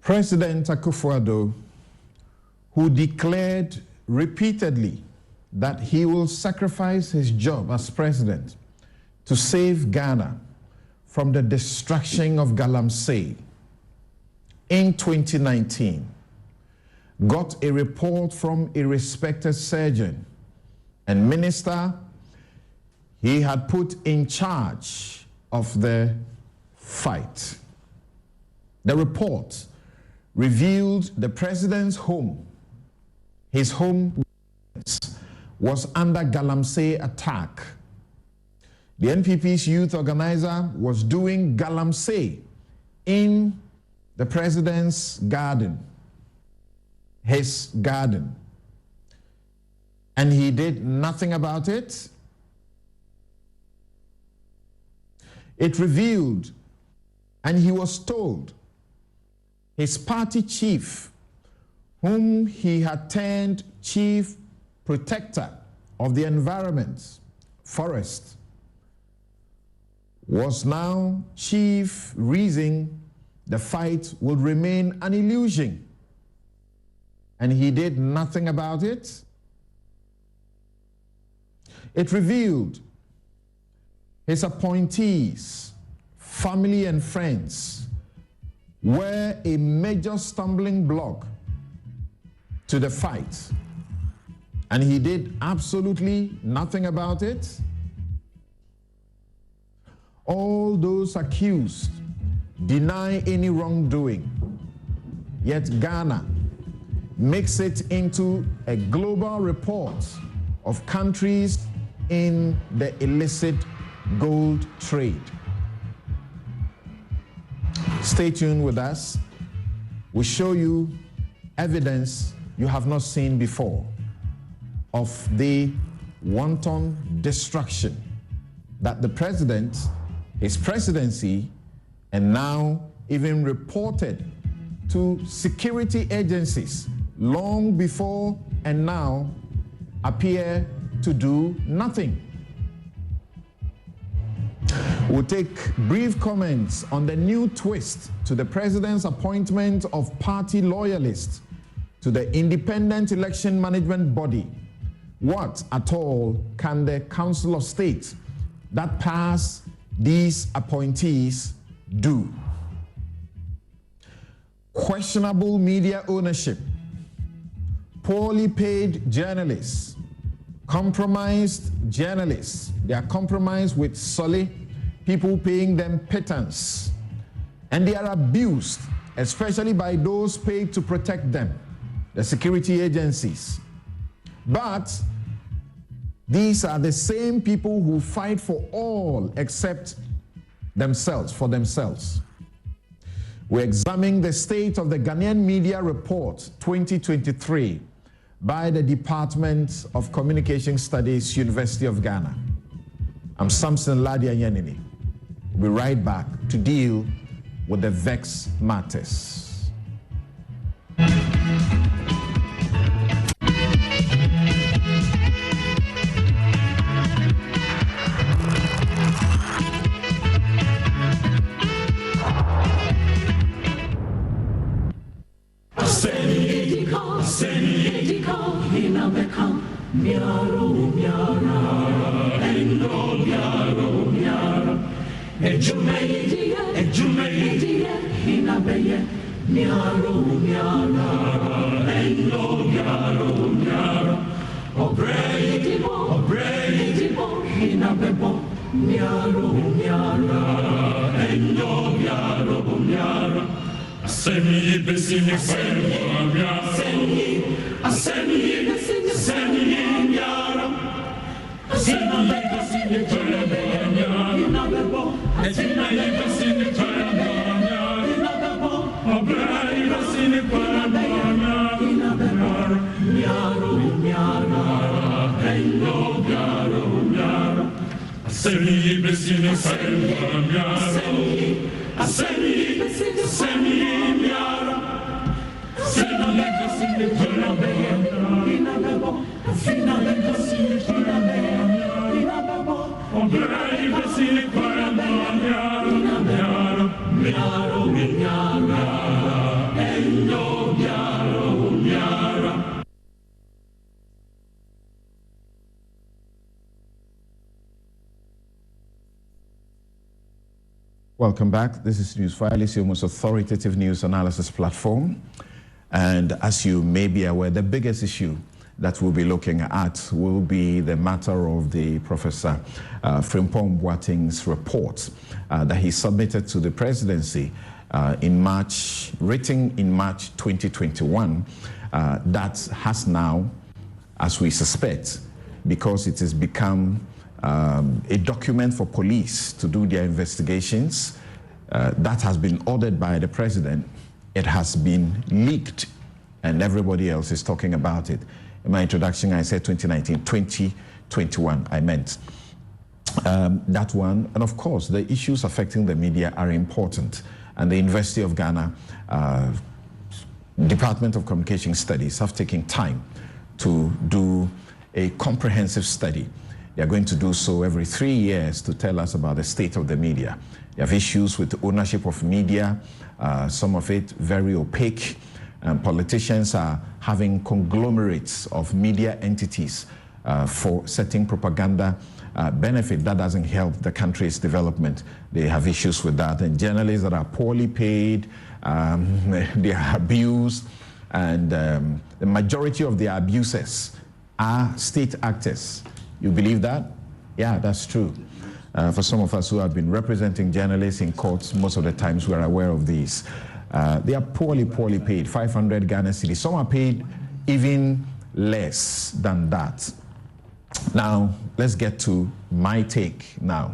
President Akufo-Addo, who declared repeatedly that he will sacrifice his job as president to save Ghana from the destruction of Galamsey in 2019, got a report from a respected surgeon and minister he had put in charge of the fight. The report revealed the president's home, his home was under Galamsey attack. The NPP's youth organizer was doing Galamsey in the president's garden, his garden, and he did nothing about it. It revealed, and he was told, his party chief, whom he had turned chief protector of the environment, forest, was now chief reason the fight would remain an illusion. And he did nothing about it. It revealed his appointees, family and friends were a major stumbling block to the fight. And he did absolutely nothing about it. All those accused deny any wrongdoing, yet Ghana makes it into a global report of countries in the illicit gold trade. Stay tuned with us. We show you evidence you have not seen before of the wanton destruction that the president, his presidency, and now even reported to security agencies long before and now appear to do nothing. We'll take brief comments on the new twist to the president's appointment of party loyalists to the Independent Election Management Body. What at all can the Council of State that pass these appointees do? Questionable media ownership, poorly paid journalists, compromised journalists. They are compromised with solely people paying them pittance, and they are abused, especially by those paid to protect them, the security agencies. But these are the same people who fight for all except themselves, for themselves. We examine the state of the Ghanaian Media Report 2023 by the Department of Communication Studies, University of Ghana. I'm Samson Ladia Yanini. We'll be right back to deal with the vex matters. Welcome back. This is News Wireless, your most authoritative news analysis platform. And as you may be aware, the biggest issue that we'll be looking at will be the matter of the Professor Frimpong Boateng's report that he submitted to the presidency in March, written in March 2021, that has now, as we suspect, because it has become a document for police to do their investigations, that has been ordered by the president. It has been leaked, and everybody else is talking about it. In my introduction, I said 2019, 2021, I meant that one. And of course, the issues affecting the media are important. And the University of Ghana Department of Communication Studies have taken time to do a comprehensive study. They are going to do so every 3 years to tell us about the state of the media. They have issues with the ownership of media, some of it very opaque, and politicians are having conglomerates of media entities for setting propaganda benefit. That doesn't help the country's development. They have issues with that. And journalists that are poorly paid, they are abused, and the majority of their abusers are state actors. You believe that? Yeah, that's true. For some of us who have been representing journalists in courts, most of the times we are aware of these. They are poorly paid, 500 Ghana cedis. Some are paid even less than that. Now, let's get to my take now.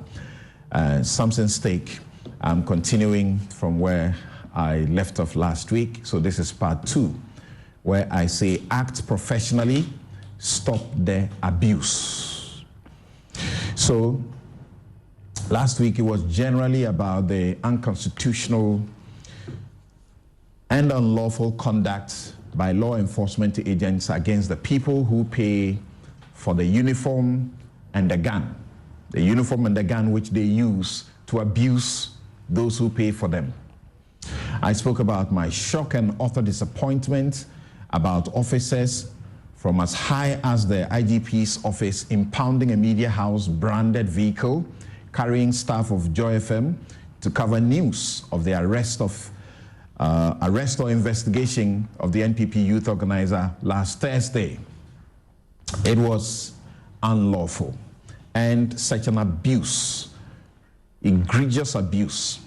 Samson's take, I'm continuing from where I left off last week. So this is part 2, where I say act professionally, stop the abuse. So last week it was generally about the unconstitutional and unlawful conduct by law enforcement agents against the people who pay for the uniform and the gun. The uniform and the gun which they use to abuse those who pay for them. I spoke about my shock and utter disappointment about officers from as high as the IGP's office impounding a media house branded vehicle carrying staff of Joy FM to cover news of the arrest or investigation of the NPP youth organizer last Thursday. It was unlawful and such an abuse, egregious abuse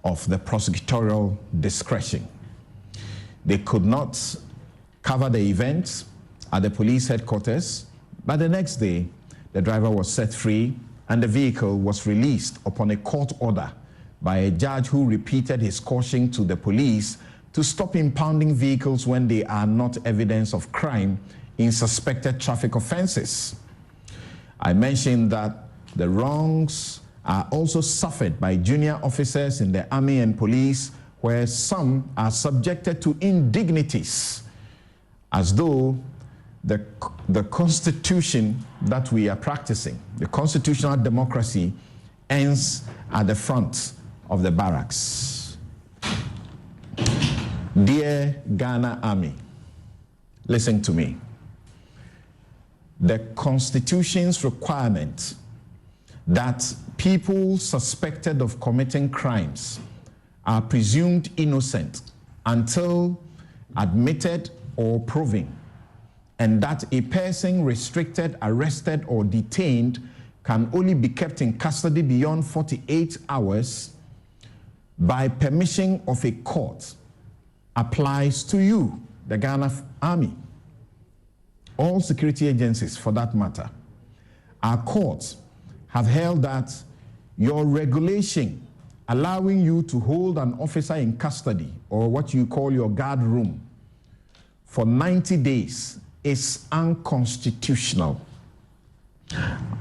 of the prosecutorial discretion. They could not cover the event at the police headquarters, but the next day, the driver was set free and the vehicle was released upon a court order by a judge who repeated his caution to the police to stop impounding vehicles when they are not evidence of crime in suspected traffic offenses. I mentioned that the wrongs are also suffered by junior officers in the army and police, where some are subjected to indignities, as though the constitution that we are practicing, the constitutional democracy, ends at the front of the barracks. Dear Ghana Army, listen to me. The Constitution's requirement that people suspected of committing crimes are presumed innocent until admitted or proven, and that a person restricted, arrested, or detained can only be kept in custody beyond 48 hours by permission of a court applies to you, the Ghana Army. All security agencies, for that matter. Our courts have held that your regulation allowing you to hold an officer in custody, or what you call your guard room, for 90 days is unconstitutional.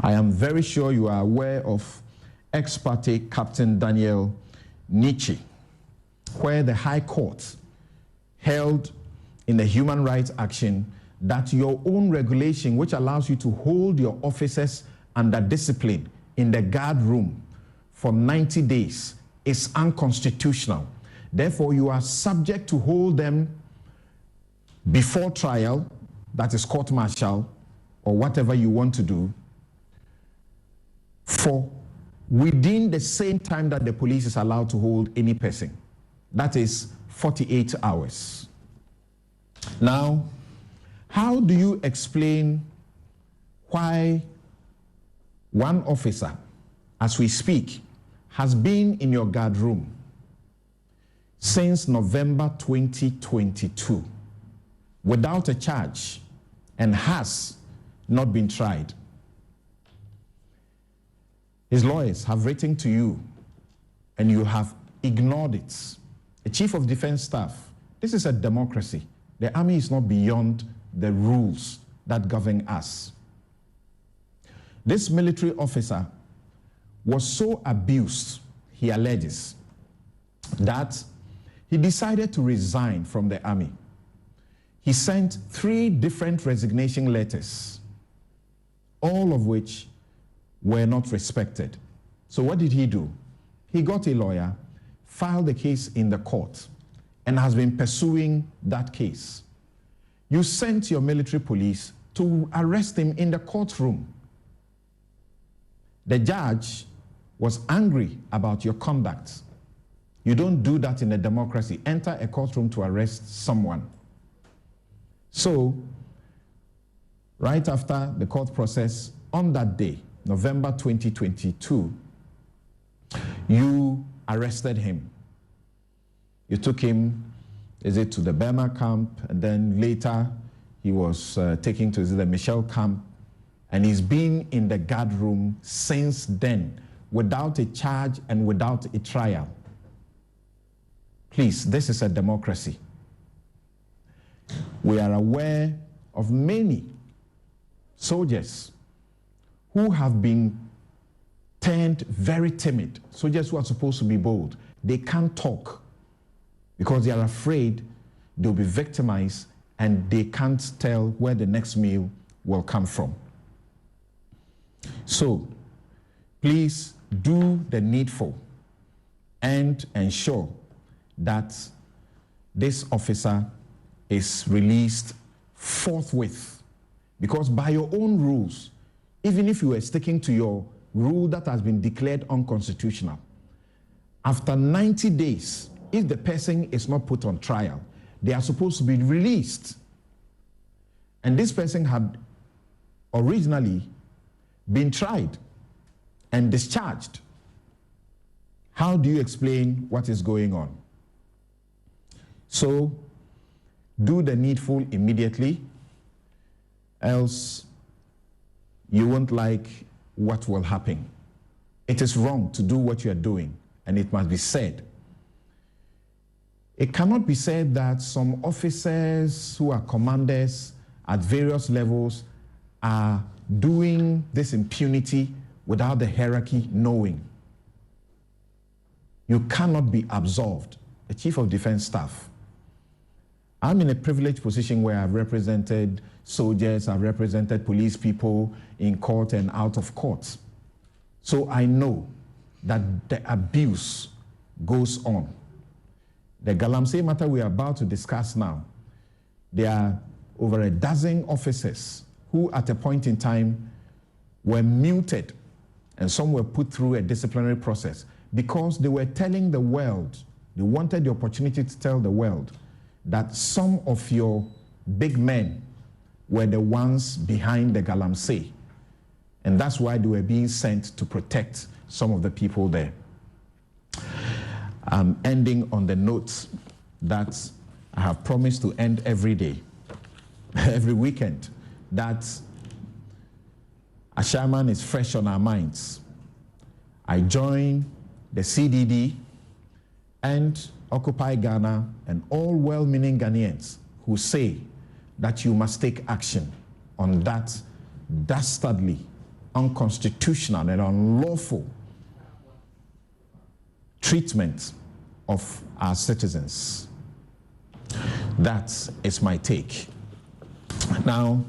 I am very sure you are aware of ex parte Captain Daniel Nietzsche, where the High Court held in the human rights action that your own regulation, which allows you to hold your officers under discipline in the guard room for 90 days, is unconstitutional. Therefore, you are subject to hold them before trial, that is court-martial, or whatever you want to do, for within the same time that the police is allowed to hold any person. That is 48 hours. Now, how do you explain why one officer, as we speak, has been in your guard room since November 2022 without a charge and has not been tried? His lawyers have written to you and you have ignored it. The Chief of Defense Staff, this is a democracy. The army is not beyond the rules that govern us. This military officer was so abused, he alleges, that he decided to resign from the army. He sent 3 different resignation letters, all of which were not respected. So what did he do? He got a lawyer, filed the case in the court, and has been pursuing that case. You sent your military police to arrest him in the courtroom. The judge was angry about your conduct. You don't do that in a democracy. Enter a courtroom to arrest someone. So, right after the court process, on that day, November 2022, you arrested him. You took him, to the Burma camp, and then later he was taken to the Michelle camp, and he's been in the guard room since then, without a charge and without a trial. Please, this is a democracy. We are aware of many soldiers who have been turned very timid, soldiers who are supposed to be bold. They can't talk because they are afraid they'll be victimized and they can't tell where the next meal will come from. So, please do the needful and ensure that this officer is released forthwith. Because by your own rules, even if you were sticking to your rule that has been declared unconstitutional, after 90 days, if the person is not put on trial, they are supposed to be released. And this person had originally been tried and discharged. How do you explain what is going on? So, do the needful immediately, else you won't like what will happen. It is wrong to do what you are doing, and it must be said. It cannot be said that some officers who are commanders at various levels are doing this impunity without the hierarchy knowing. You cannot be absolved. The Chief of Defense Staff. I'm in a privileged position where I've represented soldiers, I've represented police people in court and out of court. So I know that the abuse goes on. The Galamsey matter we are about to discuss now, there are over a dozen officers who at a point in time were muted and some were put through a disciplinary process because they were telling the world, they wanted the opportunity to tell the world that some of your big men were the ones behind the Galamsey. And that's why they were being sent to protect some of the people there. I'm ending on the note that I have promised to end every day, every weekend, that Ashaman is fresh on our minds. I join the CDD and Occupy Ghana and all well-meaning Ghanaians who say that you must take action on that dastardly, unconstitutional and unlawful treatment of our citizens. That is my take. Now,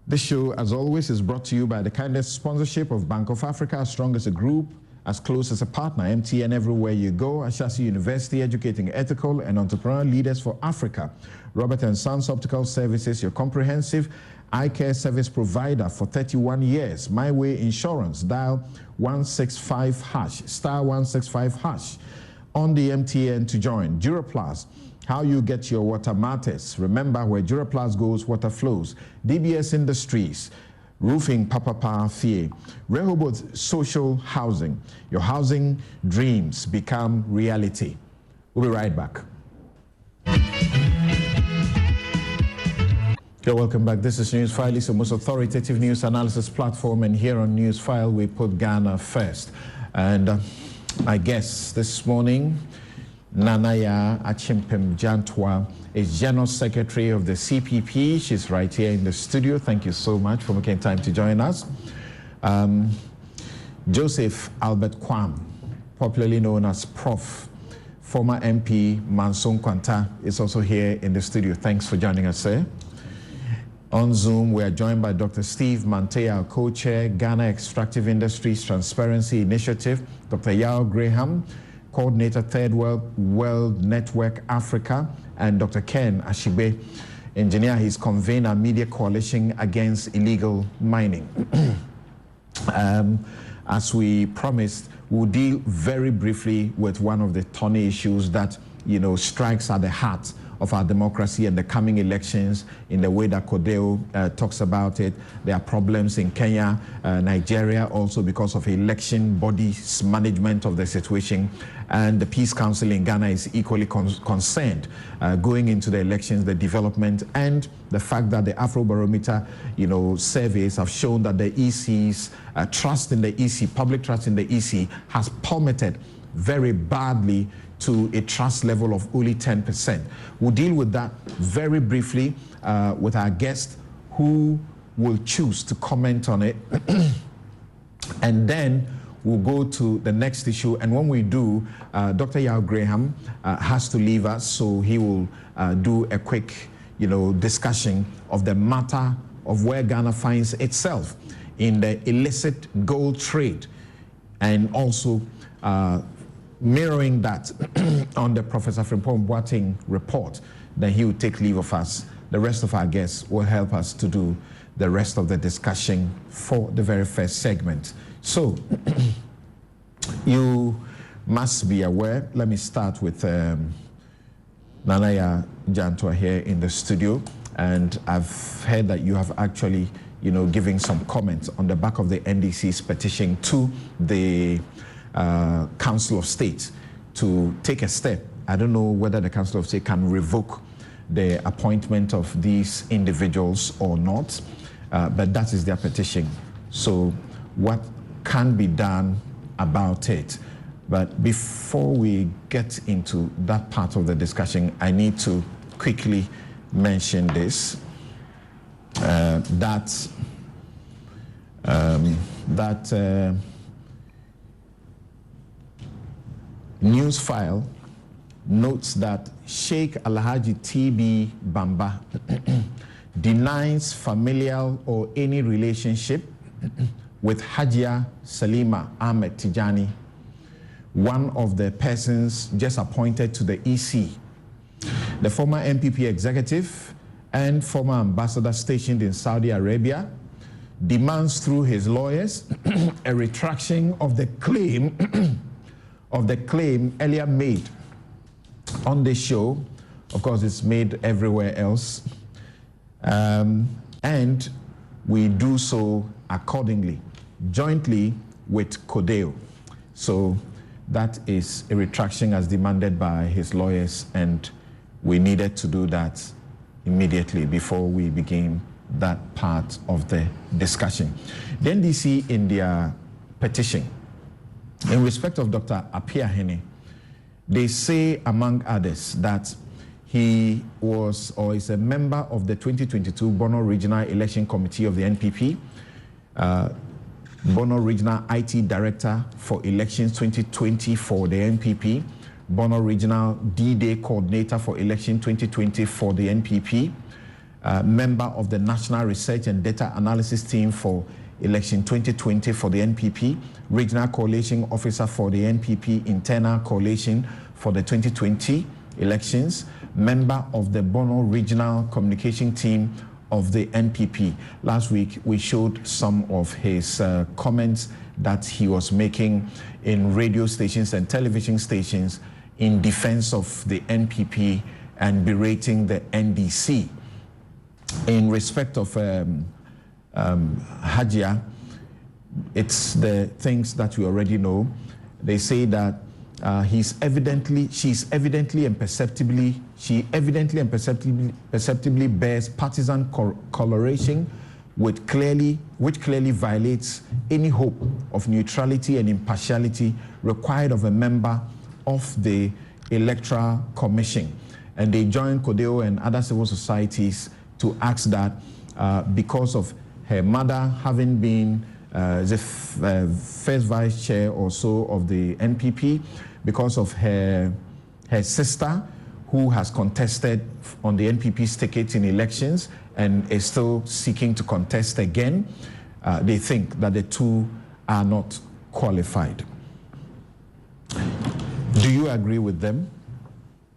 this show, as always, is brought to you by the kindest sponsorship of Bank of Africa, as strong as a group, as close as a partner. MTN everywhere you go. Ashasi University, educating ethical and entrepreneurial leaders for Africa. Robert & Sons Optical Services, your comprehensive eye care service provider for 31 years. My Way Insurance, dial 165 hash, star 165 hash on the MTN to join. Duraplast, how you get your water matters. Remember, where Duraplast goes, water flows. DBS Industries, roofing Papa Fie. Rehoboth Social Housing, your housing dreams become reality. We'll be right back. You're welcome back. This is Newsfile. It's the most authoritative news analysis platform, and here on Newsfile we put Ghana first. And my guest this morning, Nanaya Achimpem Jantwa, is General Secretary of the CPP. She's right here in the studio. Thank you so much for making time to join us. Joseph Albert Kwam, popularly known as Prof, former MP Manson Kwanta, is also here in the studio. Thanks for joining us, sir. On Zoom, we are joined by Dr. Steve Mantea, co-chair, Ghana Extractive Industries Transparency Initiative, Dr. Yao Graham, coordinator, Third World Network Africa, and Dr. Ken Ashibe, engineer. He's convener Media Coalition Against Illegal Mining. As we promised, we'll deal very briefly with one of the thorny issues that, you know, strikes at the heart of our democracy and the coming elections in the way that Kodeo talks about it. There are problems in Kenya, Nigeria, also because of election bodies' management of the situation. And the Peace Council in Ghana is equally concerned going into the elections, the development, and the fact that the Afrobarometer, you know, surveys have shown that the EC's trust in the EC, public trust in the EC, has plummeted very badly to a trust level of only 10%. We'll deal with that very briefly with our guest, who will choose to comment on it. And then we'll go to the next issue. And when we do, Dr. Yao Graham has to leave us, so he will do a quick, you know, discussion of the matter of where Ghana finds itself in the illicit gold trade, and also mirroring that on the Professor Frimpong Boateng report. Then he will take leave of us. The rest of our guests will help us to do the rest of the discussion for the very first segment. So you must be aware. Let me start with Nanaya Jantwa here in the studio, and I've heard that you have actually, you know, given some comments on the back of the NDC's petition to the Council of State to take a step. I don't know whether the Council of State can revoke the appointment of these individuals or not, but that is their petition. So what can be done about it? But before we get into that part of the discussion, I need to quickly mention this, news file notes that Sheikh Alhaji TB Bamba denies familial or any relationship with Hajia Salima Ahmed Tijani, one of the persons just appointed to the EC. The former MPP executive and former ambassador stationed in Saudi Arabia demands through his lawyers a retraction of the claim earlier made on this show. Of course, it's made everywhere else. And we do so accordingly, jointly with Kodeo. So that is a retraction as demanded by his lawyers, and we needed to do that immediately before we begin that part of the discussion. The NDC, in their petition, in respect of Dr. Apia Hene, they say, among others, that he was or is a member of the 2022 Bono Regional Election Committee of the NPP, Bono Regional IT Director for Elections 2020 for the NPP, Bono Regional D-Day Coordinator for Election 2020 for the NPP, member of the National Research and Data Analysis Team for election 2020 for the NPP, regional coalition officer for the NPP, internal coalition for the 2020 elections, member of the Bono regional communication team of the NPP. Last week, we showed some of his comments that he was making in radio stations and television stations in defense of the NPP and berating the NDC. In respect of Hajia, it's the things that we already know. They say that she evidently and perceptibly bears partisan coloration, which clearly violates any hope of neutrality and impartiality required of a member of the Electoral Commission. And they joined CODEO and other civil societies to ask that because of her mother having been the first vice chair or so of the NPP, because of her sister who has contested on the NPP's ticket in elections and is still seeking to contest again, they think that the two are not qualified. Do you agree with them,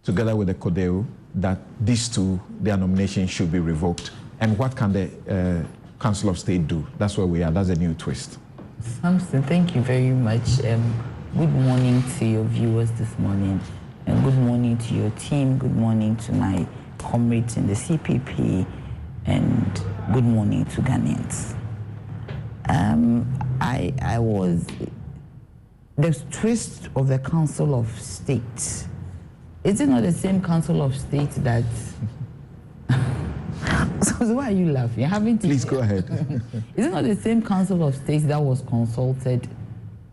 together with the CODEO, that these two, their nomination should be revoked? And what can the Council of State do? That's where we are. That's a new twist. Samson, thank you very much. Good morning to your viewers this morning, and good morning to your team. Good morning to my comrades in the CPP, and good morning to Ghanaians. I was the twist of the Council of State. Is it not the same Council of State that? So why are you laughing? Please go ahead. Is it not the same Council of State that was consulted,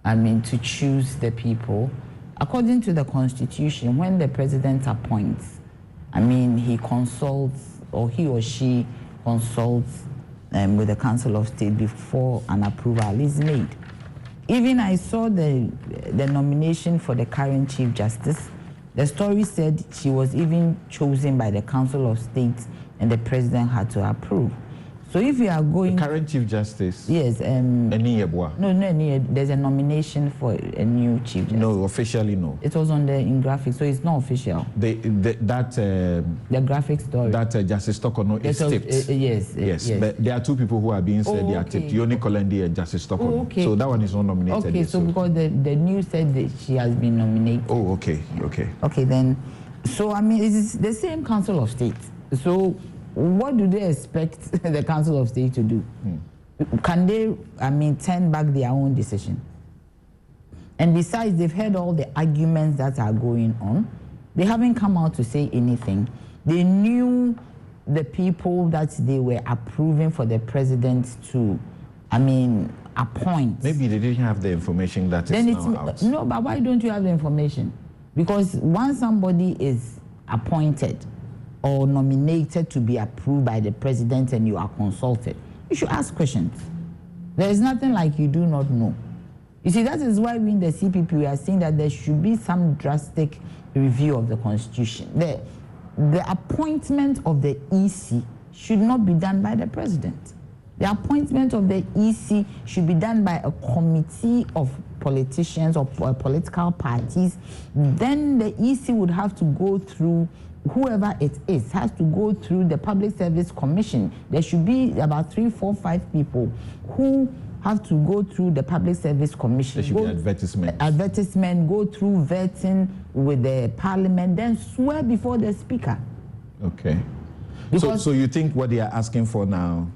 to choose the people? According to the Constitution, when the president appoints, he consults, or he or she consults with the Council of State before an approval is made. Even I saw the nomination for the current Chief Justice. The story said she was even chosen by the Council of State and the president had to approve. So if you are going... The current Chief Justice? Yes. No, there's a nomination for a new Chief Justice. No, officially no. It was on the graphics, so it's not official. The graphic story. That Justice Tokono is tipped. Yes. But there are two people who are being said they are tipped. Yoni Kolendi and Justice Tokono. Oh, okay. So that one is not nominated. Okay, so because the news said that she has been nominated. Oh, okay. Okay, then. So, it's the same Council of State. So, what do they expect the Council of State to do? Can they, turn back their own decision? And besides, they've heard all the arguments that are going on. They haven't come out to say anything. They knew the people that they were approving for the president to, appoint. Maybe they didn't have the information that is now out. No, but why don't you have the information? Because once somebody is appointed or nominated to be approved by the president and you are consulted, you should ask questions. There is nothing like you do not know. You see, that is why we in the CPP we are saying that there should be some drastic review of the Constitution. The appointment of the EC should not be done by the president. The appointment of the EC should be done by a committee of politicians or political parties. Then the EC would have to go through, whoever it is, has to go through the Public Service Commission. There should be about 3, 4, 5 people who have to go through the Public Service Commission. There should be advertisement, go through vetting with the Parliament, then swear before the Speaker. Okay. So you think what they are asking for now,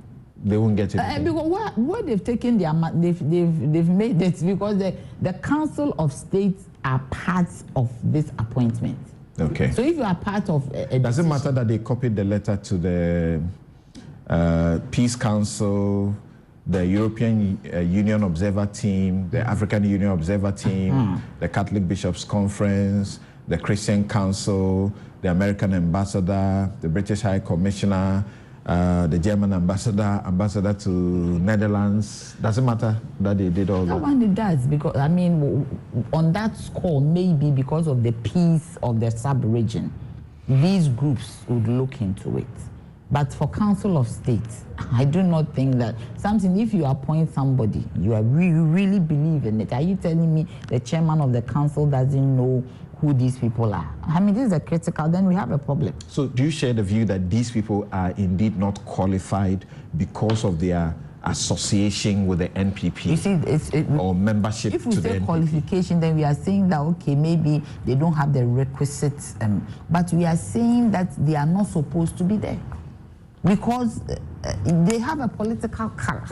they won't get it? Because what they've taken, they've made it because the Council of State are part of this appointment. Okay. So if you are part of does it matter that they copied the letter to the Peace Council, the European Union Observer Team, the African Union Observer Team, the Catholic Bishops' Conference, the Christian Council, the American Ambassador, the British High Commissioner, the German ambassador to Netherlands? Does it matter that they did all that? That one it does, because on that score, maybe because of the peace of the sub-region, these groups would look into it. But for Council of State, I do not think that something, if you appoint somebody, you really believe in it. Are you telling me the chairman of the council doesn't know who these people are? I mean, this is a critical, then we have a problem. So do you share the view that these people are indeed not qualified because of their association with the NPP? You see, or membership if we to the say NPP? Qualification, then we are saying that, okay, maybe they don't have the requisites, but we are saying that they are not supposed to be there because they have a political color.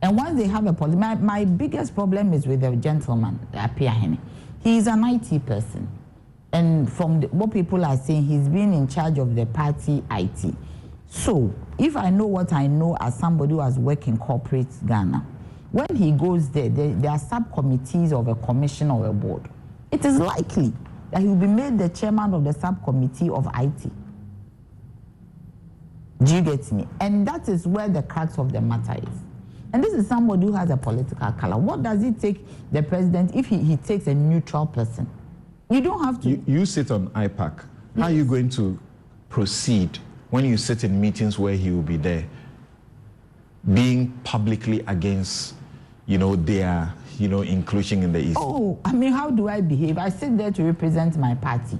And once they have a my biggest problem is with the gentleman, Apiahene. He is an IT person. And from what people are saying, he's been in charge of the party IT. So, if I know what I know as somebody who has worked in corporate Ghana, when he goes there are subcommittees of a commission or a board. It is likely that he will be made the chairman of the subcommittee of IT. Do you get me? And that is where the crux of the matter is. And this is somebody who has a political color. What does it take the president if he takes a neutral person? You don't have to. You sit on IPAC. Yes. How are you going to proceed when you sit in meetings where he will be there, being publicly against, their, inclusion in the East? Oh, I mean, how do I behave? I sit there to represent my party.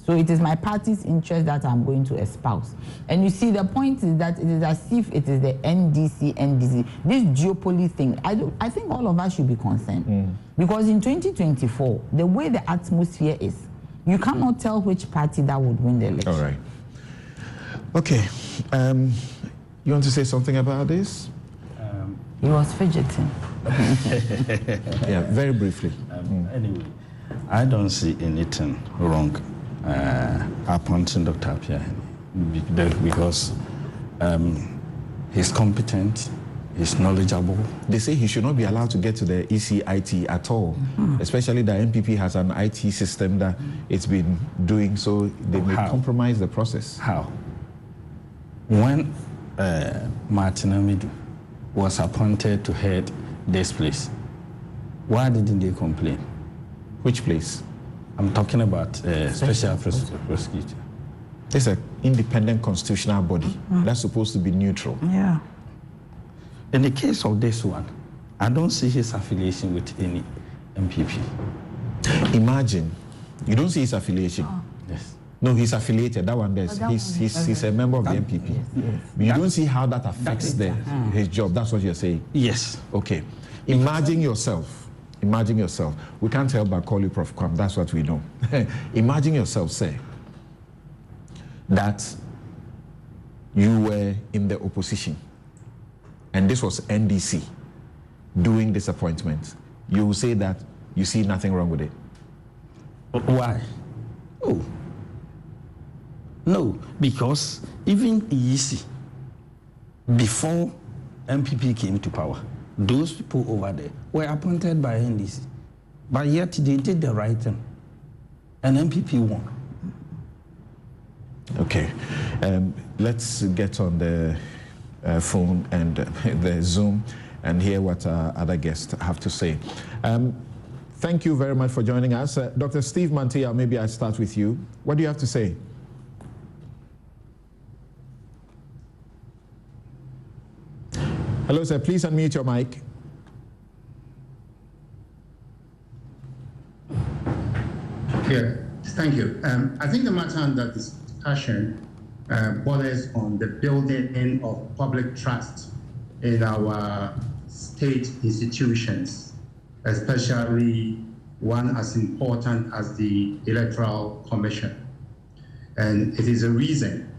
So it is my party's interest that I'm going to espouse. And you see, the point is that it is as if it is the NDC. This duopoly thing, I think all of us should be concerned. Because in 2024, the way the atmosphere is, you cannot tell which party that would win the election. All right. Okay. You want to say something about this? He was fidgeting. Yeah, very briefly. Anyway, I don't see anything wrong appointing Dr. Apiahene because he's competent, he's knowledgeable. They say he should not be allowed to get to the ECIT at all, especially the NPP has an IT system that it's been doing, so they may compromise the process. How? When Martin Amidu was appointed to head this place, why didn't they complain? Which place? I'm talking about special prosecutor. It's an independent constitutional body that's supposed to be neutral. Yeah. In the case of this one, I don't see his affiliation with any MPP. Imagine, you don't see his affiliation. Yes. No, he's affiliated. That one, he's a member of the MPP. Yes. But you don't see how that affects his job. That's what you're saying. Yes. Okay. Imagine yourself. We can't help but call you Prof. Kwam. That's what we know. Imagine yourself, say, that you were in the opposition and this was NDC doing this appointment. You will say that you see nothing wrong with it. Why? Oh. No, because even EEC, before MPP came to power, those people over there were appointed by NDC, but yet they did the right thing, and MPP won. Okay, let's get on the phone and the Zoom and hear what our other guests have to say. Thank you very much for joining us. Dr. Steve Mantia, maybe I start with you. What do you have to say? Hello, sir. Please unmute your mic. Yeah, thank you. I think the matter under discussion borders on the building of public trust in our state institutions, especially one as important as the Electoral Commission. And it is a reason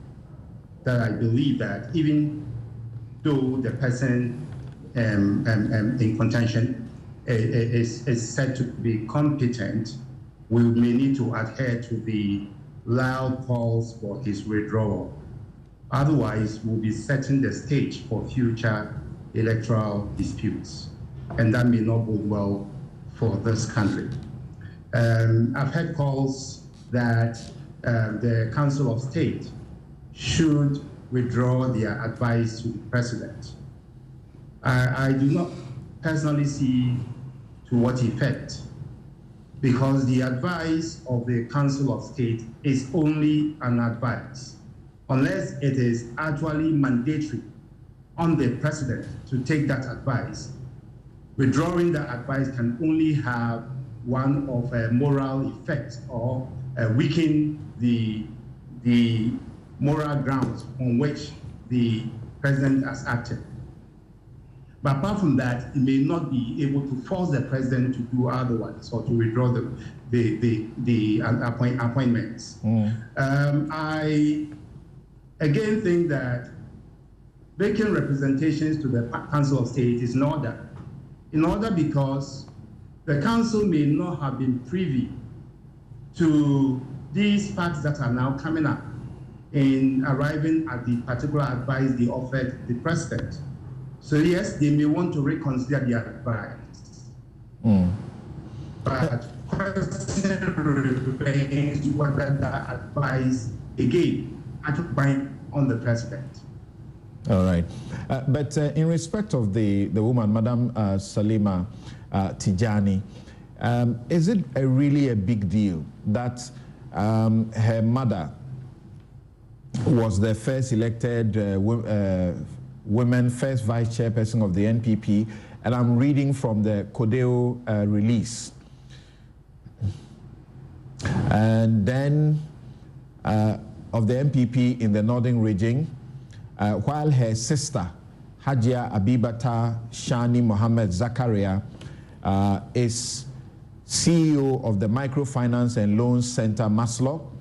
that I believe that even though the person in contention is said to be competent, we may need to adhere to the loud calls for his withdrawal. Otherwise, we'll be setting the stage for future electoral disputes, and that may not bode well for this country. I've heard calls that the Council of State should withdraw their advice to the president. I do not personally see to what effect, because the advice of the Council of State is only an advice. unless it is actually mandatory on the president to take that advice, withdrawing the advice can only have one of a moral effect or weaken the moral grounds on which the president has acted. But apart from that, it may not be able to force the president to do otherwise or to withdraw the appointments. I again think that making representations to the Council of State is in order because the Council may not have been privy to these facts that are now coming up in arriving at the particular advice they offered the president. So yes, they may want to reconsider the advice. But question remains whether that advice, again, had to bind on the president. All right. But in respect of the woman, Madam Salima Tijani, is it really a big deal that her mother was the first elected women first vice chairperson of the NPP, and I'm reading from the Codeo release. And then of the NPP in the Northern region, while her sister, Hajia Abibata Shani Mohammed Zakaria, is CEO of the Microfinance and Loans Center, Maslow,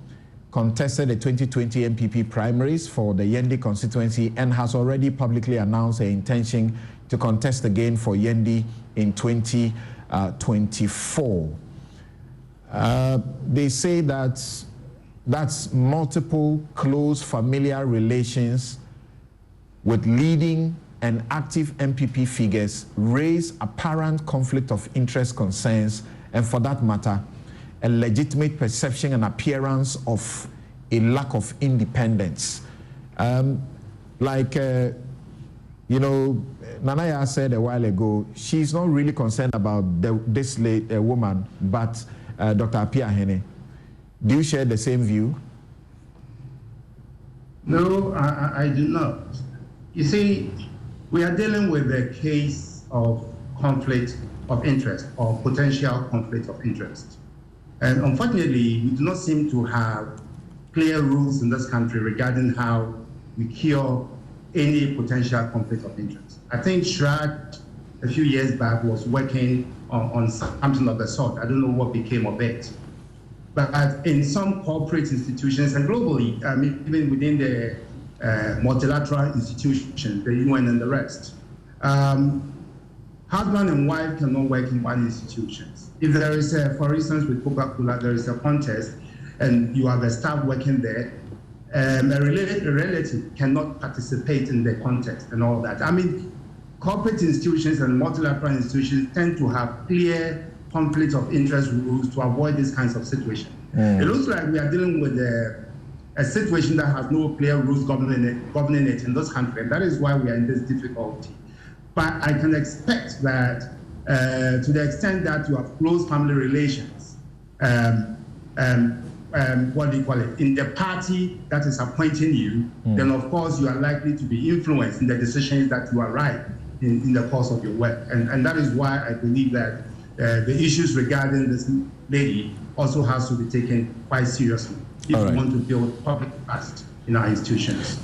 contested the 2020 MPP primaries for the Yendi constituency and has already publicly announced her intention to contest again for Yendi in 2024. They say that that's multiple close familiar relations with leading and active MPP figures raise apparent conflict of interest concerns, and for that matter, a legitimate perception and appearance of a lack of independence. Nanaya said a while ago, she's not really concerned about this woman, but Dr. Apia Hene. Do you share the same view? No, I do not. You see, we are dealing with a case of conflict of interest or potential conflict of interest. And unfortunately, we do not seem to have clear rules in this country regarding how we cure any potential conflict of interest. I think Shrad, a few years back, was working on something of the sort. I don't know what became of it. But in some corporate institutions and globally, even within the multilateral institutions, the UN and the rest, husband and wife cannot work in one institution. If there is for instance, with Coca-Cola, there is a contest and you have a staff working there, a relative cannot participate in the contest and all that. I mean, corporate institutions and multilateral institutions tend to have clear conflict of interest rules to avoid these kinds of situations. It looks like we are dealing with a situation that has no clear rules governing it in this country, and that is why we are in this difficulty. But I can expect that to the extent that you have close family relations, what do you call it, in the party that is appointing you, then of course you are likely to be influenced in the decisions that you arrive in the course of your work. And that is why I believe that the issues regarding this lady also has to be taken quite seriously if we want to build public trust in our institutions.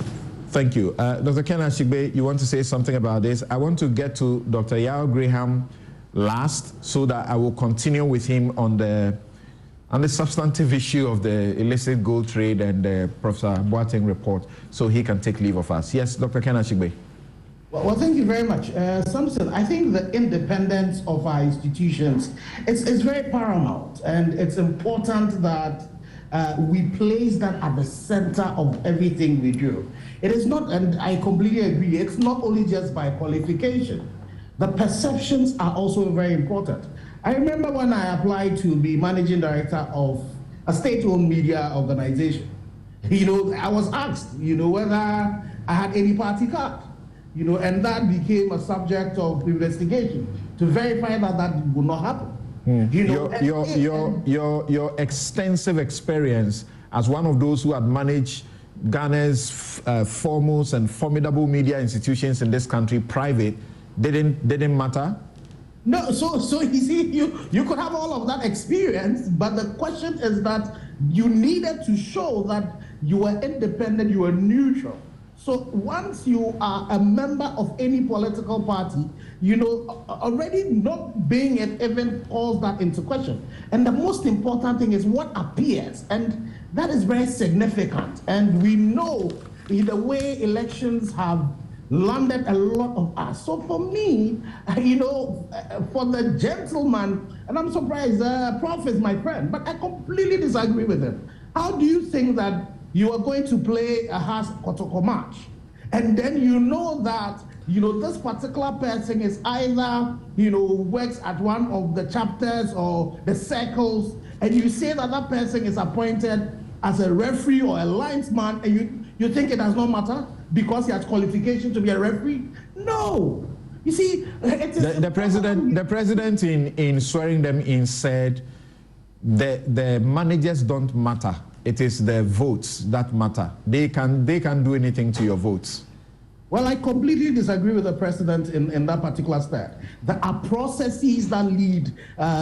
Thank you. Dr. Ken Ashigbe, you want to say something about this? I want to get to Dr. Yao Graham last so that I will continue with him on the substantive issue of the illicit gold trade and the Professor Boateng report so he can take leave of us. Yes, Dr. Ken Ashigbe. Well, thank you very much. Samson, I think the independence of our institutions is very paramount, and it's important that we place that at the center of everything we do. It is not, and I completely agree, it's not only just by qualification. The perceptions are also very important. I remember when I applied to be managing director of a state-owned media organization, I was asked, whether I had any party card. And that became a subject of investigation to verify that that would not happen. Your extensive experience as one of those who had managed Ghana's foremost and formidable media institutions in this country, private, didn't matter? No, so you see, you could have all of that experience, but the question is that you needed to show that you were independent, you were neutral. So once you are a member of any political party, you know, already not being it even calls that into question. And the most important thing is what appears, and that is very significant. And we know in the way elections have landed a lot of us. So for me, you know, for the gentleman, and I'm surprised, Prof is my friend, but I completely disagree with him. How do you think that you are going to play a Has Kotoko match, and then you know that, you know, this particular person is either, you know, works at one of the chapters or the circles, and you say that that person is appointed as a referee or a linesman, and you think it does not matter because he has qualification to be a referee? No. You see, it is the president in swearing them in said the managers don't matter. It is the votes that matter. They can do anything to your votes. Well, I completely disagree with the president in that particular step. There are processes that lead,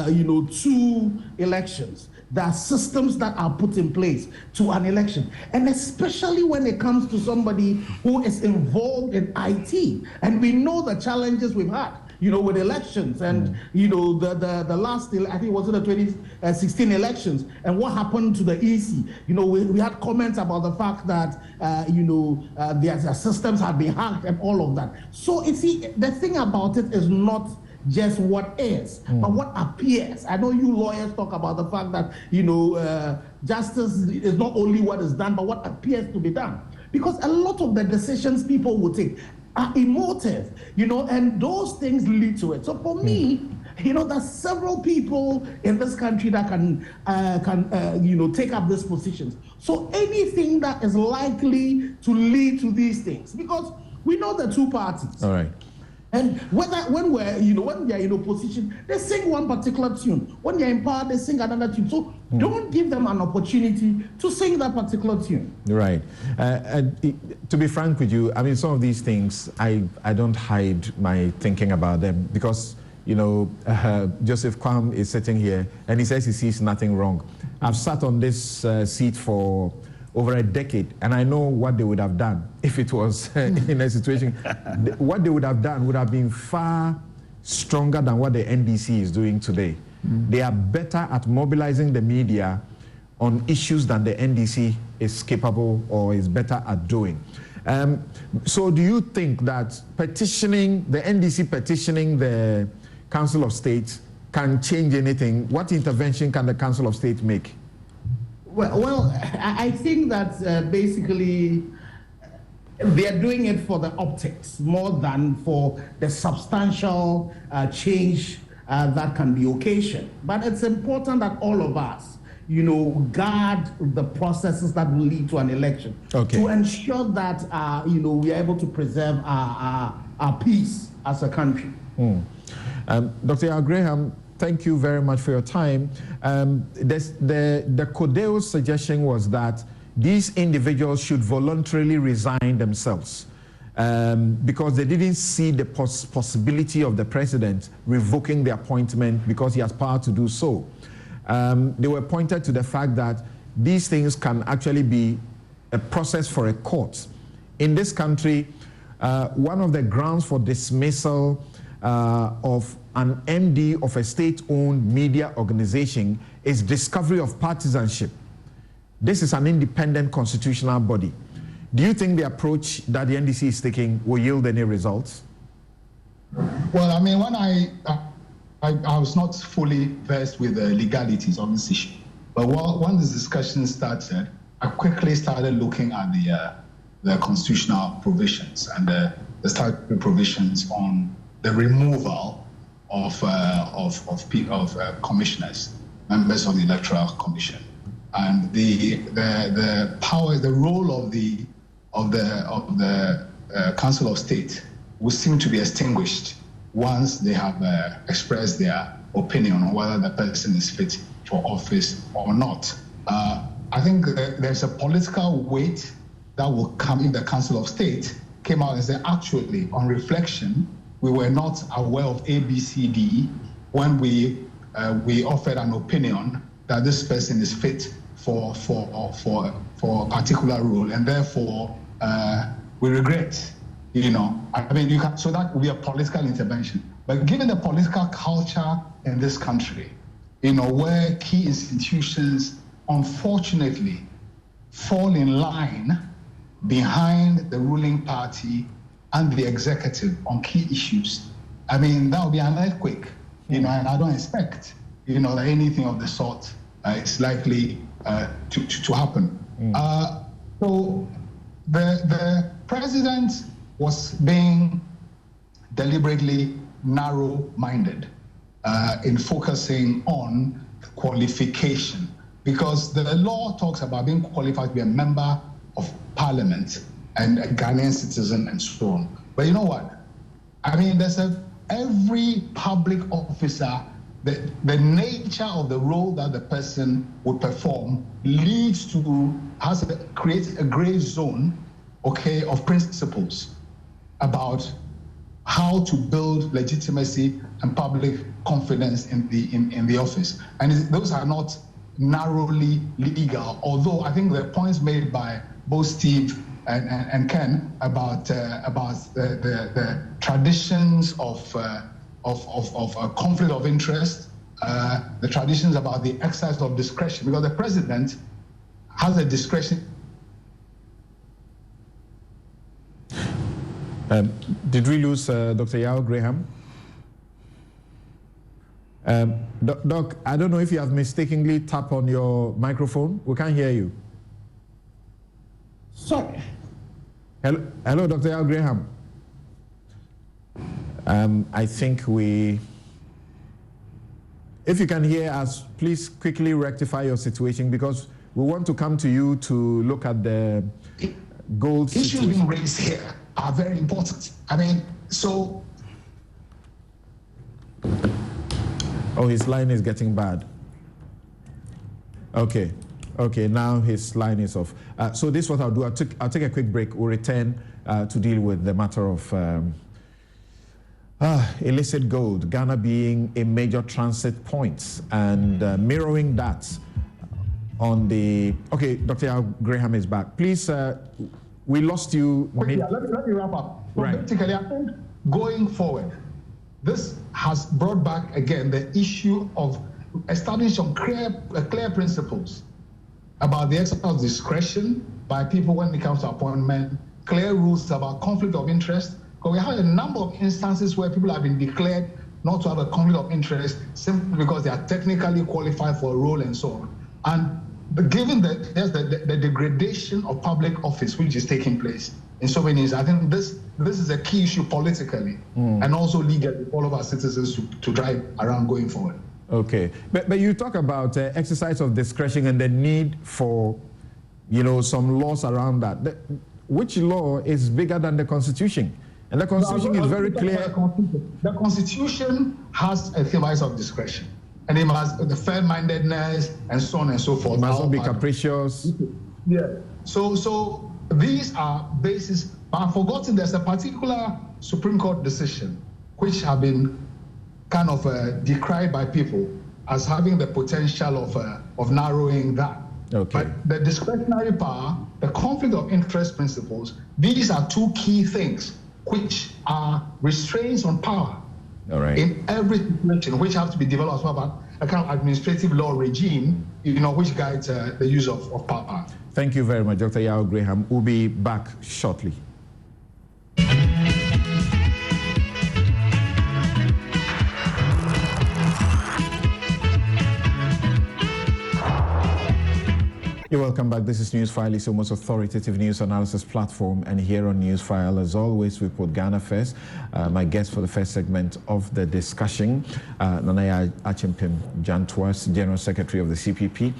you know, to elections. There are systems that are put in place to an election. And especially when it comes to somebody who is involved in IT. And we know the challenges we've had, you know, with elections and, you know, the last, I think it was in the 2016 elections, and what happened to the EC. You know, we had comments about the fact that, you know, their systems have been hacked and all of that. So, you see, the thing about it is not just what is, but what appears. I know you lawyers talk about the fact that, you know, justice is not only what is done, but what appears to be done. Because a lot of the decisions people will take are emotive, you know, and those things lead to it. So for me, you know, there's several people in this country that can you know, take up these positions. So anything that is likely to lead to these things, because we know the two parties. All right. And when we are in opposition, they sing one particular tune. When they're in power, they sing another tune. So don't give them an opportunity to sing that particular tune. Right. To be frank with you, I mean, some of these things, I don't hide my thinking about them because, you know, Joseph Kwam is sitting here and he says he sees nothing wrong. I've sat on this seat for over a decade, and I know what they would have done if it was in a situation. What they would have done would have been far stronger than what the NDC is doing today. They are better at mobilizing the media on issues than the NDC is capable or is better at doing. So do you think that the NDC petitioning the Council of State can change anything? What intervention can the Council of State make? Well, I think that basically they are doing it for the optics more than for the substantial change that can be occasioned. But it's important that all of us, you know, guard the processes that will lead to an election to ensure that, you know, we are able to preserve our peace as a country. Dr. Al Graham, thank you very much for your time. The Codeo's suggestion was that these individuals should voluntarily resign themselves because they didn't see the possibility of the president revoking the appointment because he has power to do so. They were pointed to the fact that these things can actually be a process for a court. In this country, one of the grounds for dismissal of an MD of a state-owned media organization is discovery of partisanship. This is an independent constitutional body. Do you think the approach that the NDC is taking will yield any results? Well, I mean, when I was not fully versed with the legalities of this issue, but when this discussion started, I quickly started looking at the constitutional provisions and the statutory provisions on the removal of commissioners, members of the Electoral Commission, and the power, the role of the Council of State will seem to be extinguished once they have expressed their opinion on whether the person is fit for office or not. I think there's a political weight that will come in the Council of State came out and said, actually, on reflection, we were not aware of ABCD when we offered an opinion that this person is fit for a particular role, and therefore we regret. I mean, so that would be a political intervention. But given the political culture in this country, where key institutions unfortunately fall in line behind the ruling party and the executive on key issues, I mean, that would be an earthquake, and I don't expect, that anything of the sort is likely to happen. So the president was being deliberately narrow-minded in focusing on qualification, because the law talks about being qualified to be a member of parliament and a Ghanaian citizen and so on. But you know what? I mean, every public officer, the nature of the role that the person would perform creates a gray zone, of principles about how to build legitimacy and public confidence in the office. And those are not narrowly legal, although I think the points made by both Steve and Ken about the traditions of conflict of interest, the traditions about the exercise of discretion, because the president has a discretion. Did we lose Dr. Yao Graham? Doc, I don't know if you have mistakenly tapped on your microphone. We can't hear you. Sorry. Hello, Dr. Yao Graham. I think if you can hear us, please quickly rectify your situation, because we want to come to you to look at the gold issues situation. being raised here are very important. I mean, so... Oh, his line is getting bad. Okay, now his line is off. So this is what I'll do. I'll take a quick break. We'll return to deal with the matter of illicit gold, Ghana being a major transit point, and mirroring that on the... Okay, Dr. Al Graham is back. Please, we lost you. Let me wrap up. Right. Particularly, I think going forward, this has brought back again the issue of establishing some clear principles about the exercise of discretion by people when it comes to appointment, clear rules about conflict of interest. Because we have a number of instances where people have been declared not to have a conflict of interest simply because they are technically qualified for a role and so on. And given that there's the degradation of public office which is taking place in so many ways, I think this is a key issue politically and also legally for all of our citizens to drive around going forward. Okay, but you talk about exercise of discretion and the need for, some laws around that. Which law is bigger than the Constitution? And the Constitution is very clear. The Constitution has a theory of discretion, and it has the fair-mindedness and so on and so forth. It must not be capricious. Yeah. So these are bases. But I've forgotten there's a particular Supreme Court decision which have been kind of decried by people as having the potential of narrowing that. Okay. But the discretionary power, the conflict of interest principles, these are two key things which are restraints on power. All right. In every situation, which have to be developed as well, a kind of administrative law regime, which guides the use of power. Thank you very much, Dr. Yao Graham. We'll be back shortly. You're welcome back. This is Newsfile, it's your most authoritative news analysis platform. And here on Newsfile, as always, we put Ghana first. My guest for the first segment of the discussion, Nanaya Achimpim Jantuas, General Secretary of the CPP.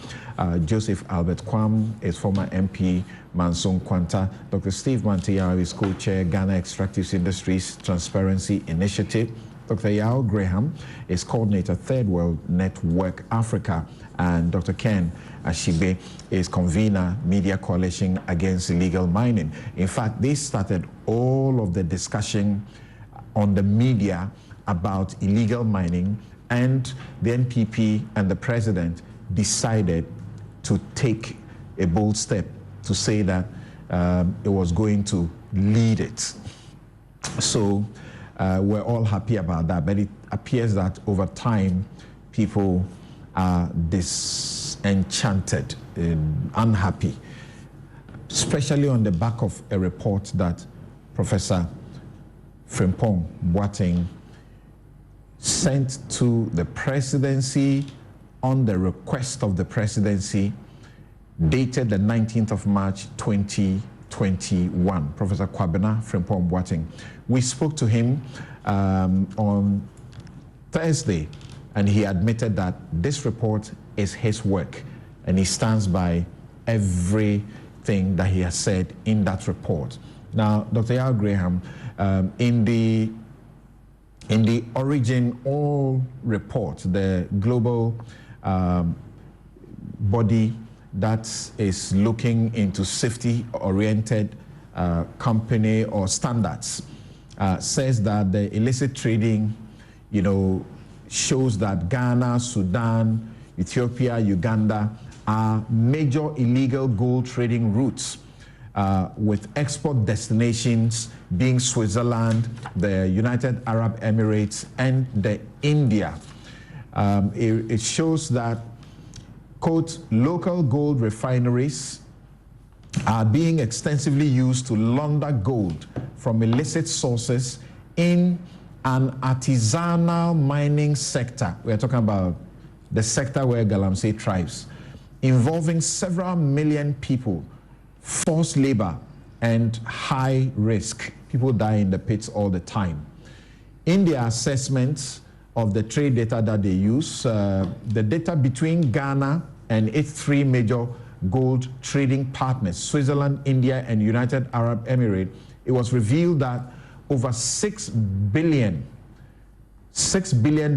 Joseph Albert Kwam is former MP Mansong Kwanta. Dr. Steve Mantiya is co-chair, Ghana Extractive Industries Transparency Initiative. Dr. Yao Graham is coordinator, Third World Network Africa, and Dr. Ken Ashibe is convener, Media Coalition Against Illegal Mining. In fact, they started all of the discussion on the media about illegal mining, and the NPP and the president decided to take a bold step to say that it was going to lead it. So we're all happy about that, but it appears that over time people are disenchanted, unhappy, especially on the back of a report that Professor Frimpong Boateng sent to the presidency on the request of the presidency, dated the 19th of March 2021. Professor Kwabena Frimpong Boateng. We spoke to him on Thursday, and he admitted that this report is his work, and he stands by everything that he has said in that report. Now, Dr. Yao Graham, in the Origin All report, the global body that is looking into safety-oriented company or standards, says that the illicit trading, shows that Ghana, Sudan, Ethiopia, Uganda are major illegal gold trading routes, with export destinations being Switzerland, the United Arab Emirates, and India. It shows that, quote, local gold refineries are being extensively used to launder gold from illicit sources in an artisanal mining sector. We're talking about the sector where Galamsey thrives, involving several million people, forced labor, and high risk. People die in the pits all the time. In their assessments of the trade data that they use, the data between Ghana and its three major gold trading partners, Switzerland, India, and United Arab Emirates, it was revealed that over $6 billion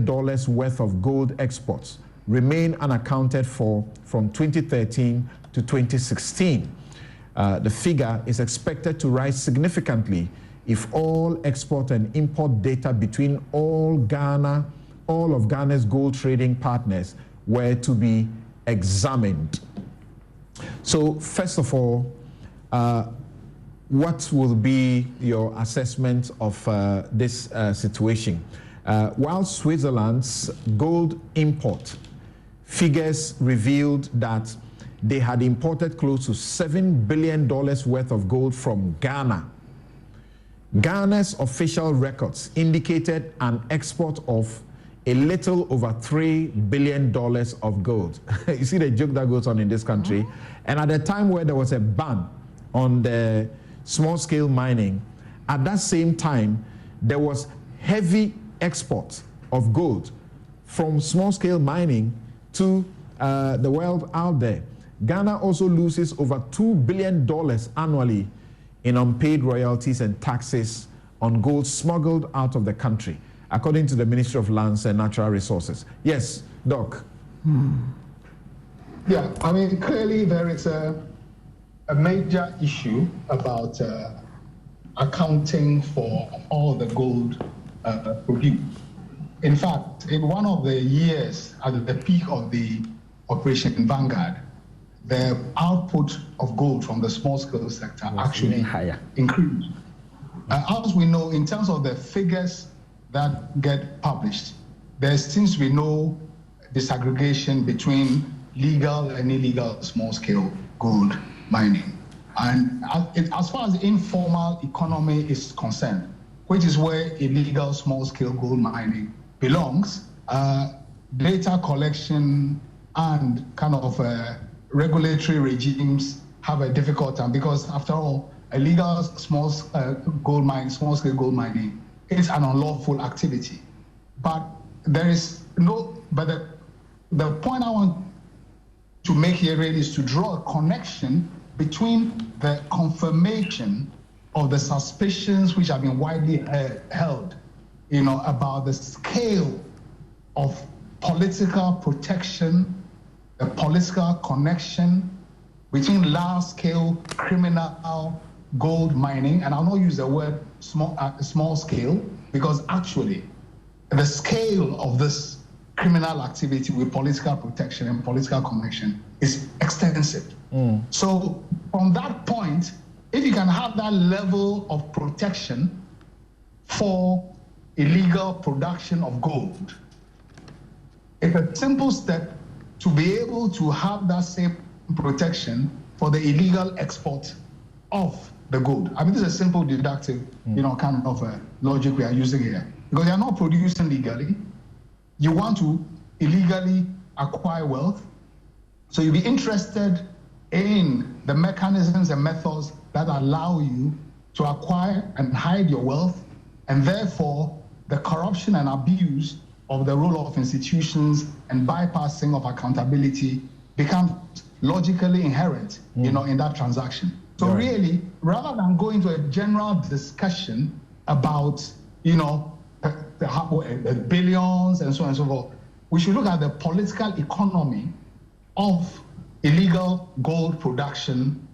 worth of gold exports remain unaccounted for from 2013 to 2016. The figure is expected to rise significantly if all export and import data between all of Ghana's gold trading partners were to be examined. So first of all, what will be your assessment of this situation? While Switzerland's gold import figures revealed that they had imported close to $7 billion worth of gold from Ghana, Ghana's official records indicated an export of a little over $3 billion of gold. You see the joke that goes on in this country. And at the time where there was a ban on the small-scale mining, at that same time, there was heavy export of gold from small-scale mining to the world out there. Ghana also loses over $2 billion annually in unpaid royalties and taxes on gold smuggled out of the country, according to the Ministry of Lands and Natural Resources. Yes, Doc. Yeah, I mean, clearly there is a major issue about accounting for all the gold produced. In fact, in one of the years at the peak of the Operation Vanguard, the output of gold from the small-scale sector actually increased. As we know, in terms of the figures that get published, there seems to be no disaggregation between legal and illegal small-scale gold mining. And as far as the informal economy is concerned, which is where illegal small-scale gold mining belongs, data collection and kind of regulatory regimes have a difficult time, because after all, illegal small-scale gold mining is an unlawful activity. But there is no, but the point I want to make here really is to draw a connection between the confirmation of the suspicions which have been widely held about the scale of political protection, the political connection between large-scale criminal gold mining, and I'll not use the word small scale, because actually the scale of this criminal activity with political protection and political connection is extensive. So from that point, if you can have that level of protection for illegal production of gold, it's a simple step to be able to have that same protection for the illegal export of the gold. I mean, this is a simple deductive, kind of a logic we are using here. Because they are not producing legally. You want to illegally acquire wealth. So you'll be interested in the mechanisms and methods that allow you to acquire and hide your wealth, and therefore the corruption and abuse of the role of institutions and bypassing of accountability becomes logically inherent, in that transaction. So really, rather than go into a general discussion about, the billions and so on and so forth, we should look at the political economy of illegal gold production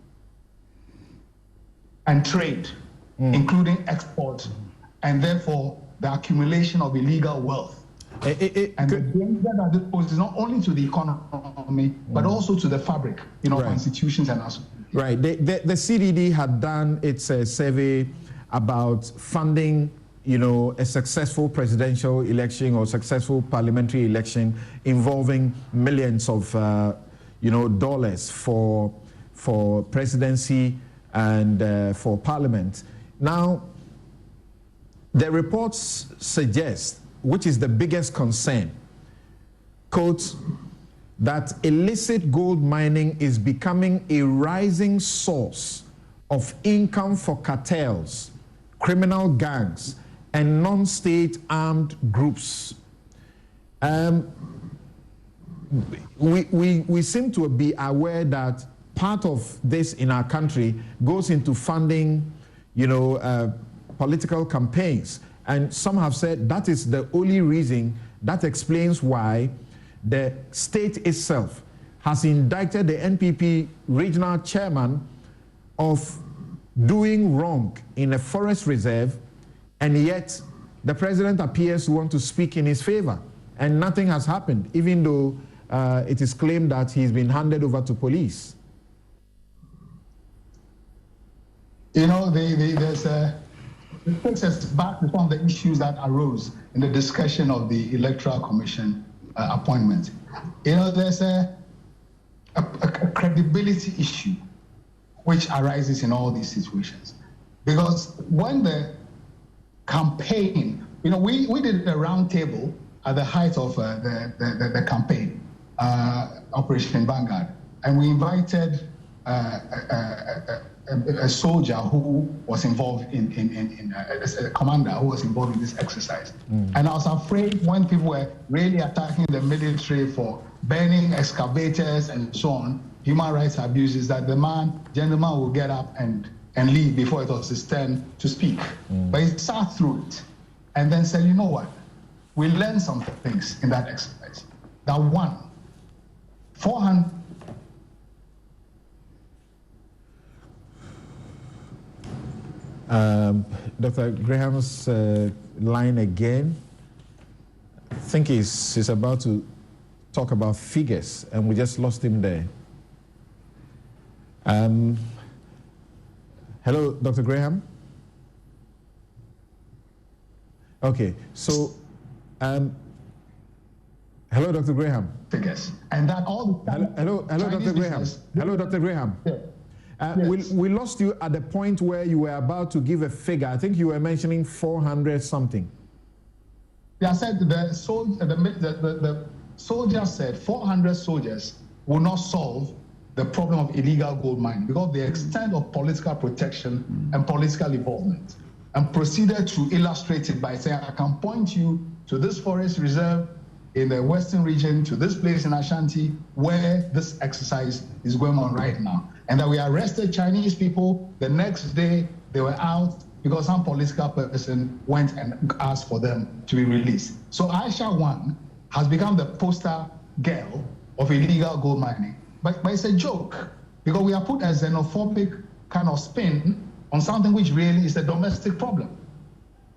and trade, including export, and therefore the accumulation of illegal wealth. And the danger that it poses not only to the economy, but also to the fabric, of institutions and us. Right. The CDD had done its survey about funding, a successful presidential election or successful parliamentary election involving millions of, dollars for presidency and for parliament. Now, the reports suggest, which is the biggest concern, quote, that illicit gold mining is becoming a rising source of income for cartels, criminal gangs, and non-state armed groups. We seem to be aware that part of this in our country goes into funding, political campaigns. And some have said that is the only reason that explains why the state itself has indicted the NPP regional chairman of doing wrong in a forest reserve, and yet the president appears to want to speak in his favor, and nothing has happened, even though it is claimed that he's been handed over to police. It takes us back to some of the issues that arose in the discussion of the Electoral Commission appointment. There's a credibility issue which arises in all these situations. Because when the campaign, we did a round table at the height of the campaign, Operation Vanguard, and we invited a soldier who was involved a commander who was involved in this exercise. And I was afraid when people were really attacking the military for burning excavators and so on, human rights abuses, that the gentleman will get up and leave before it was his turn to speak. But he sat through it and then said, you know what? We learned some things in that exercise. That one, 400. Dr. Graham's line again. I think he's about to talk about figures, and we just lost him there. Hello, Dr. Graham. Okay, so hello, Dr. Graham. Figures, and that all the time. Hello, Dr. Graham. Hello, Dr. Graham. Yeah. Yes. We lost you at the point where you were about to give a figure. I think you were mentioning 400 something. Yeah, I said the soldier said 400 soldiers will not solve the problem of illegal gold mining because the extent of political protection and political involvement, and proceeded to illustrate it by saying, I can point you to this forest reserve in the western region, to this place in Ashanti, where this exercise is going on right now. And that we arrested Chinese people. The next day, they were out. because some political person went and asked for them to be released. So Aisha 1 has become the poster girl of illegal gold mining. But it's a joke, because we have put a xenophobic kind of spin on something which really is a domestic problem.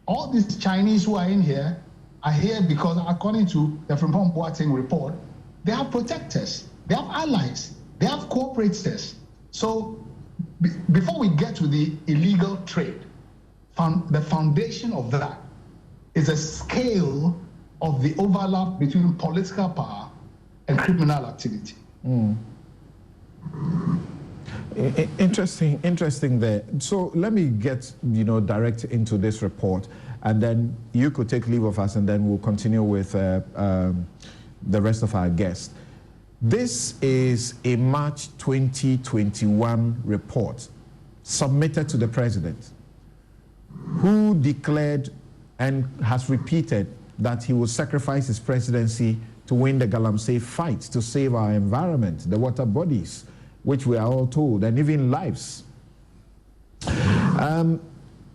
All these Chinese who are in here are here because, according to the Frimpong Boateng report, they have protectors, they have allies, they have cooperators. So before we get to the illegal trade, the foundation of that is a scale of the overlap between political power and criminal activity. Interesting there. So let me get direct into this report, and then you could take leave of us, and then we'll continue with the rest of our guests. This is a March 2021 report submitted to the president, who declared and has repeated that he will sacrifice his presidency to win the Galamsey fight to save our environment, the water bodies, which we are all told, and even lives.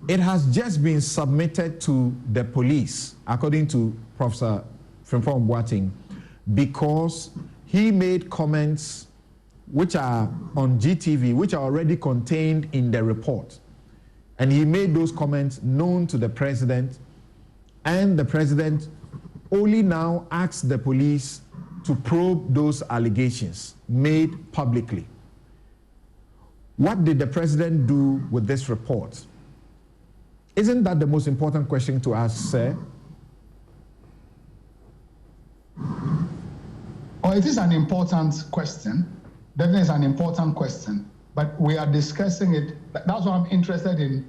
It has just been submitted to the police, according to Professor Frimpong Boateng, because he made comments which are on GTV, which are already contained in the report. And he made those comments known to the president, and the president only now asked the police to probe those allegations made publicly. What did the president do with this report? Isn't that the most important question to ask, sir? Well, it is an important question. Definitely is an important question, but we are discussing it. That's why I'm interested in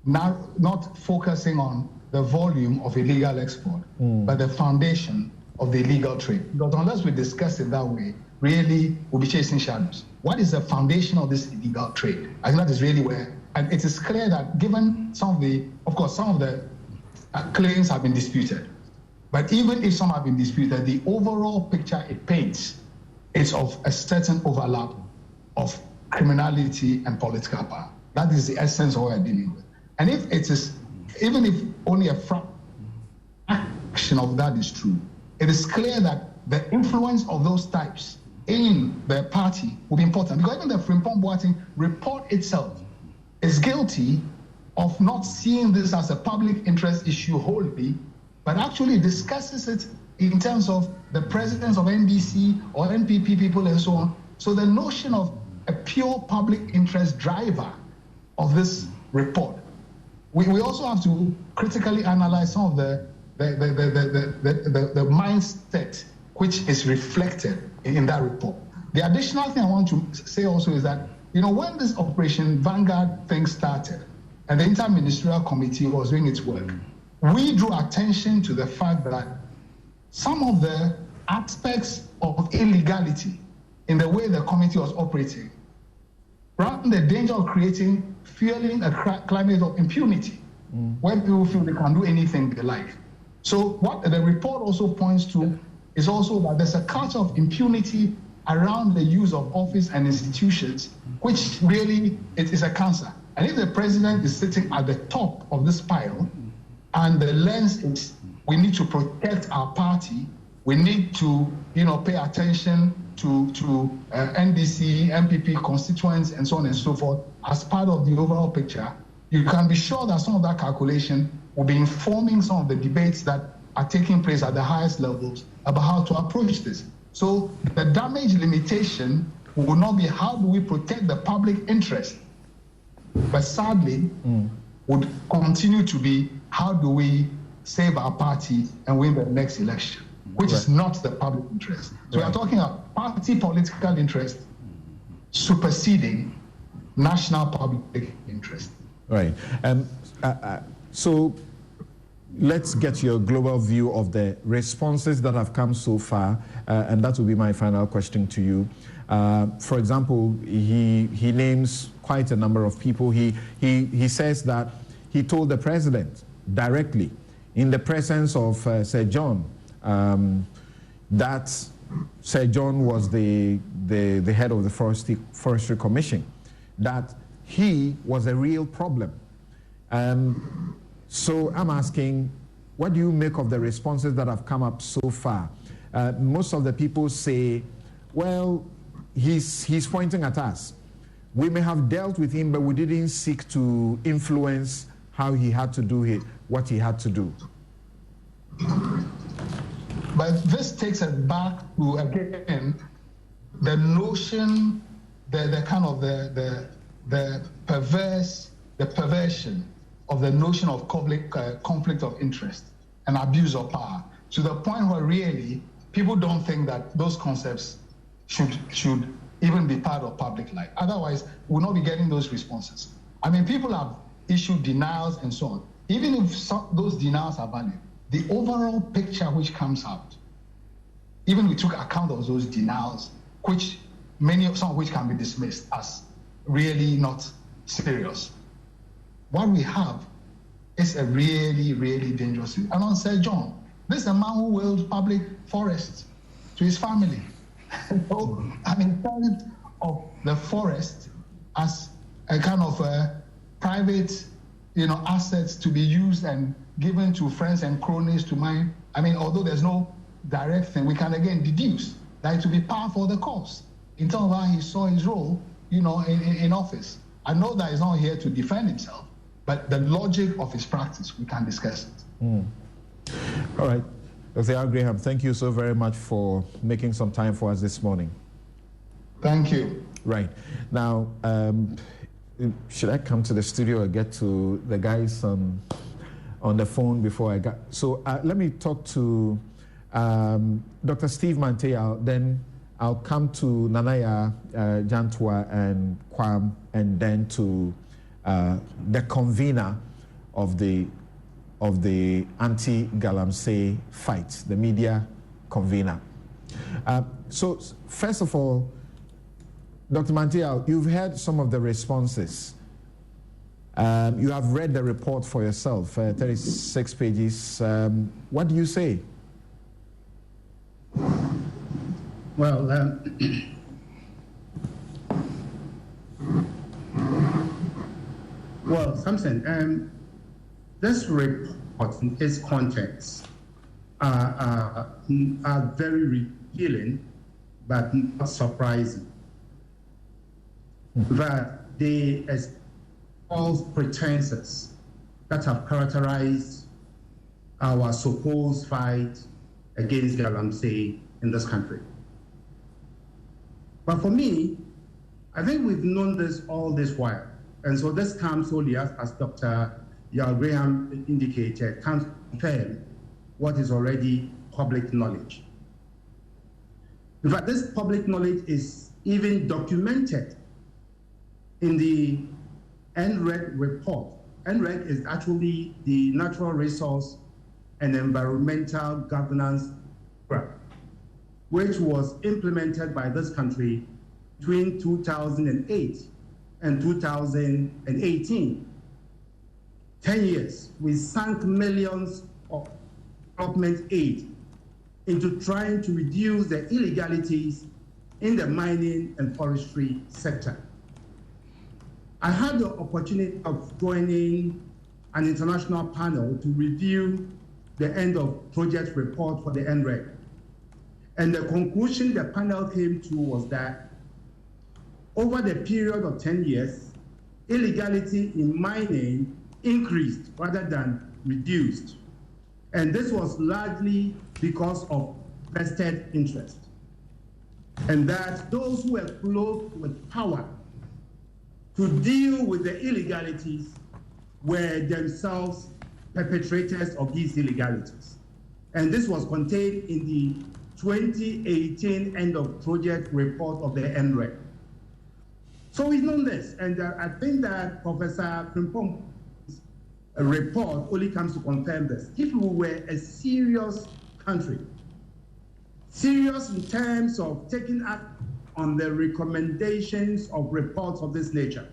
not focusing on the volume of illegal export, but the foundation of the illegal trade. Because unless we discuss it that way, really we'll be chasing shadows. What is the foundation of this illegal trade? I think that is really where, and it is clear that given some of the claims have been disputed, but even if some have been disputed, the overall picture it paints is of a certain overlap of criminality and political power. That is the essence of what we're dealing with. And if it is, even if only a fraction of that is true, it is clear that the influence of those types in the party will be important. Because even the Frimpong Boateng report itself is guilty of not seeing this as a public interest issue wholly, but actually discusses it in terms of the presence of NDC or NPP people and so on. So the notion of a pure public interest driver of this report, we also have to critically analyze some of the mindset which is reflected in that report. The additional thing I want to say also is that, when this Operation Vanguard thing started and the Inter-Ministerial Committee was doing its work, we drew attention to the fact that some of the aspects of illegality in the way the committee was operating ran the danger of fueling a climate of impunity, where people feel they can do anything they like. So what the report also points to is also that there's a culture of impunity around the use of office and institutions, which really is a cancer. And if the president is sitting at the top of this pile, and the lens is we need to protect our party, we need to pay attention to NDC, MPP constituents, and so on and so forth as part of the overall picture, you can be sure that some of that calculation will be informing some of the debates that are taking place at the highest levels about how to approach this. So the damage limitation will not be how do we protect the public interest, but sadly would continue to be how do we save our party and win the next election, which is not the public interest. So we are talking about party political interest superseding national public interest. Right. So let's get your global view of the responses that have come so far, and that will be my final question to you. For example, he names quite a number of people. He says that he told the president directly in the presence of Sir John that Sir John was the head of the Forestry Commission, that he was a real problem. So I'm asking, what do you make of the responses that have come up so far? Most of the people say, well, he's pointing at us. We may have dealt with him, but we didn't seek to influence how he had to do what he had to do. But this takes us back to, again, the notion, the kind of the perversion of the notion of conflict of interest and abuse of power, to the point where really people don't think that those concepts should even be part of public life. Otherwise, we'll not be getting those responses. I mean, people have issued denials and so on. Even if those denials are valid, the overall picture which comes out, even we took account of those denials, which some of which can be dismissed as really not serious. What we have is a really, really dangerous thing. And on Sir John, this is a man who wills public forests to his family. So, I mean, terms of the forest as a kind of private, assets to be used and given to friends and cronies to mine. I mean, although there's no direct thing, we can again deduce that it will be par for the course in terms of how he saw his role, in office. I know that he's not here to defend himself, but the logic of his practice, we can discuss it. All right. Dr. Al Graham, thank you so very much for making some time for us this morning. Thank you. Right. Now, should I come to the studio or get to the guys on the phone before I got... So let me talk to Dr. Steve Mantea, then I'll come to Nanaya Jantua and Kwam, and then to the convener of the anti-Galamsey fight, the media convener. So first of all, Dr. Mantea, you've heard some of the responses. You have read the report for yourself, 36 pages. What do you say? Well, Samson, this report and its contents are very revealing, but not surprising. That they expose pretenses that have characterized our supposed fight against Galamsey in this country. But for me, I think we've known this all this while. And so this comes solely, as Dr. Al Graham indicated, comes to confirm what is already public knowledge. In fact, this public knowledge is even documented in the NREG report. NREG is actually the Natural Resource and Environmental Governance Program, which was implemented by this country between 2008 and 2018. 10 years, we sank millions of development aid into trying to reduce the illegalities in the mining and forestry sector. I had the opportunity of joining an international panel to review the end of project report for the NREG. And the conclusion the panel came to was that over the period of 10 years, illegality in mining increased rather than reduced. And this was largely because of vested interest. And that those who were clothed with power to deal with the illegalities were themselves perpetrators of these illegalities. And this was contained in the 2018 end of project report of the NREG. So we've known this, and I think that Professor Frimpong's report only comes to confirm this. If we were a serious country, serious in terms of taking act on the recommendations of reports of this nature,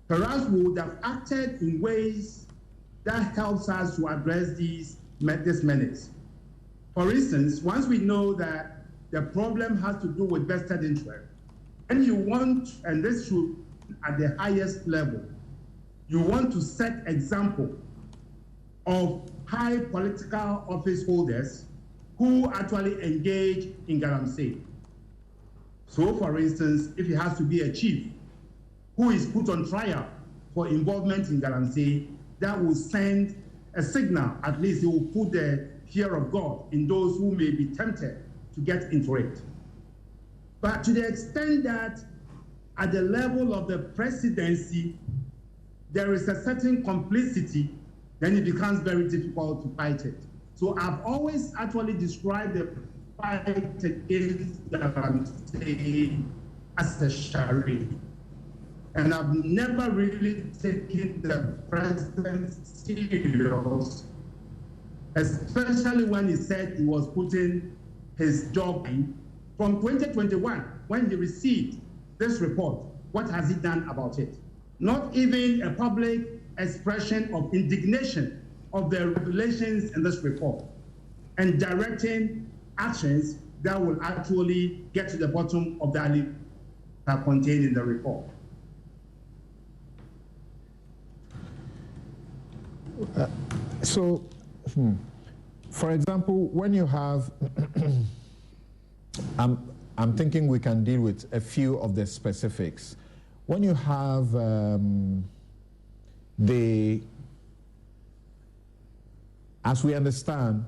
perhaps we would have acted in ways that helps us to address this menace. For instance, once we know that the problem has to do with vested interest, and you want, and this should at the highest level, you want to set example of high political office holders who actually engage in galamsey. So, for instance, if it has to be a chief who is put on trial for involvement in galamsey, that will send a signal. At least it will put the fear of God in those who may be tempted to get into it. But to the extent that at the level of the presidency, there is a certain complicity, then it becomes very difficult to fight it. So I've always actually described the fight against galamsey as a charade. And I've never really taken the president serious, especially when he said he was putting his job in. From 2021, when he received this report, what has he done about it? Not even a public expression of indignation of the revelations in this report and directing actions that will actually get to the bottom of the alley that contained in the report. For example, when you have, I'm thinking we can deal with a few of the specifics. When you have as we understand,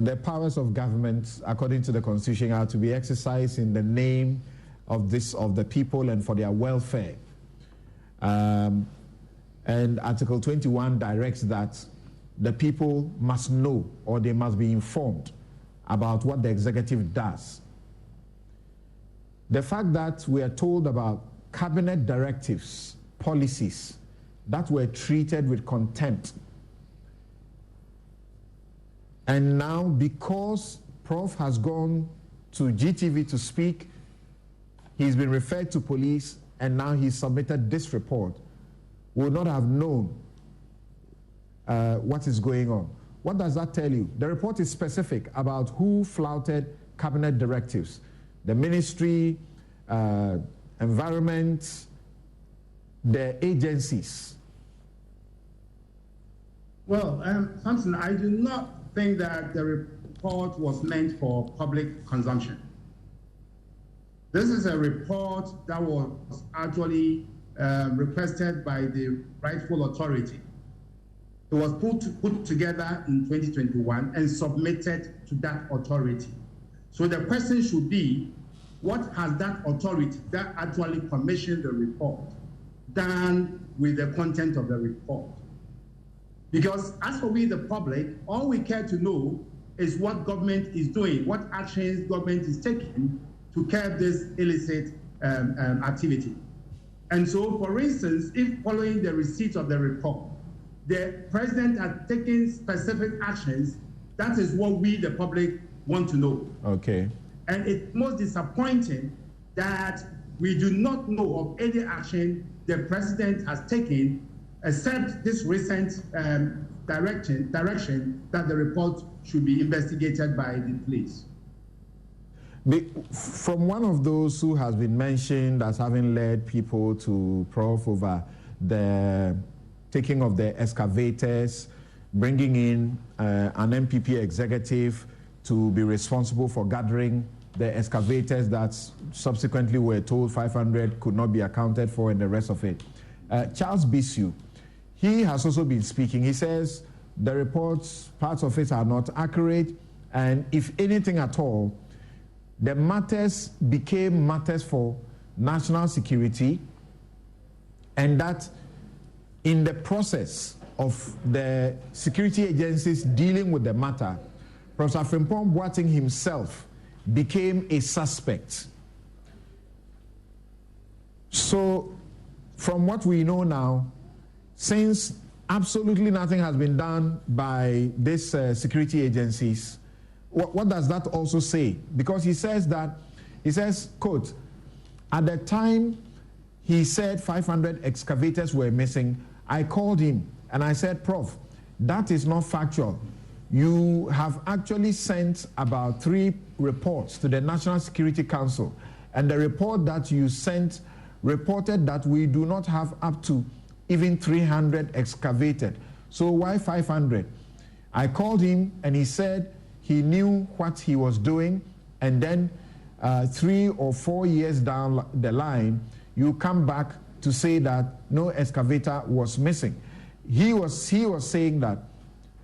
the powers of government, according to the Constitution, are to be exercised in the name of the people and for their welfare. And Article 21 directs that the people must know, or they must be informed about what the executive does. The fact that we are told about cabinet directives, policies that were treated with contempt, and now because Prof has gone to GTV to speak, he's been referred to police, and now he's submitted this report, would not have known what is going on. What does that tell you? The report is specific about who flouted cabinet directives. The ministry, environment, the agencies. Well, Samson, I do not think that the report was meant for public consumption. This is a report that was actually requested by the rightful authority. It was put together in 2021 and submitted to that authority. So the question should be, what has that authority that actually commissioned the report done with the content of the report? Because as for we, the public, all we care to know is what government is doing, what actions government is taking to curb this illicit activity. And so, for instance, if following the receipt of the report, the president has taken specific actions, that is what we, the public, want to know. Okay. And it's most disappointing that we do not know of any action the president has taken except this recent direction that the report should be investigated by the police. From one of those who has been mentioned as having led people to Prof over the taking of the excavators, bringing in an MPP executive to be responsible for gathering the excavators that subsequently were told 500 could not be accounted for and the rest of it. Charles Bisu, he has also been speaking. He says the reports, parts of it are not accurate, and if anything at all, the matters became matters for national security, and that in the process of the security agencies dealing with the matter, Professor Frimpong Boateng himself became a suspect. So, from what we know now, since absolutely nothing has been done by these security agencies, what does that also say? Because he says, quote, at the time he said 500 excavators were missing, I called him and I said, Prof, that is not factual. You have actually sent about 3 reports to the National Security Council, and the report that you sent reported that we do not have up to even 300 excavated. So why 500? I called him and he said he knew what he was doing, and then 3 or 4 years down the line, you come back to say that no excavator was missing. He was saying that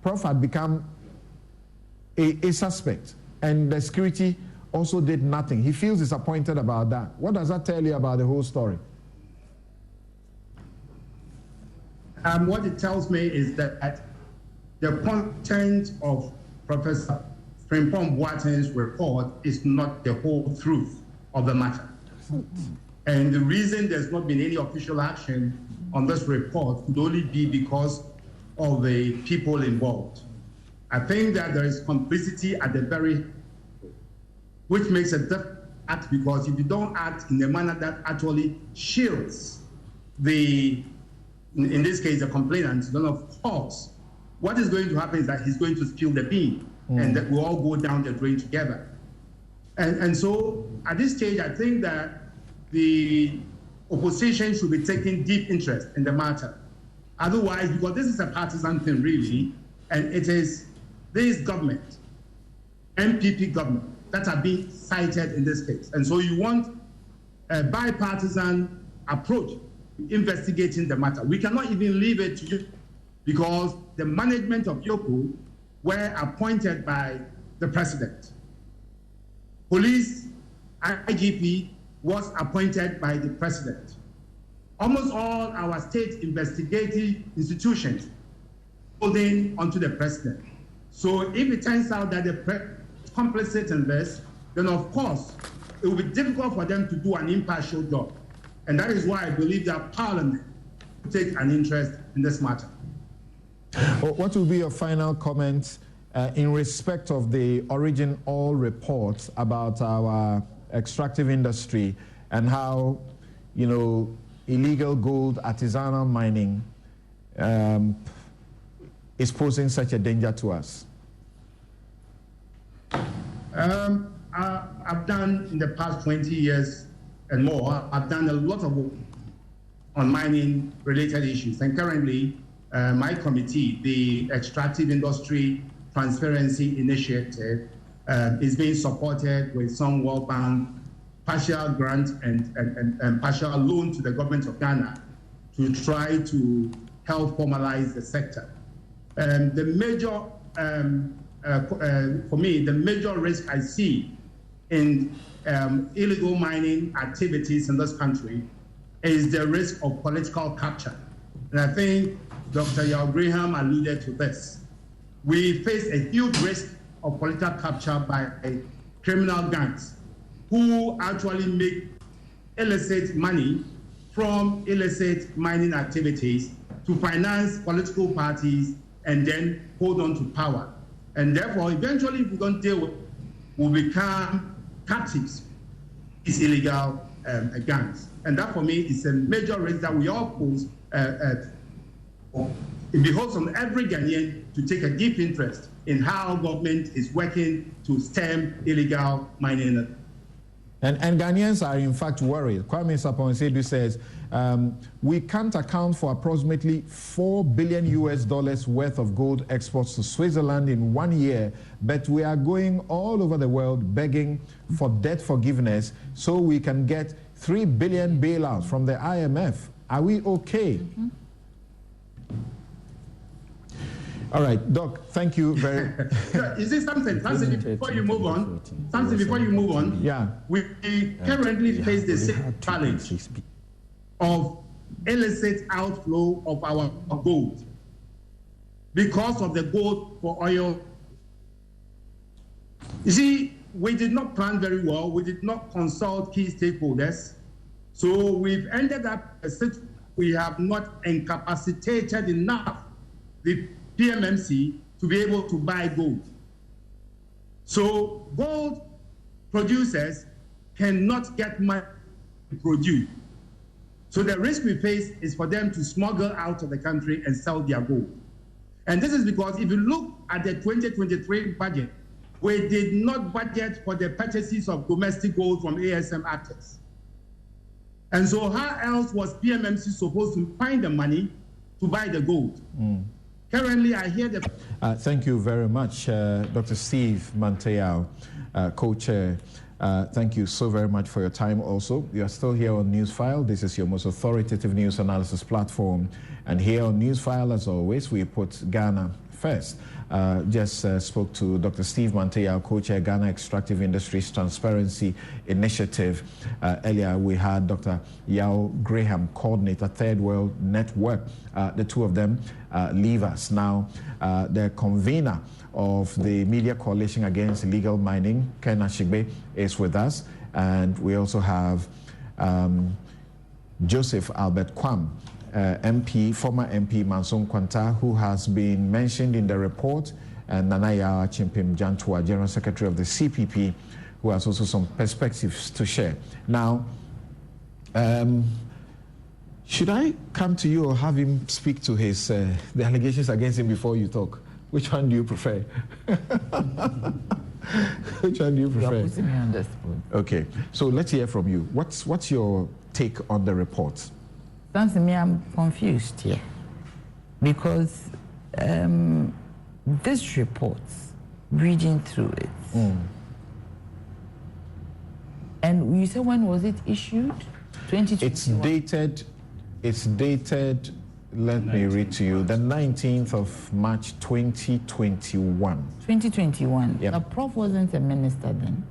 Prof had become a suspect, and the security also did nothing. He feels disappointed about that. What does that tell you about the whole story? What it tells me is that the content of Professor Frimpong Boateng's report is not the whole truth of the matter. And the reason there's not been any official action on this report could only be because of the people involved. I think that there is complicity at the very, which makes a different act, because if you don't act in a manner that actually shields the, in this case, the complainant, then of course, what is going to happen is that he's going to spill the bean, and that we all go down the drain together. And so at this stage, I think that the opposition should be taking deep interest in the matter. Otherwise, because this is a partisan thing really, and it is this government, MPP government, that are being cited in this case. And so you want a bipartisan approach investigating the matter. We cannot even leave it to you, because the management of Yoko were appointed by the president. Police IGP was appointed by the president. Almost all our state investigative institutions holding onto the president. So if it turns out that the president is complicit in this, then of course it will be difficult for them to do an impartial job. And that is why I believe that Parliament will take an interest in this matter. What will be your final comments in respect of the Origin Oil reports about our extractive industry and how, you know, illegal gold artisanal mining is posing such a danger to us? I've done in the past 20 years and more, I've done a lot of work on mining related issues. And currently, my committee, the Extractive Industry Transparency Initiative, is being supported with some World Bank partial grant and partial loan to the government of Ghana to try to help formalize the sector. The major, for me, the major risk I see in illegal mining activities in this country is the risk of political capture. And I think Dr. Yao Graham alluded to this. We face a huge risk of political capture by criminal gangs who actually make illicit money from illicit mining activities to finance political parties and then hold on to power. And therefore, eventually, if we don't deal with it, we'll become captives these illegal gangs. And that, for me, is a major risk that we all pose. It behoves on every Ghanaian to take a deep interest in how government is working to stem illegal mining. And Ghanaians are in fact worried. Kwame Sapon-Sedu says, we can't account for approximately $4 billion worth of gold exports to Switzerland in 1 year, but we are going all over the world begging for debt forgiveness so we can get $3 billion bailout from the IMF. Are we okay? Mm-hmm. All right, Doc, thank you very much. Is this something, before you move on, yeah. We currently face the same challenge of illicit outflow of our gold because of the gold for oil. You see, we did not plan very well. We did not consult key stakeholders. So we've ended up, we have not incapacitated enough the PMMC to be able to buy gold. So gold producers cannot get money to produce. So the risk we face is for them to smuggle out of the country and sell their gold. And this is because if you look at the 2023 budget, we did not budget for the purchases of domestic gold from ASM actors. And so how else was PMMC supposed to find the money to buy the gold? Currently, I hear the... Thank you very much, Dr. Steve Manteyao, co-chair. Thank you so very much for your time also. You are still here on Newsfile. This is your most authoritative news analysis platform. And here on Newsfile, as always, we put Ghana first. Just spoke to Dr. Steve Manteyao, co-chair Ghana Extractive Industries Transparency Initiative. Earlier, we had Dr. Yao Graham, coordinator, Third World Network. The two of them leave us now. The convener of the Media Coalition Against Illegal Mining, Ken Ashigbe, is with us. And we also have Joseph Albert Kwam, MP, former MP Manson Kwanta, who has been mentioned in the report, and Nanaya Chimpim Jantua, General Secretary of the CPP, who has also some perspectives to share. Now, should I come to you or have him speak to his the allegations against him before you talk? Which one do you prefer? Which one do you prefer? You're putting me on the spot. Okay, so let's hear from you. What's your take on the report? Sounds to me I'm confused here because this report, reading through it, and you said when was it issued? 2021. It's dated. Let me read to you. The 19th of March, 2021. 2021. Yep. The Prof wasn't a minister then.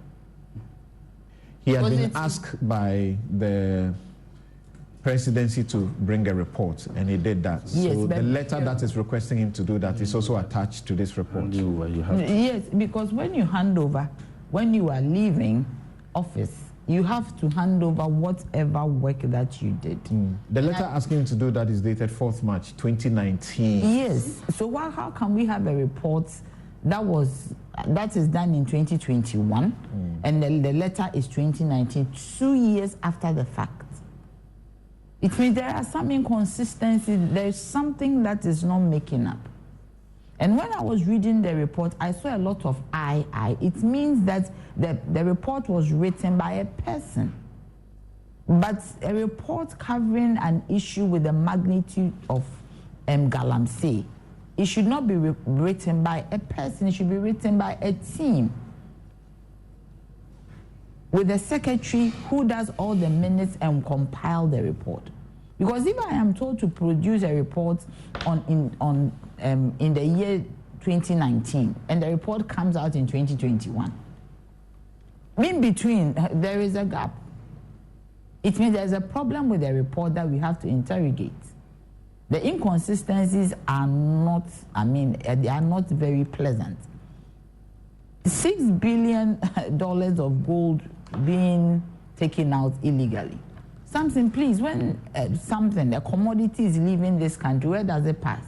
He had been asked by the presidency to bring a report, and he did that. Yes, so the letter that is requesting him to do that is also attached to this report. Yes, because when you hand over, when you are leaving office, you have to hand over whatever work that you did. The letter asking him to do that is dated 4th March 2019. Yes. So how can we have a report that is done in 2021 and the letter is 2019, 2 years after the fact? It means there are some inconsistencies. There's something that is not making up. And when I was reading the report, I saw a lot of I. It means that the report was written by a person. But a report covering an issue with the magnitude of Galamsey, it should not be written by a person. It should be written by a team, with a secretary who does all the minutes and compile the report. Because if I am told to produce a report in the year 2019 and the report comes out in 2021, in between there is a gap. It means there's a problem with the report that we have to interrogate. The inconsistencies are not, they are not very pleasant. $6 billion of gold being taken out illegally. Something, please, when a commodity is leaving this country, where does it pass?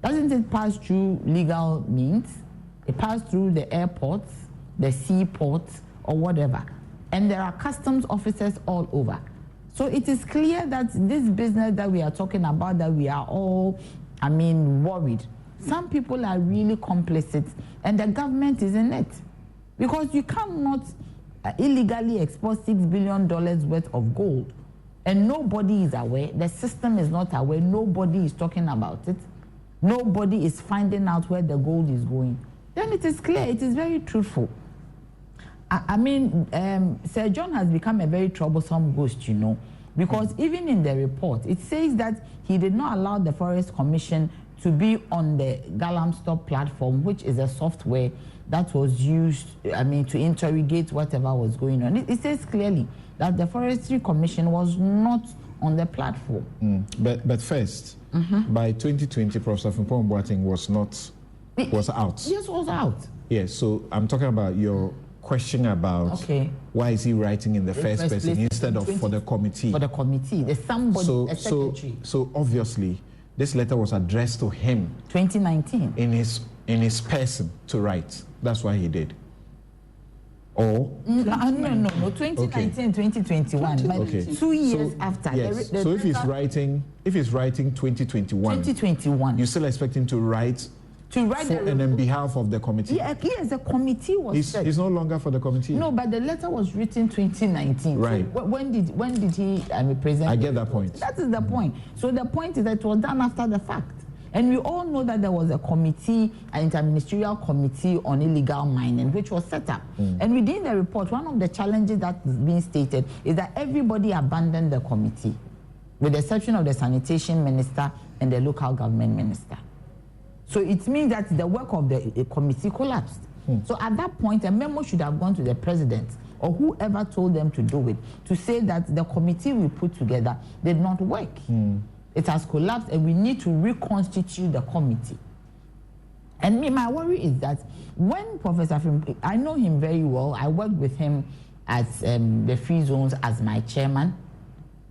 Doesn't it pass through legal means? It passes through the airports, the seaports, or whatever. And there are customs officers all over. So it is clear that this business that we are talking about, that we are all, worried. Some people are really complicit, and the government is in it. Because you cannot illegally export $6 billion worth of gold, and nobody is aware. The system is not aware. Nobody is talking about it. Nobody is finding out where the gold is going. Then it is clear. It is very truthful. Sir John has become a very troublesome ghost, because even in the report, it says that he did not allow the Forest Commission to be on the Galamstop platform, which is a software that was used, to interrogate whatever was going on. It says clearly that the Forestry Commission was not on the platform. But first, by 2020, Professor Frimpong Boateng was out. Yes, was out. Yes, so I'm talking about your question about why is he writing in the first person instead of for the committee? For the committee, there's somebody, a secretary. So obviously, this letter was addressed to him. 2019. In his person to write. That's why he did. Or no, 2019, 2021. Okay. 2 years after. Yes. So if he's writing 2021, you still expect him to write to write for and on behalf of the committee. Yeah, yes, the committee was set. He's no longer for the committee. No, but the letter was written 2019. Right. So when did he present? I get that point. That is the point. So the point is that it was done after the fact. And we all know that there was a committee, an interministerial committee on illegal mining, which was set up. And within the report, one of the challenges that is being stated is that everybody abandoned the committee, with the exception of the sanitation minister and the local government minister. So it means that the work of the committee collapsed. So at that point, a memo should have gone to the president or whoever told them to do it, to say that the committee we put together did not work. It has collapsed and we need to reconstitute the committee. And my worry is that when Professor Afim, I know him very well, I worked with him at the Free Zones as my chairman,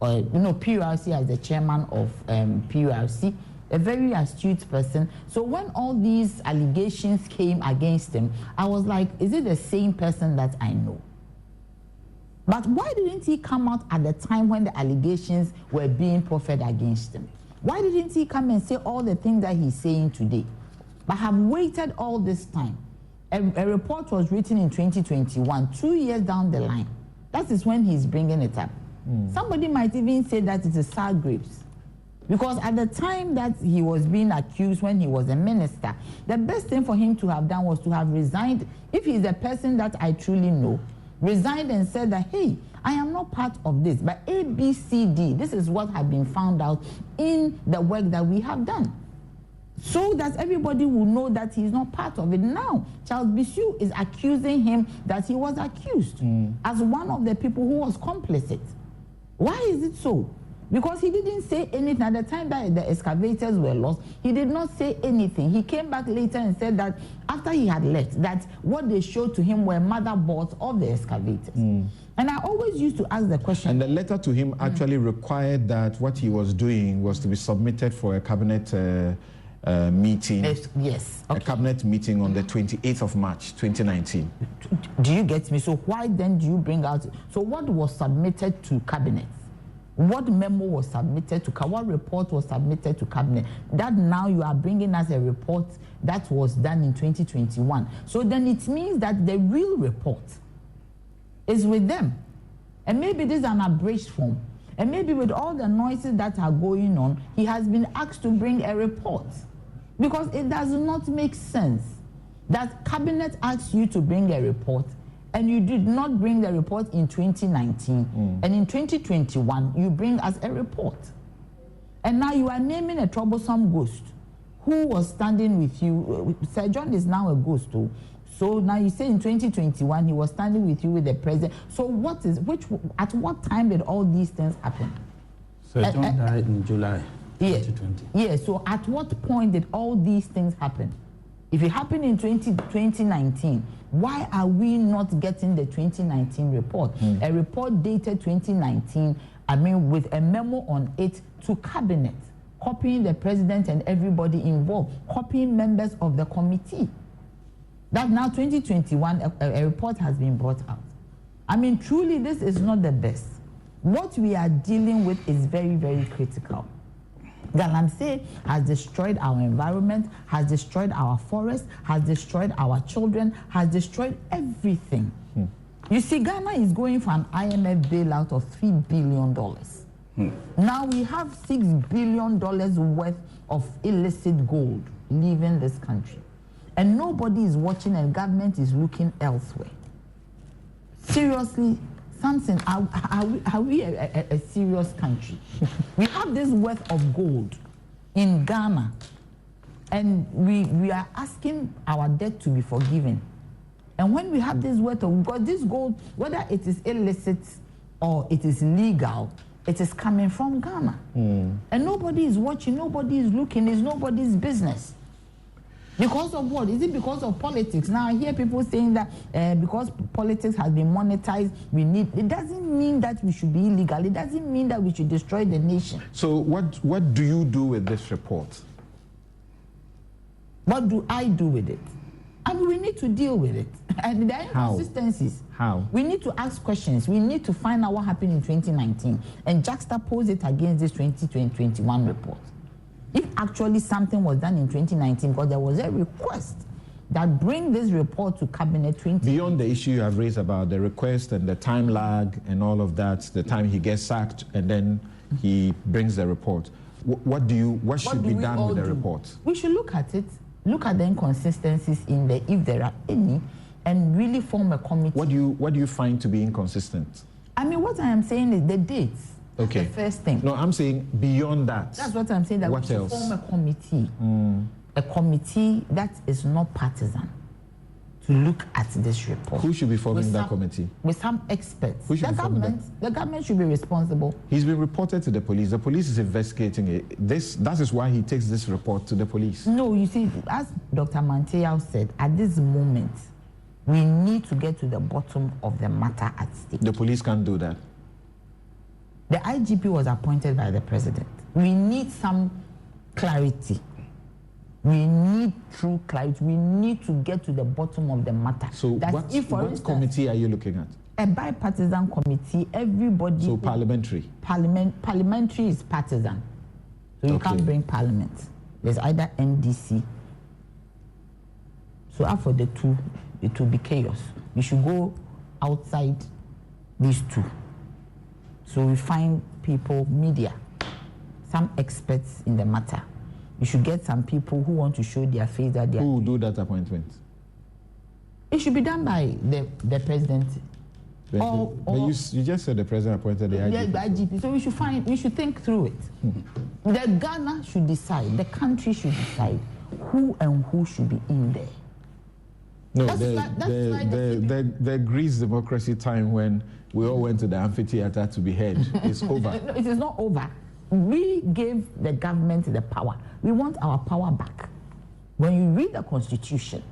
or PURC as the chairman of PURC, a very astute person. So when all these allegations came against him, I was like, is it the same person that I know? But why didn't he come out at the time when the allegations were being proffered against him? Why didn't he come and say all the things that he's saying today? But have waited all this time. A report was written in 2021, 2 years down the line. That is when he's bringing it up. Somebody might even say that it is sour grapes. Because at the time that he was being accused when he was a minister, the best thing for him to have done was to have resigned. If he's a person that I truly know, resigned and said that, hey, I am not part of this, but A, B, C, D, this is what had been found out in the work that we have done. So that everybody will know that he's not part of it. Now, Charles Bisu is accusing him that he was accused as one of the people who was complicit. Why is it so? Because he didn't say anything. At the time that the excavators were lost, he did not say anything. He came back later and said that after he had left, that what they showed to him were motherboards of the excavators. And I always used to ask the question. And the letter to him actually required that what he was doing was to be submitted for a cabinet meeting. Yes. Okay. A cabinet meeting on the 28th of March, 2019. Do you get me? So why then do you bring out? So what was submitted to cabinet? What memo was submitted to, what report was submitted to cabinet? That now you are bringing us a report that was done in 2021. So then it means that the real report is with them. And maybe this is an abridged form. And maybe with all the noises that are going on, he has been asked to bring a report. Because it does not make sense that cabinet asks you to bring a report and you did not bring the report in 2019, and in 2021, you bring us a report. And now you are naming a troublesome ghost who was standing with you. Sir John is now a ghost too. So now you say in 2021, he was standing with you with the president. So at what time did all these things happen? Sir John died in July 2020. Yeah, so at what point did all these things happen? If it happened in 2019, why are we not getting the 2019 report? A report dated 2019, with a memo on it to cabinet, copying the president and everybody involved, copying members of the committee. That now 2021, a report has been brought out. Truly, this is not the best. What we are dealing with is very, very critical. Galamsey has destroyed our environment, has destroyed our forests, has destroyed our children, has destroyed everything. You see, Ghana is going for an IMF bailout of $3 billion. Now we have $6 billion worth of illicit gold leaving this country. And nobody is watching and government is looking elsewhere. Seriously, Samson, are we a serious country? We have this worth of gold in Ghana, and we are asking our debt to be forgiven. And when we have this worth of gold, this gold, whether it is illicit or it is legal, it is coming from Ghana. And nobody is watching, nobody is looking, it's nobody's business. Because of what? Is it because of politics? Now I hear people saying that because politics has been monetized, it doesn't mean that we should be illegal. It doesn't mean that we should destroy the nation. So what do you do with this report? What do I do with it? We need to deal with it. And there are inconsistencies. How? We need to ask questions. We need to find out what happened in 2019 and juxtapose it against this 2021 report. If actually something was done in 2019, because there was a request that bring this report to Cabinet 20. Beyond the issue you have raised about the request and the time lag and all of that, the time he gets sacked and then he brings the report, what should be done with the report? We should look at it, look at the inconsistencies in there, if there are any, and really form a committee. What do you find to be inconsistent? I mean, what I am saying is the dates. Okay. The first thing. No, I'm saying beyond that. That's what I'm saying, that what we should else? form a committee. A committee that is not partisan to look at this report. Who should be forming that committee? With some experts. Who should be forming that? The government should be responsible. He's been reported to the police. The police is investigating it. That is why he takes this report to the police. No, you see, as Dr. Manteyao said, at this moment, we need to get to the bottom of the matter at stake. The police can't do that. The IGP was appointed by the president. We need some clarity. We need true clarity. We need to get to the bottom of the matter. So what committee are you looking at? A bipartisan committee, everybody. So parliamentary? Parliamentary is partisan. So you can't bring parliament. There's either NDC. So after the two, it will be chaos. We should go outside these two. So we find people, media, some experts in the matter. You should get some people who want to show their face that they are. Who will do that appointment? It should be done by the president. But you just said the president appointed the IGP. The IGP. So we should think through it. The Ghana should decide, the country should decide who and who should be in there. No, the Greece democracy time when we all went to the amphitheater to be heard is over. No, it is not over. We gave the government the power. We want our power back. When you read the Constitution,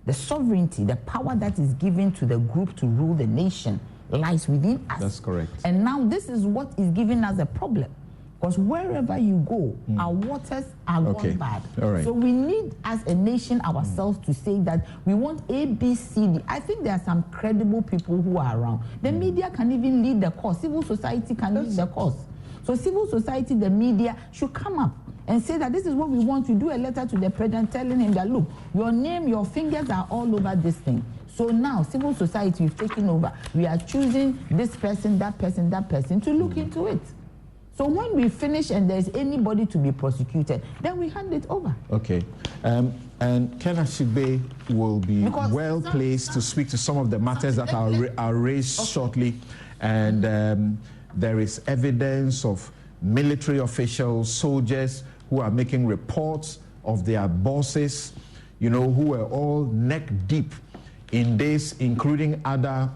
the sovereignty, the power that is given to the group to rule the nation lies within us. That's correct. And now this is what is giving us a problem. Because wherever you go, our waters are gone bad. All right. So we need, as a nation, ourselves to say that we want A, B, C, D. I think there are some credible people who are around. The media can even lead the cause. Civil society can lead the cause. So civil society, the media, should come up and say that this is what we want. We do a letter to the president telling him that, look, your name, your fingers are all over this thing. So now, civil society, we've taken over. We are choosing this person, that person to look into it. So when we finish and there's anybody to be prosecuted, then we hand it over. Okay. And Ken Ashigbe will be well placed to speak to some of the matters that are raised shortly. And there is evidence of military officials, soldiers who are making reports of their bosses, who were all neck deep in this, including other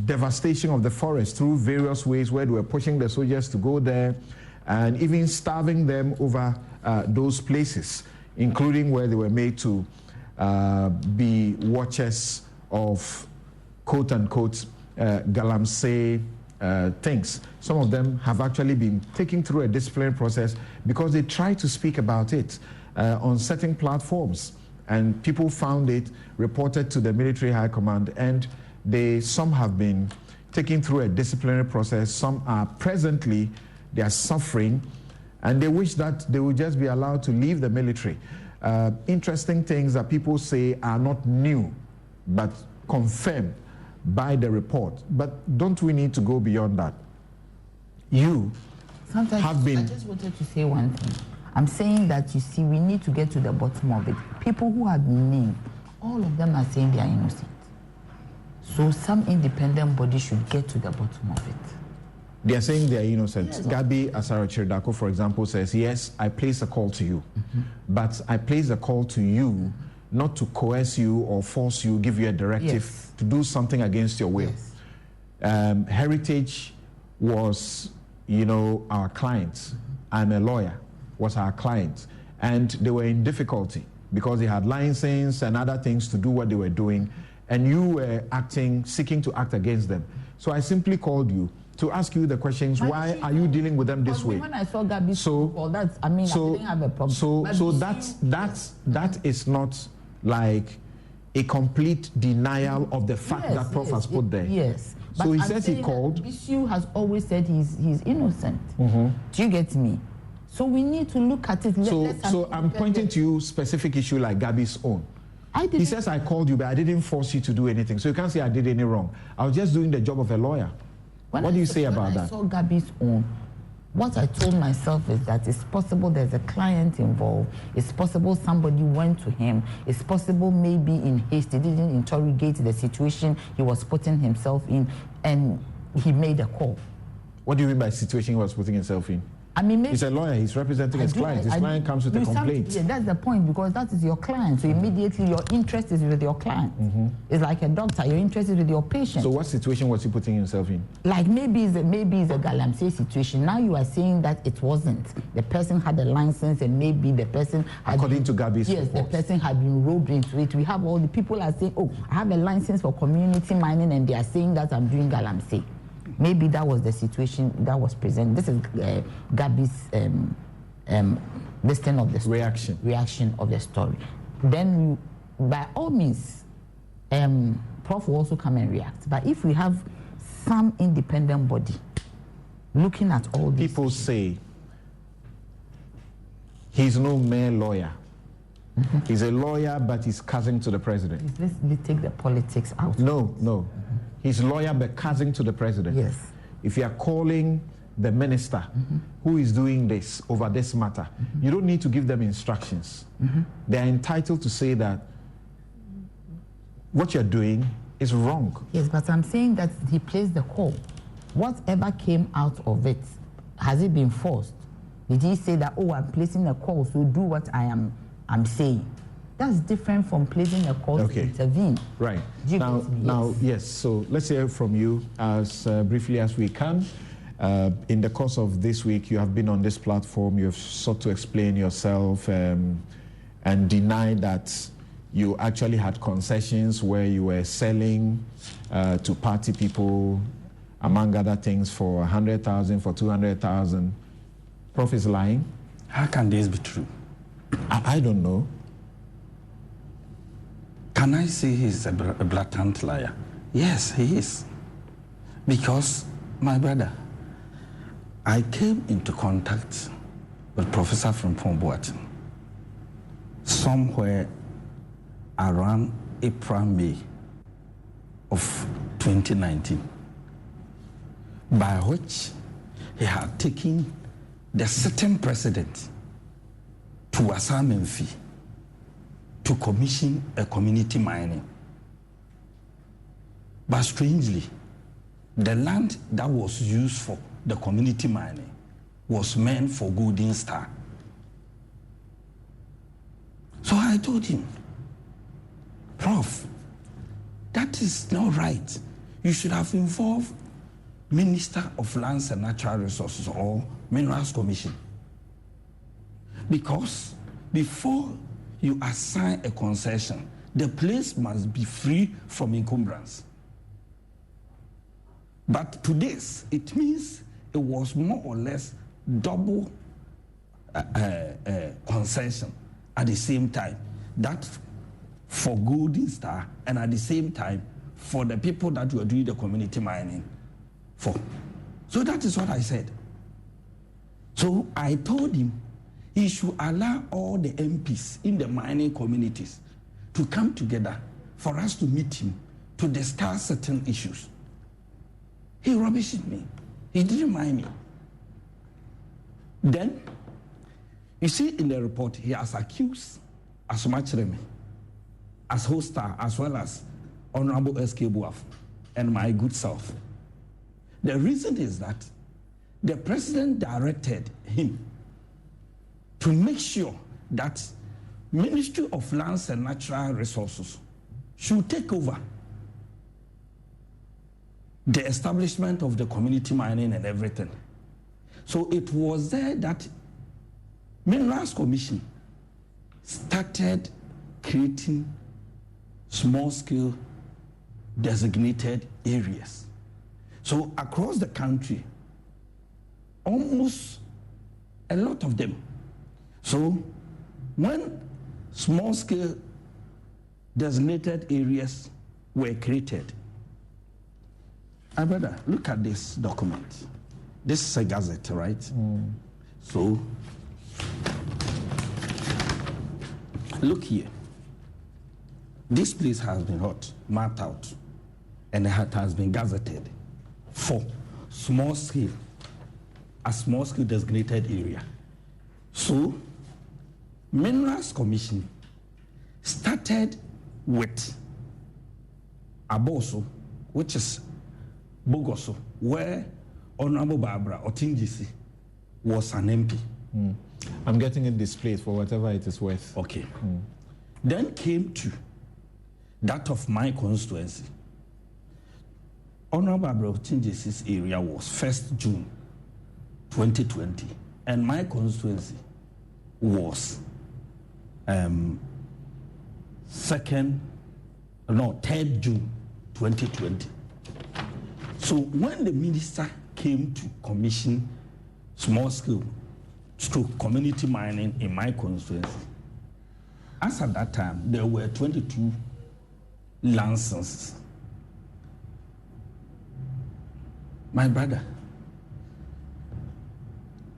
devastation of the forest through various ways where they were pushing the soldiers to go there and even starving them over those places, including where they were made to be watchers of quote-unquote galamsey things. Some of them have actually been taken through a disciplinary process because they tried to speak about it on certain platforms, and people found it, reported to the military high command, and some have been taken through a disciplinary process. Some are presently, they are suffering, and they wish that they would just be allowed to leave the military. Interesting things that people say are not new, but confirmed by the report. But don't we need to go beyond that? I just wanted to say one thing. I'm saying that, you see, we need to get to the bottom of it. People who have been named, all of them are saying they are innocent. So some independent body should get to the bottom of it. They are saying they are innocent. Yes. Gabi Asaro-Chirdako, for example, says, yes, I place a call to you. But I place a call to you not to coerce you or force you, give you a directive to do something against your will. Yes. Heritage was, our client. I'm a lawyer, was our client. And they were in difficulty because they had license and other things to do what they were doing. And you were seeking to act against them. So I simply called you to ask you the questions. Why are you dealing with them this way? When I saw Gabi's call, I didn't have a problem. So that is not like a complete denial of the fact that Prof has put there. Yes. So he says he called. Bisu has always said he's innocent. Do you get me? So we need to look at it. So I'm pointing to you specific issue like Gabby's own. He says, I called you, but I didn't force you to do anything. So you can't say I did any wrong. I was just doing the job of a lawyer. What do you say about that? I saw Gabby's own. What I told myself is that it's possible there's a client involved. It's possible somebody went to him. It's possible maybe in haste he didn't interrogate the situation he was putting himself in, and he made a call. What do you mean by situation he was putting himself in? I mean, maybe he's a lawyer. He's representing his client. His client comes with a complaint. Yeah, that's the point, because that is your client. So immediately your interest is with your client. It's like a doctor. Your interest is with your patient. So what situation was he putting himself in? Like maybe it's a galamsey situation. Now you are saying that it wasn't. The person had a license, and maybe the person had according to Gabby's yes, report. The person had been roped into it. We have all the people are saying, oh, I have a license for community mining, and they are saying that I'm doing galamsey. Maybe that was the situation that was present. This is Gabby's this thing of the story, reaction of the story. Then, by all means, Prof will also come and react. But if we have some independent body looking at all these people say he's no mere lawyer. He's a lawyer, but he's cousin to the president. Let's take the politics out. No. He's lawyer, but cousin to the president. Yes. If you are calling the minister who is doing this over this matter, you don't need to give them instructions. They are entitled to say that what you're doing is wrong. Yes, but I'm saying that he placed the call. Whatever came out of it, has it been forced? Did he say that, oh, I'm placing a call, so do what I'm saying? That's different from placing a call to intervene. Right. Now, yes, so let's hear from you as briefly as we can. In the course of this week, you have been on this platform, you have sought to explain yourself and deny that you actually had concessions where you were selling to party people, among other things, for 100,000, for 200,000. Prof is lying. How can this be true? I don't know. Can I say he's a blatant liar? Yes, he is. Because, my brother, I came into contact with Professor Frimpong somewhere around April, May of 2019, by which he had taken the sitting president to assignment fee to commission a community mining. But strangely, the land that was used for the community mining was meant for Golden Star. So I told him, Prof, that is not right. You should have involved Minister of Lands and Natural Resources or Minerals Commission. Because before you assign a concession, the place must be free from encumbrance. But to this, it means it was more or less double concession at the same time. That for Golden Star, and at the same time for the people that you are doing the community mining for. So that is what I said. So I told him he should allow all the MPs in the mining communities to come together for us to meet him to discuss certain issues. He rubbished me. He didn't mind me. Then, you see in the report, he has accused Asomachreme as hostar, as well as Honorable S.K. Buaf and my good self. The reason is that the president directed him to make sure that Ministry of Lands and Natural Resources should take over the establishment of the community mining and everything. So it was there that Minerals Commission started creating small-scale designated areas. So across the country, almost a lot of them. So when small-scale designated areas were created, my brother, look at this document. This is a gazette, right? So Look here. This place has been mapped out, and it has been gazetted for small scale, a small scale designated area. So, Minerals Commission started with Aboso, which is Bogoso, where Honorable Barbara Otingisi was an MP. I'm getting it displayed for whatever it is worth. Okay. Then came to that of my constituency. Honorable Barbara Otingisi's area was 1st June 2020, and my constituency was 3rd June 2020. So when the minister came to commission small scale community mining in my constituency, as at that time there were 22 licenses. My brother,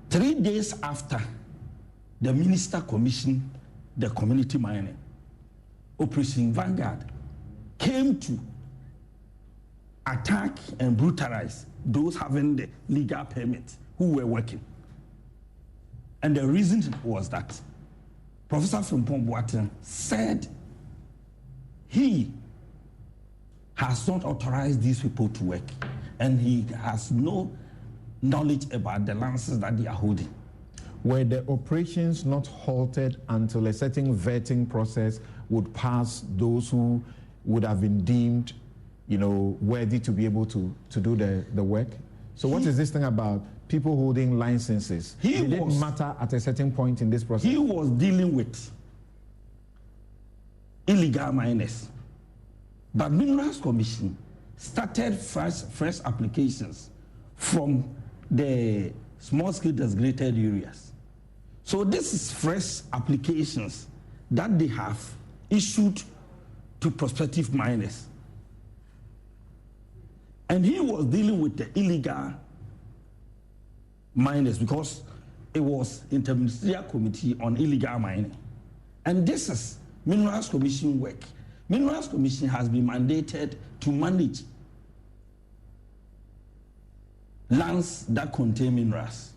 3 days after the minister commissioned the community mining, Operation Vanguard came to attack and brutalize those having the legal permit who were working. And the reason was that Professor Frimpong Boateng said he has not authorized these people to work, and he has no knowledge about the licenses that they are holding. Were the operations not halted until a certain vetting process would pass those who would have been deemed, worthy to be able to do the work? So what is this thing about people holding licenses? Did it matter at a certain point in this process? He was dealing with illegal miners. But Minerals Commission started fresh applications from the small-scale designated areas. So this is fresh applications that they have issued to prospective miners. And he was dealing with the illegal miners because it was Interministerial Committee on Illegal Mining. And this is Minerals Commission work. Minerals Commission has been mandated to manage lands that contain minerals.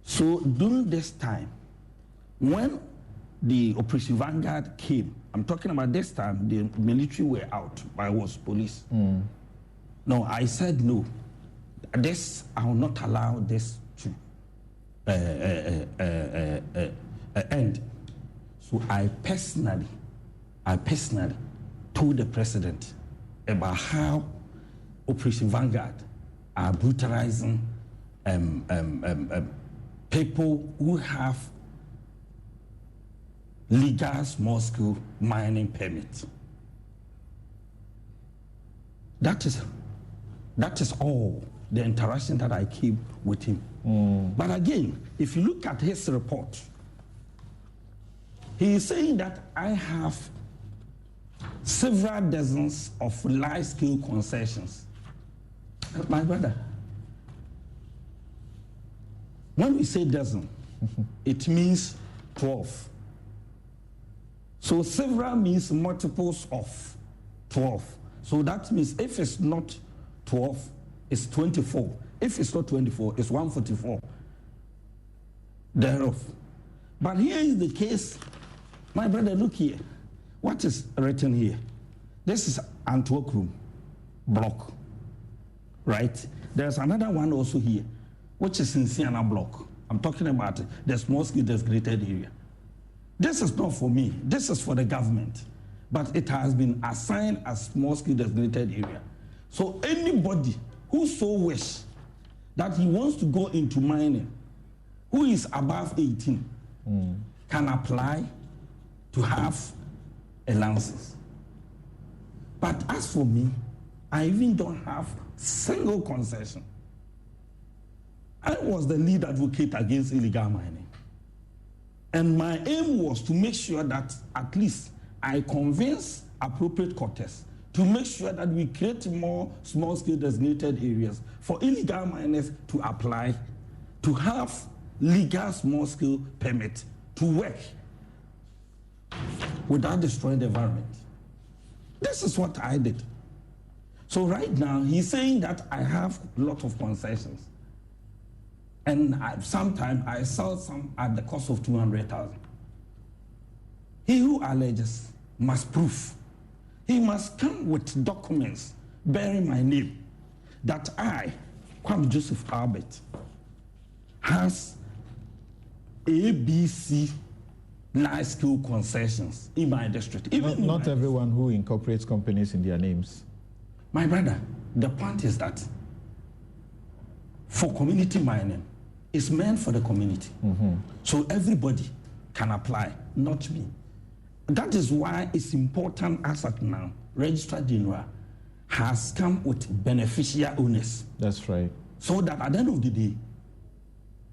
So during this time, when the Operation Vanguard came, I'm talking about this time, the military were out, but it was police. No, I said no. This, I will not allow this to end. So I personally told the president about how Operation Vanguard are brutalizing people who have legal small-scale mining permits. That is all the interaction that I keep with him. But again, if you look at his report, he is saying that I have several dozens of large-scale concessions. My brother, when we say dozen, it means 12. So several means multiples of 12. So that means if it's not 12, it's 24. If it's not 24, it's 144 thereof. But here is the case. My brother, look here. What is written here? This is Antwerp room block, right? There's another one also here, which is in Siena block. I'm talking about the small-scale designated area. This is not for me. This is for the government. But it has been assigned as small-scale designated area. So anybody who so wish that he wants to go into mining, who is above 18, can apply to have a license. But as for me, I even don't have single concession. I was the lead advocate against illegal mining. And my aim was to make sure that at least I convince appropriate quarters to make sure that we create more small-scale designated areas for illegal miners to apply, to have legal small-scale permit to work. without destroying the environment. This is what I did. So right now, he's saying that I have a lot of concessions. And sometimes I sell some at the cost of 200,000. He who alleges must prove. He must come with documents bearing my name that I, Kwame Joseph Albert, has ABC large-scale concessions in my district. Even not everyone who incorporates companies in their names. My brother, the point is that for community mining, it's meant for the community. So everybody can apply, not me. That is why it's important as at now, Registrar General has come with beneficial owners. That's right. So that at the end of the day,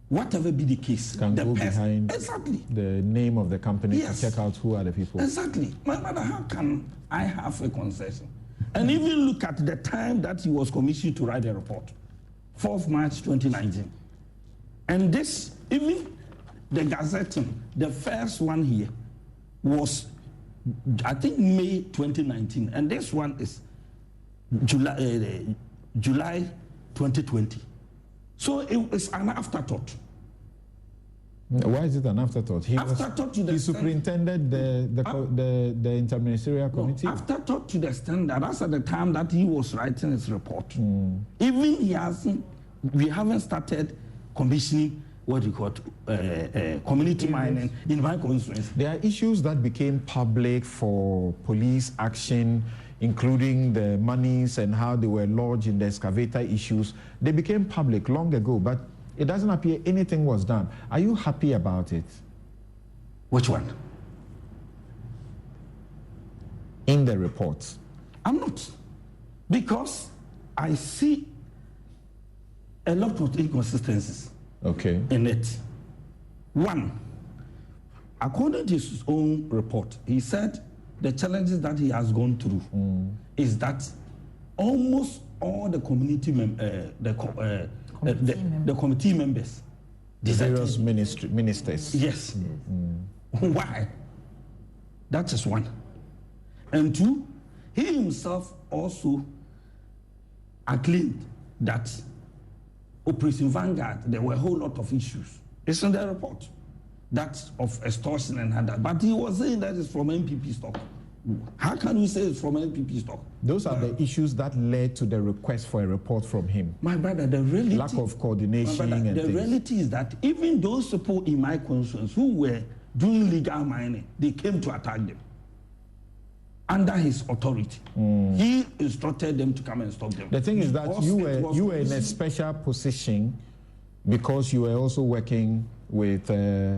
whatever be the case, can the go behind exactly the name of the company yes. to check out who are the people. Exactly. My brother, how can I have a concession? And even look at the time that he was commissioned to write a report, 4th March 2019. And this, even the Gazetting, the first one here was, I think, May 2019. And this one is July 2020. So it's an afterthought. Why is it an afterthought? He superintended the interministerial committee. No, afterthought to the extent that that's at the time that he was writing his report. Even we haven't started commissioning what you call community mining in my constituency. There are issues that became public for police action, including the monies and how they were lodged in the excavator issues. They became public long ago, but it doesn't appear anything was done. Are you happy about it? Which one? In the report. I'm not. Because I see a lot of inconsistencies in it. One, according to his own report, he said the challenges that he has gone through is that almost all the community the committee members, the various ministers. Yes. Why? That is one. And two, he himself also acclaimed that Operation Vanguard, there were a whole lot of issues. It's in the report. That's of extortion and that. But he was saying that it's from MPP stock. How can we say it's from MPP stock? Those are the issues that led to the request for a report from him. My brother, the reality... Lack of coordination and the reality is that even those people in my constituency who were doing legal mining, they came to attack them. Under his authority. He instructed them to come and stop them. The thing is that you were in a special position because you were also working with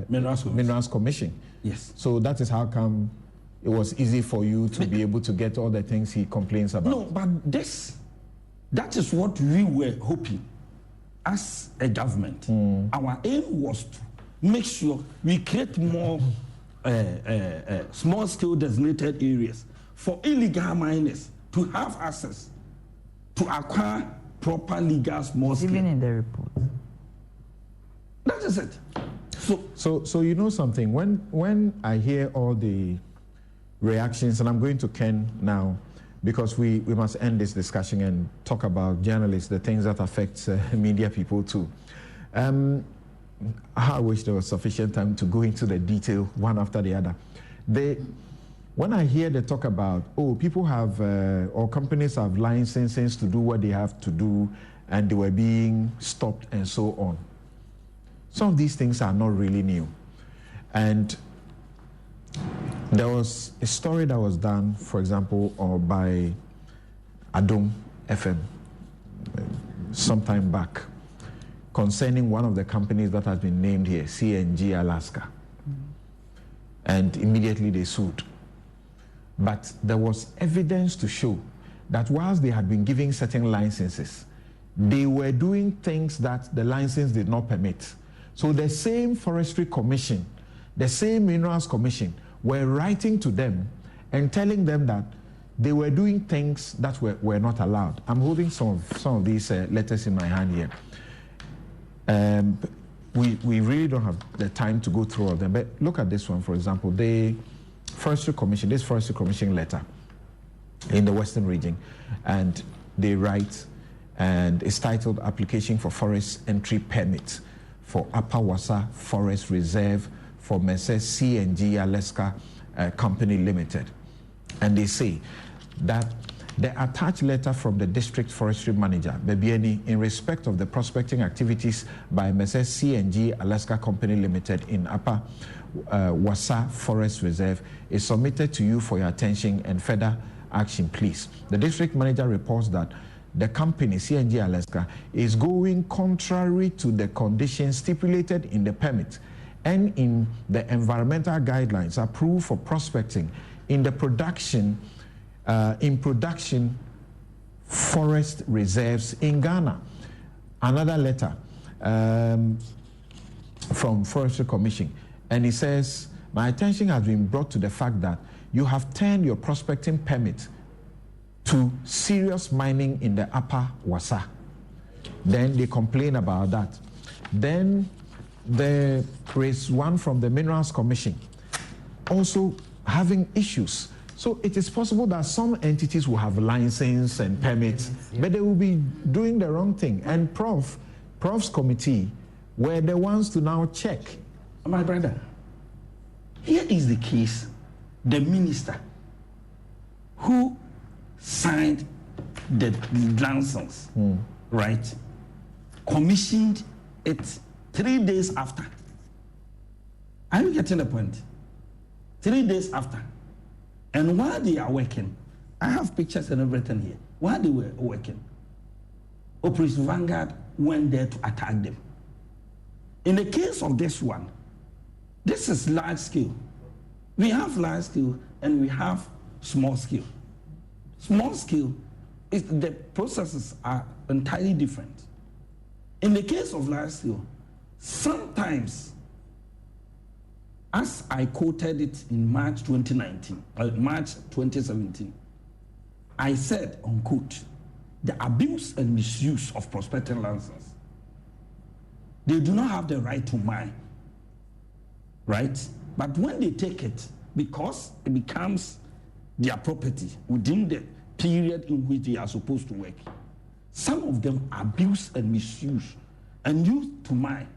Minerals Commission. Yes. So that is how come it was easy for you to be able to get all the things he complains about. No, but that is what we were hoping as a government. Our aim was to make sure we create more small-scale designated areas for illegal miners to have access to acquire proper legal small scale. Even in the report. That is it. So you know something, when I hear all the reactions, and I'm going to Ken now, because we must end this discussion and talk about journalists, the things that affect media people too. I wish there was sufficient time to go into the detail one after the other. When I hear they talk about, people have, or companies have licenses to do what they have to do, and they were being stopped and so on. Some of these things are not really new. And there was a story that was done, for example, by Adom FM sometime back, concerning one of the companies that has been named here, CNG Alaska. And immediately they sued. But there was evidence to show that whilst they had been giving certain licenses, they were doing things that the license did not permit. So the same Forestry Commission, the same Minerals Commission were writing to them and telling them that they were doing things that were not allowed. I'm holding some of these letters in my hand here. We really don't have the time to go through all of them, but look at this one, for example. Forestry Commission, this Forestry Commission letter in the Western region, and they write, and it's titled Application for Forest Entry Permit for Upper Wassa Forest Reserve for Messrs. C&G Alaska Company Limited. And they say that the attached letter from the district forestry manager, Bebieni, in respect of the prospecting activities by Messrs. C&G Alaska Company Limited in Upper Wassa Forest Reserve is submitted to you for your attention and further action, please. The district manager reports that the company, C&G Alaska, is going contrary to the conditions stipulated in the permit and in the environmental guidelines approved for prospecting in the production forest reserves in Ghana. Another letter from Forestry Commission, and it says, my attention has been brought to the fact that you have turned your prospecting permit to serious mining in the Upper Wassa. Then they complain about that. Then there is one from the Minerals Commission also having issues. So it is possible that some entities will have license and permits, but they will be doing the wrong thing. And Prof's committee were the ones to now check. My brother, here is the case. The minister who signed the license, right, commissioned it 3 days after. Are you getting the point? 3 days after. And while they are working, I have pictures and everything here. While they were working, Operation Vanguard went there to attack them. In the case of this one, this is large scale. We have large scale and we have small scale. Small scale, the processes are entirely different. In the case of large scale, sometimes, as I quoted it in March 2017, I said, unquote, the abuse and misuse of prospecting licenses. They do not have the right to mine, right? But when they take it, because it becomes their property within the period in which they are supposed to work, some of them abuse and misuse and use to mine.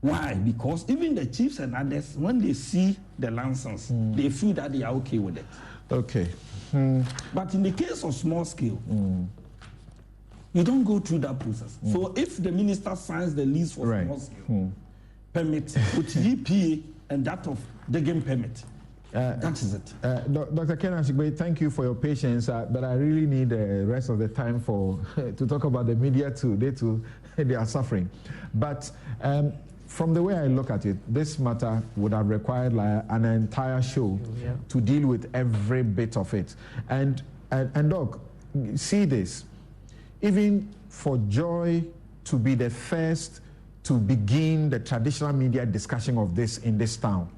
Why? Because even the chiefs and others, when they see the license, they feel that they are okay with it. Okay. But in the case of small scale, you don't go through that process. So if the minister signs the lease for small scale permit with EPA and that of digging permit, that is it. Dr. Ken Ashigbe, thank you for your patience, but I really need the rest of the time to talk about the media too. They are suffering. But from the way I look at it, this matter would have required like an entire show to deal with every bit of it. And Doc, see this. Even for Joy to be the first to begin the traditional media discussion of this in this town,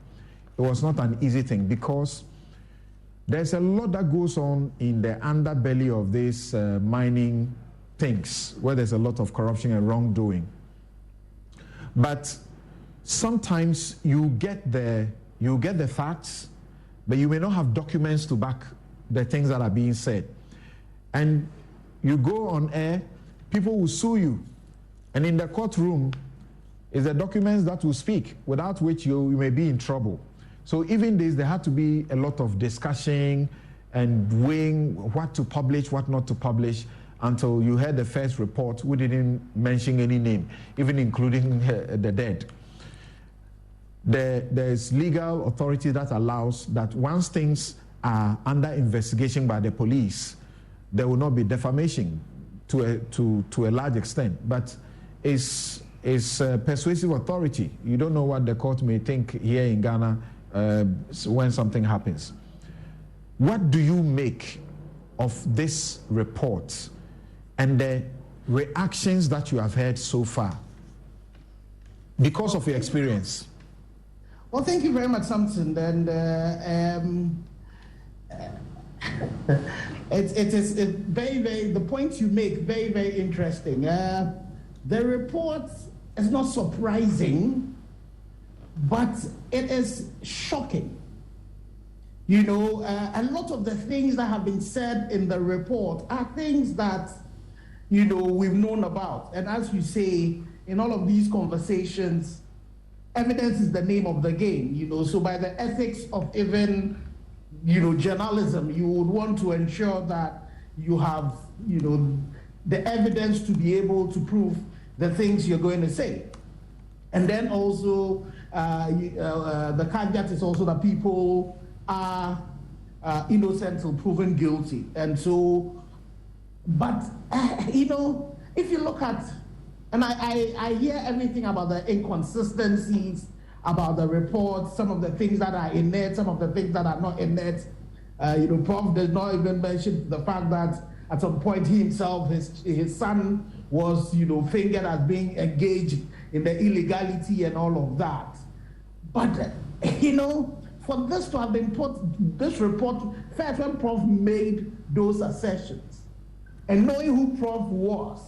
it was not an easy thing because there's a lot that goes on in the underbelly of these mining things where there's a lot of corruption and wrongdoing. But sometimes you get the facts, but you may not have documents to back the things that are being said. And you go on air, people will sue you. And in the courtroom is the documents that will speak, without which you may be in trouble. So even this, there had to be a lot of discussion and weighing what to publish, what not to publish, until you heard the first report, we didn't mention any name, even including the dead. There's legal authority that allows that once things are under investigation by the police, there will not be defamation to a large extent. But it's persuasive authority. You don't know what the court may think here in Ghana when something happens. What do you make of this report and the reactions that you have heard so far because of your experience? Well, thank you very much, Samson. And it's very, the point you make, very, very interesting. The report is not surprising, but it is shocking You know, a lot of the things that have been said in the report are things that, you know, we've known about. And as you say, in all of these conversations, evidence is the name of the game, you know. So by the ethics of even, you know, journalism, you would want to ensure that you have, you know, the evidence to be able to prove the things you're going to say. And then also, the caveat is also that people are innocent until proven guilty. And so, but, you know, if you look at, and I hear everything about the inconsistencies, about the report, some of the things that are in it, some of the things that are not in it. You know, Prof does not even mention the fact that at some point he himself, his son was, you know, fingered as being engaged in the illegality and all of that. But, you know, for this to have been put, this report, first when Prof made those assertions, and knowing who Prof was,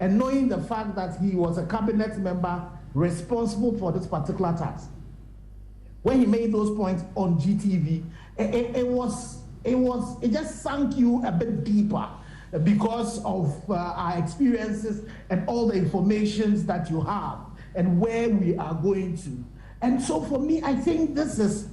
and knowing the fact that he was a cabinet member responsible for this particular task, when he made those points on GTV, it just sank you a bit deeper because of our experiences and all the informations that you have and where we are going to. And so for me, I think this is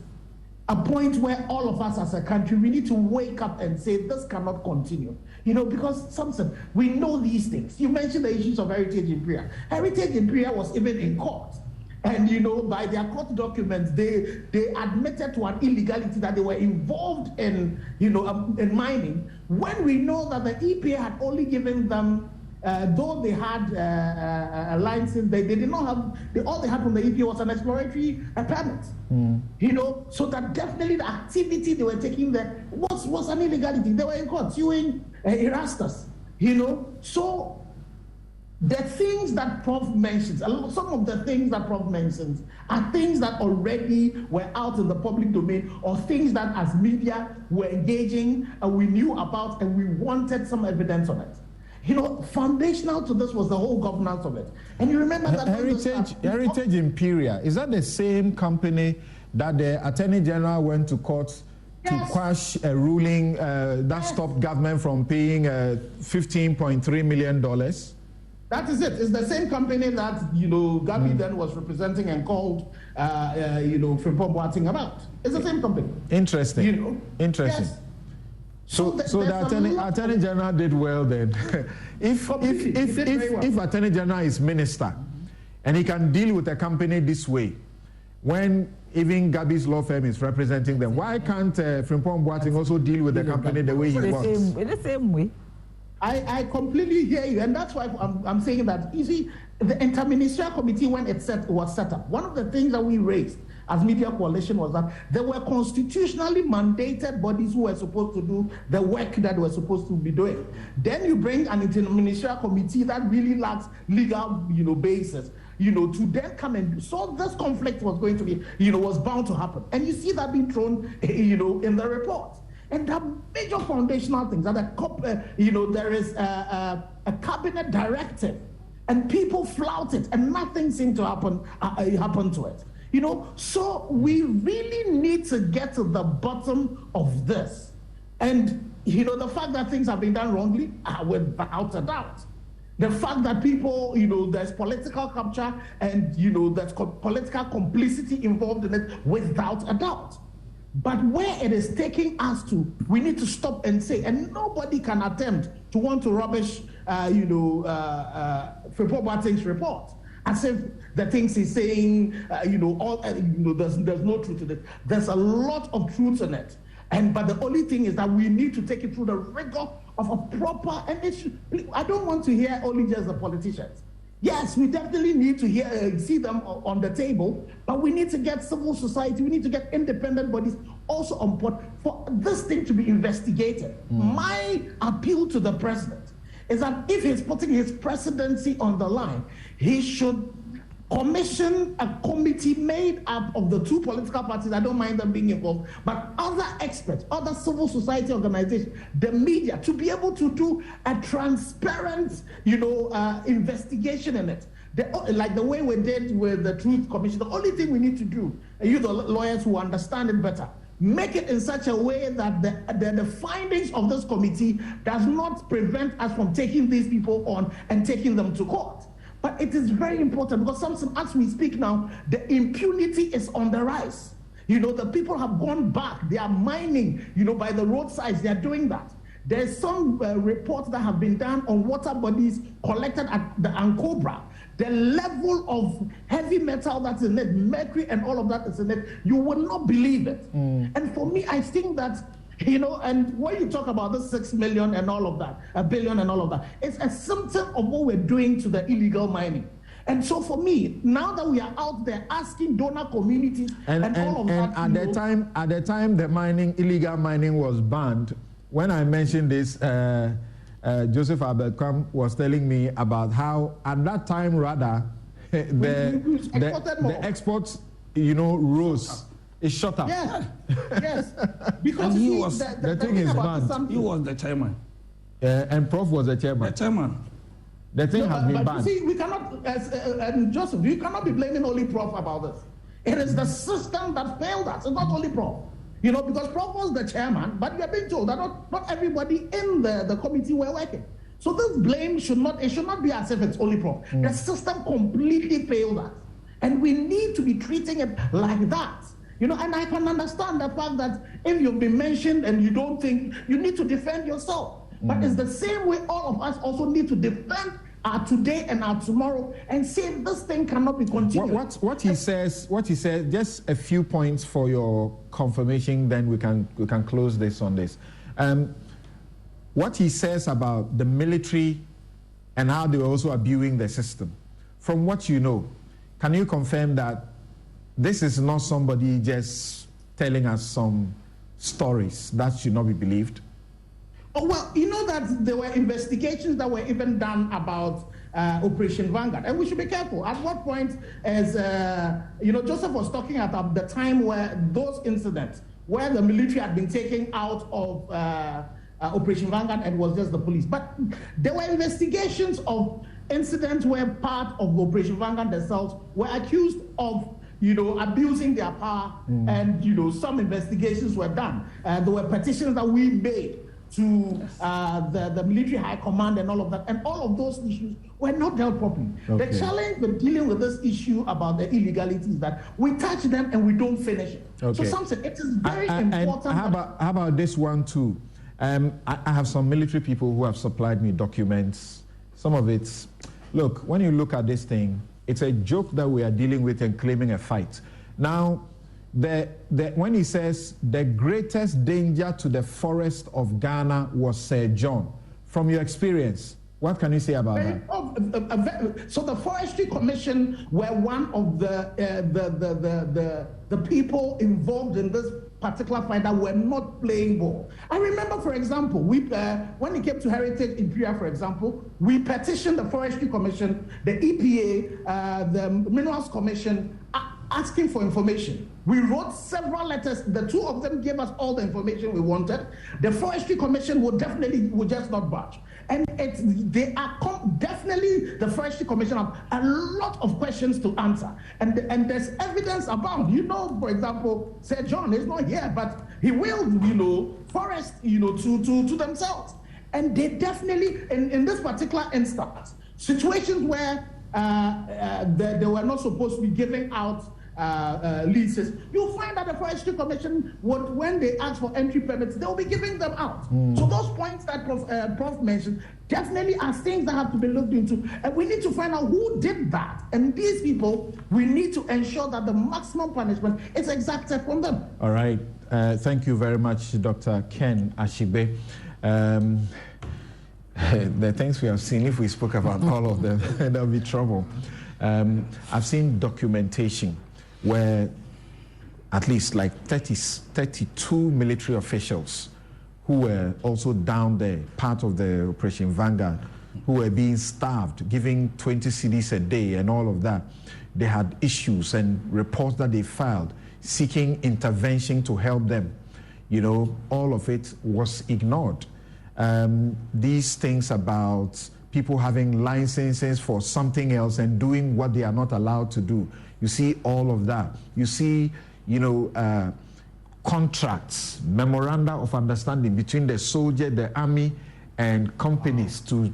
a point where all of us as a country, we need to wake up and say, this cannot continue. You know, because Samson, we know these things. You mentioned the issues of heritage in Priya. Heritage in Priya was even in court. And, you know, by their court documents, they admitted to an illegality that they were involved in, you know, in mining, when we know that the EPA had only given them, though they had a license, they did not have, all they had from the EPA was an exploratory permit. You know, so that definitely the activity they were taking there was an illegality. They were in court suing Erastus, you know. So the things that Prof mentions, some of the things that Prof mentions are things that already were out in the public domain, or things that as media were engaging and we knew about and we wanted some evidence on it. You know, foundational to this was the whole governance of it. And you remember that Heritage Imperial, is that the same company that the Attorney General went to court to quash a ruling that stopped government from paying $15.3 million? That is it. It's the same company that, you know, Gabi then was representing and called, you know, Frimpong Boateng about. It's the same company. Interesting. You know? Interesting. Yes. So the Attorney General did well then. if Attorney General is minister and he can deal with a company this way, when even Gabi's law firm is representing them, why can't Frimpong Boateng also deal with the company the way he wants? In the same way. I completely hear you, and that's why I'm saying that, you see, the interministerial committee, when it was set up, one of the things that we raised as Media Coalition was that there were constitutionally mandated bodies who were supposed to do the work that they were supposed to be doing. Then you bring an interministerial committee that really lacks legal, you know, basis, you know, to then come and so this conflict was going to be, you know, was bound to happen. And you see that being thrown, you know, in the report. And the major foundational things that you know, there is a cabinet directive, and people flout it, and nothing seemed to happen to it. You know, so we really need to get to the bottom of this. And you know, the fact that things have been done wrongly, without a doubt. The fact that people, you know, there's political capture and you know there's political complicity involved in it, without a doubt. But where it is taking us to, we need to stop and say, and nobody can attempt to want to rubbish, you know, Frimpong Boateng's report, as if the things he's saying, you know, all, you know, there's no truth in it. There's a lot of truth in it, but the only thing is that we need to take it through the rigor of a proper. And I don't want to hear only just the politicians. Yes, we definitely need to see them on the table, but we need to get civil society, we need to get independent bodies also on board for this thing to be investigated. My appeal to the president is that if he's putting his presidency on the line, he should commission a committee made up of the two political parties. I don't mind them being involved, but other experts, other civil society organizations, the media, to be able to do a transparent, you know, investigation in it. Like the way we did with the Truth Commission. The only thing we need to do, and you the lawyers who understand it better, make it in such a way that the findings of this committee does not prevent us from taking these people on and taking them to court. But it is very important because something, as we speak now, the impunity is on the rise. You know, the people have gone back. They are mining, you know, by the roadsides. They are doing that. There's some reports that have been done on water bodies collected at the Ankobra. The level of heavy metal that's in it, mercury and all of that is in it, you will not believe it. And for me, I think that, you know, and when you talk about the 6 million and all of that, $1 billion and all of that, it's a symptom of what we're doing to the illegal mining. And so for me, now that we are out there asking donor communities and all of that. And at the time the illegal mining was banned, when I mentioned this, Joseph Abelkam was telling me about how at that time rather the exports, you know, rose. It shot up. Yes, yes. Because he was the thing is banned. He was the chairman. And Prof was the chairman. The chairman. The thing has been banned. See, we cannot, and Joseph, you cannot be blaming only Prof about this. It is the system that failed us. It's not only Prof. You know, because Prof was the chairman, but we are being told that not everybody in the committee were working. So this blame should not be as if it's only Prof. The system completely failed us. And we need to be treating it like that. You know, and I can understand the fact that if you've been mentioned and you don't think, you need to defend yourself. But it's the same way all of us also need to defend our today and our tomorrow and say this thing cannot be continued. What he says, just a few points for your confirmation, then we can close this on this. What he says about the military and how they are also abusing the system. From what you know, can you confirm that this is not somebody just telling us some stories that should not be believed? Oh, well, you know that there were investigations that were even done about Operation Vanguard, and we should be careful. At what point, as you know, Joseph was talking about the time where those incidents, where the military had been taken out of Operation Vanguard and was just the police. But there were investigations of incidents where part of Operation Vanguard themselves were accused of, you know, abusing their power, and, you know, some investigations were done. There were petitions that we made to the military high command and all of that, and all of those issues were not dealt properly. Okay. The challenge with dealing with this issue about the illegality is that we touch them and we don't finish it. Okay. So something, it is very important. And how about this one too? I have some military people who have supplied me documents. Some of it's, look, when you look at this thing, it's a joke that we are dealing with and claiming a fight. Now, when he says the greatest danger to the forest of Ghana was Sir John, from your experience, what can you say about that? So the Forestry Commission were one of the people involved in this particular fight that were not playing ball. I remember, for example, when it came to heritage in Priya, for example, we petitioned the Forestry Commission, the EPA, the Minerals Commission, asking for information. We wrote several letters. The two of them gave us all the information we wanted. The Forestry Commission would just not budge. And definitely the Forestry Commission have a lot of questions to answer. And there's evidence abound. You know, for example, Sir John is not here, but he will, you know, forest, you know, to themselves. And they definitely, in this particular instance, situations where they were not supposed to be giving out leases, you'll find that the Forestry Commission would, when they ask for entry permits, they'll be giving them out. So those points that Prof mentioned definitely are things that have to be looked into, and we need to find out who did that. And these people, we need to ensure that the maximum punishment is exacted from them. All right. Thank you very much, Dr. Ken Ashigbe. The things we have seen, if we spoke about all of them, there'll be trouble. I've seen documentation where at least like 32 military officials who were also down there, part of the Operation Vanguard, who were being starved, giving 20 cedis a day and all of that. They had issues and reports that they filed seeking intervention to help them. You know, all of it was ignored. These things about people having licenses for something else and doing what they are not allowed to do. You see all of that. You see, you know, contracts, memoranda of understanding between the soldier, the army, and companies to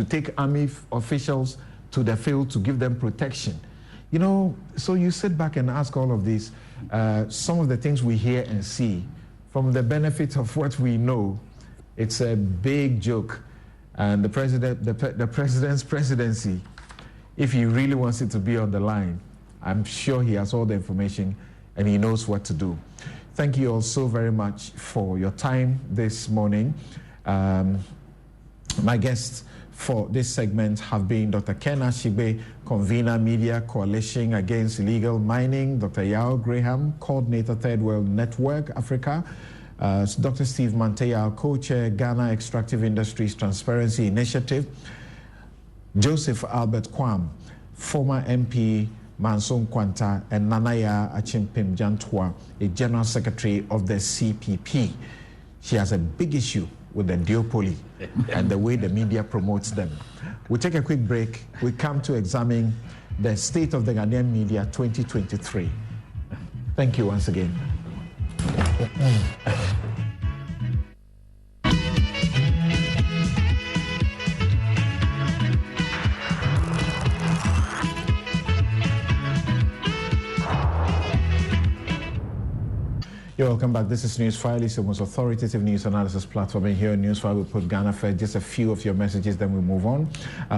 take army officials to the field to give them protection. You know, so you sit back and ask all of this. Some of the things we hear and see, from the benefit of what we know, it's a big joke. And the president's presidency, if he really wants it to be on the line, I'm sure he has all the information and he knows what to do. Thank you all so very much for your time this morning. My guests for this segment have been Dr. Ken Ashigbe, convener Media Coalition Against Illegal Mining, Dr. Yao Graham, coordinator Third World Network Africa, Dr. Steve Manteya, co-chair Ghana Extractive Industries Transparency Initiative, Joseph Albert Kwam, former MP Manson Kwanta, and Nanaya Achimpim Jantwa, a general secretary of the CPP. She has a big issue with the duopoly and the way the media promotes them. We take a quick break. We come to examine the state of the Ghanaian media 2023. Thank you once again. You're welcome back. This is Newsfile. It's the most authoritative news analysis platform. And here in Newsfile, we put Ghana first. Just a few of your messages, then we move on.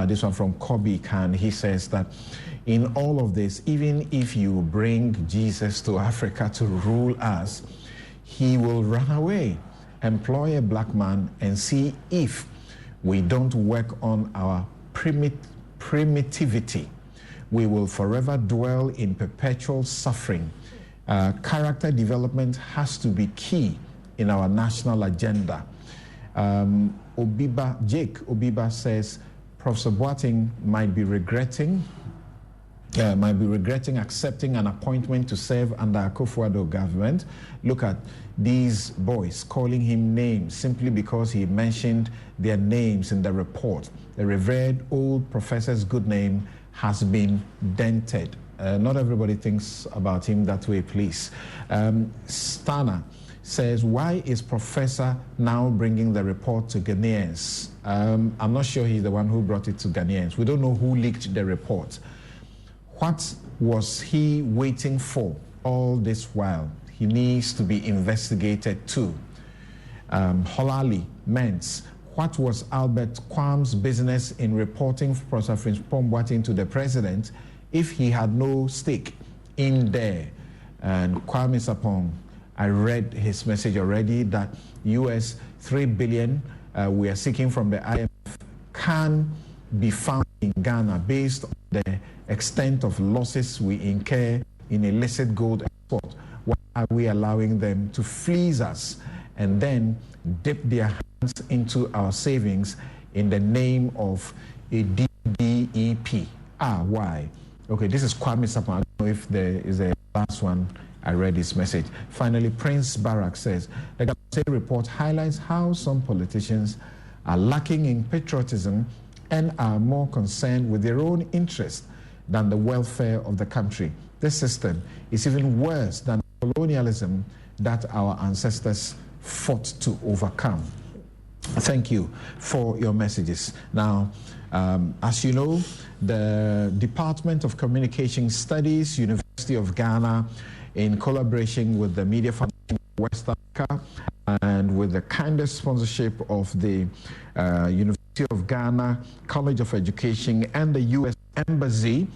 This one from Kobe Khan. He says that in all of this, even if you bring Jesus to Africa to rule us, he will run away. Employ a black man and see if we don't work on our primitivity. We will forever dwell in perpetual suffering. Character development has to be key in our national agenda. Jake Obiba says Professor Boateng might be regretting accepting an appointment to serve under Akufo-Addo government. Look at these boys calling him names simply because he mentioned their names in the report. The revered old professor's good name has been dented. Not everybody thinks about him that way, please. Stana says, why is Professor now bringing the report to Ghanaians? I'm not sure he's the one who brought it to Ghanaians. We don't know who leaked the report. What was he waiting for all this while? He needs to be investigated too. Holali Mens, what was Albert Kwam's business in reporting Professor Frimpong Boateng to the president if he had no stake in there? And Kwame Sapong, I read his message already that US $3 billion we are seeking from the IMF can be found in Ghana based on the extent of losses we incur in illicit gold export. Why are we allowing them to fleece us and then dip their hands into our savings in the name of a DDEP? Why? Okay, this is Kwame Sapon. I don't know if there is a last one. I read his message. Finally, Prince Barak says, the Ghanaian report highlights how some politicians are lacking in patriotism and are more concerned with their own interest than the welfare of the country. This system is even worse than colonialism that our ancestors fought to overcome. Thank you for your messages. Now, as you know, the Department of Communication Studies, University of Ghana, in collaboration with the Media Foundation of West Africa and with the kind sponsorship of the University of Ghana, College of Education, and the U.S. Embassy,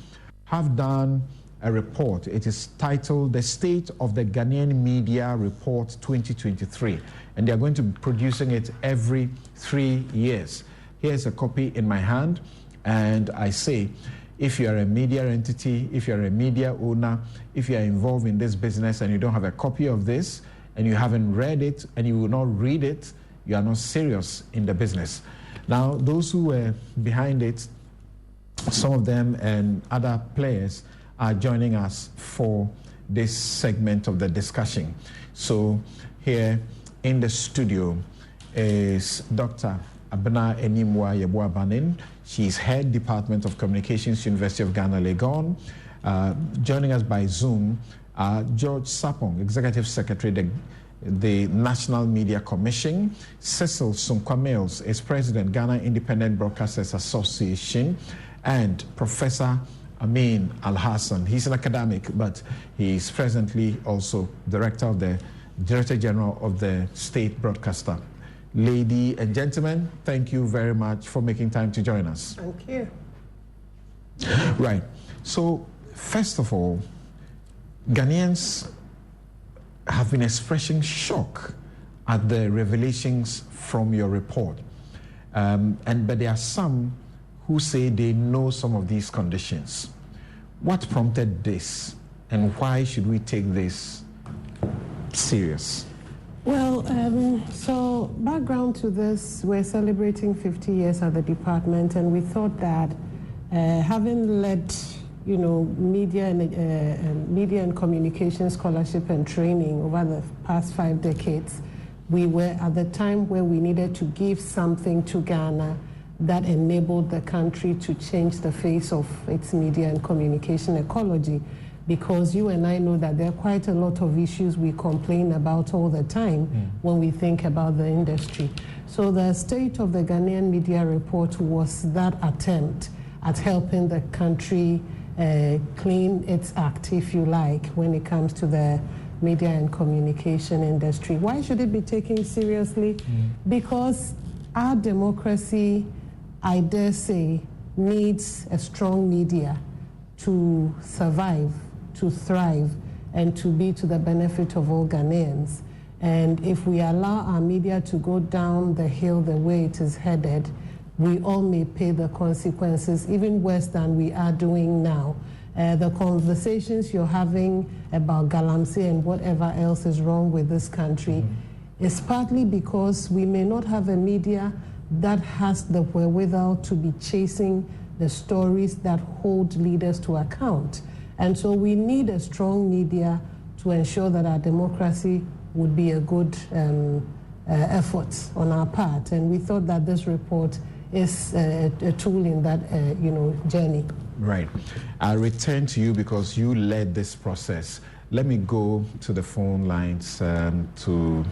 have done a report. It is titled The State of the Ghanaian Media Report 2023, and they are going to be producing it every 3 years. Here's a copy in my hand, and I say, if you are a media entity, if you are a media owner, if you are involved in this business and you don't have a copy of this, and you haven't read it, and you will not read it, you are not serious in the business. Now, those who were behind it, some of them and other players are joining us for this segment of the discussion. So here in the studio is Dr. Abena Enimwa Yeboah-Banin. She's head Department of Communications, University of Ghana, Legon. Joining us by Zoom, George Sapong, Executive Secretary, the National Media Commission. Cecil Sunkwa-Mills is President, Ghana Independent Broadcasters Association. And Professor Amin Al-Hassan. He's an academic, but he's presently also Director General of the State Broadcaster. Ladies and gentlemen, thank you very much for making time to join us. Thank you. Right. So, first of all, Ghanaians have been expressing shock at the revelations from your report. But there are some who say they know some of these conditions. What prompted this, and why should we take this serious? Well, so background to this, we're celebrating 50 years at the department, and we thought that having led, media and communication scholarship and training over the past 5 decades, we were at the time where we needed to give something to Ghana that enabled the country to change the face of its media and communication ecology. Because you and I know that there are quite a lot of issues we complain about all the time when we think about the industry. So the State of the Ghanaian Media Report was that attempt at helping the country clean its act, if you like, when it comes to the media and communication industry. Why should it be taken seriously? Because our democracy, I dare say, needs a strong media to survive, to thrive, and to be to the benefit of all Ghanaians. And if we allow our media to go down the hill the way it is headed, we all may pay the consequences, even worse than we are doing now. The conversations you're having about Galamsey and whatever else is wrong with this country is partly because we may not have a media that has the wherewithal to be chasing the stories that hold leaders to account. And so we need a strong media to ensure that our democracy would be a good effort on our part. And we thought that this report is a tool in that journey. Right. I'll return to you because you led this process. Let me go to the phone lines to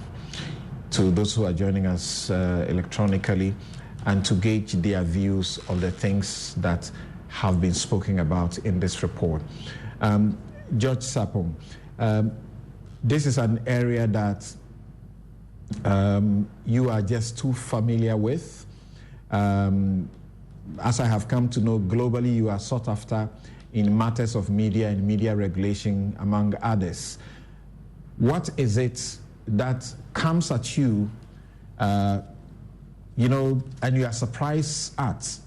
those who are joining us electronically and to gauge their views of the things that have been spoken about in this report. George Sapong, this is an area that you are just too familiar with. As I have come to know, globally you are sought after in matters of media and media regulation, among others. What is it that comes at you, and you are surprised at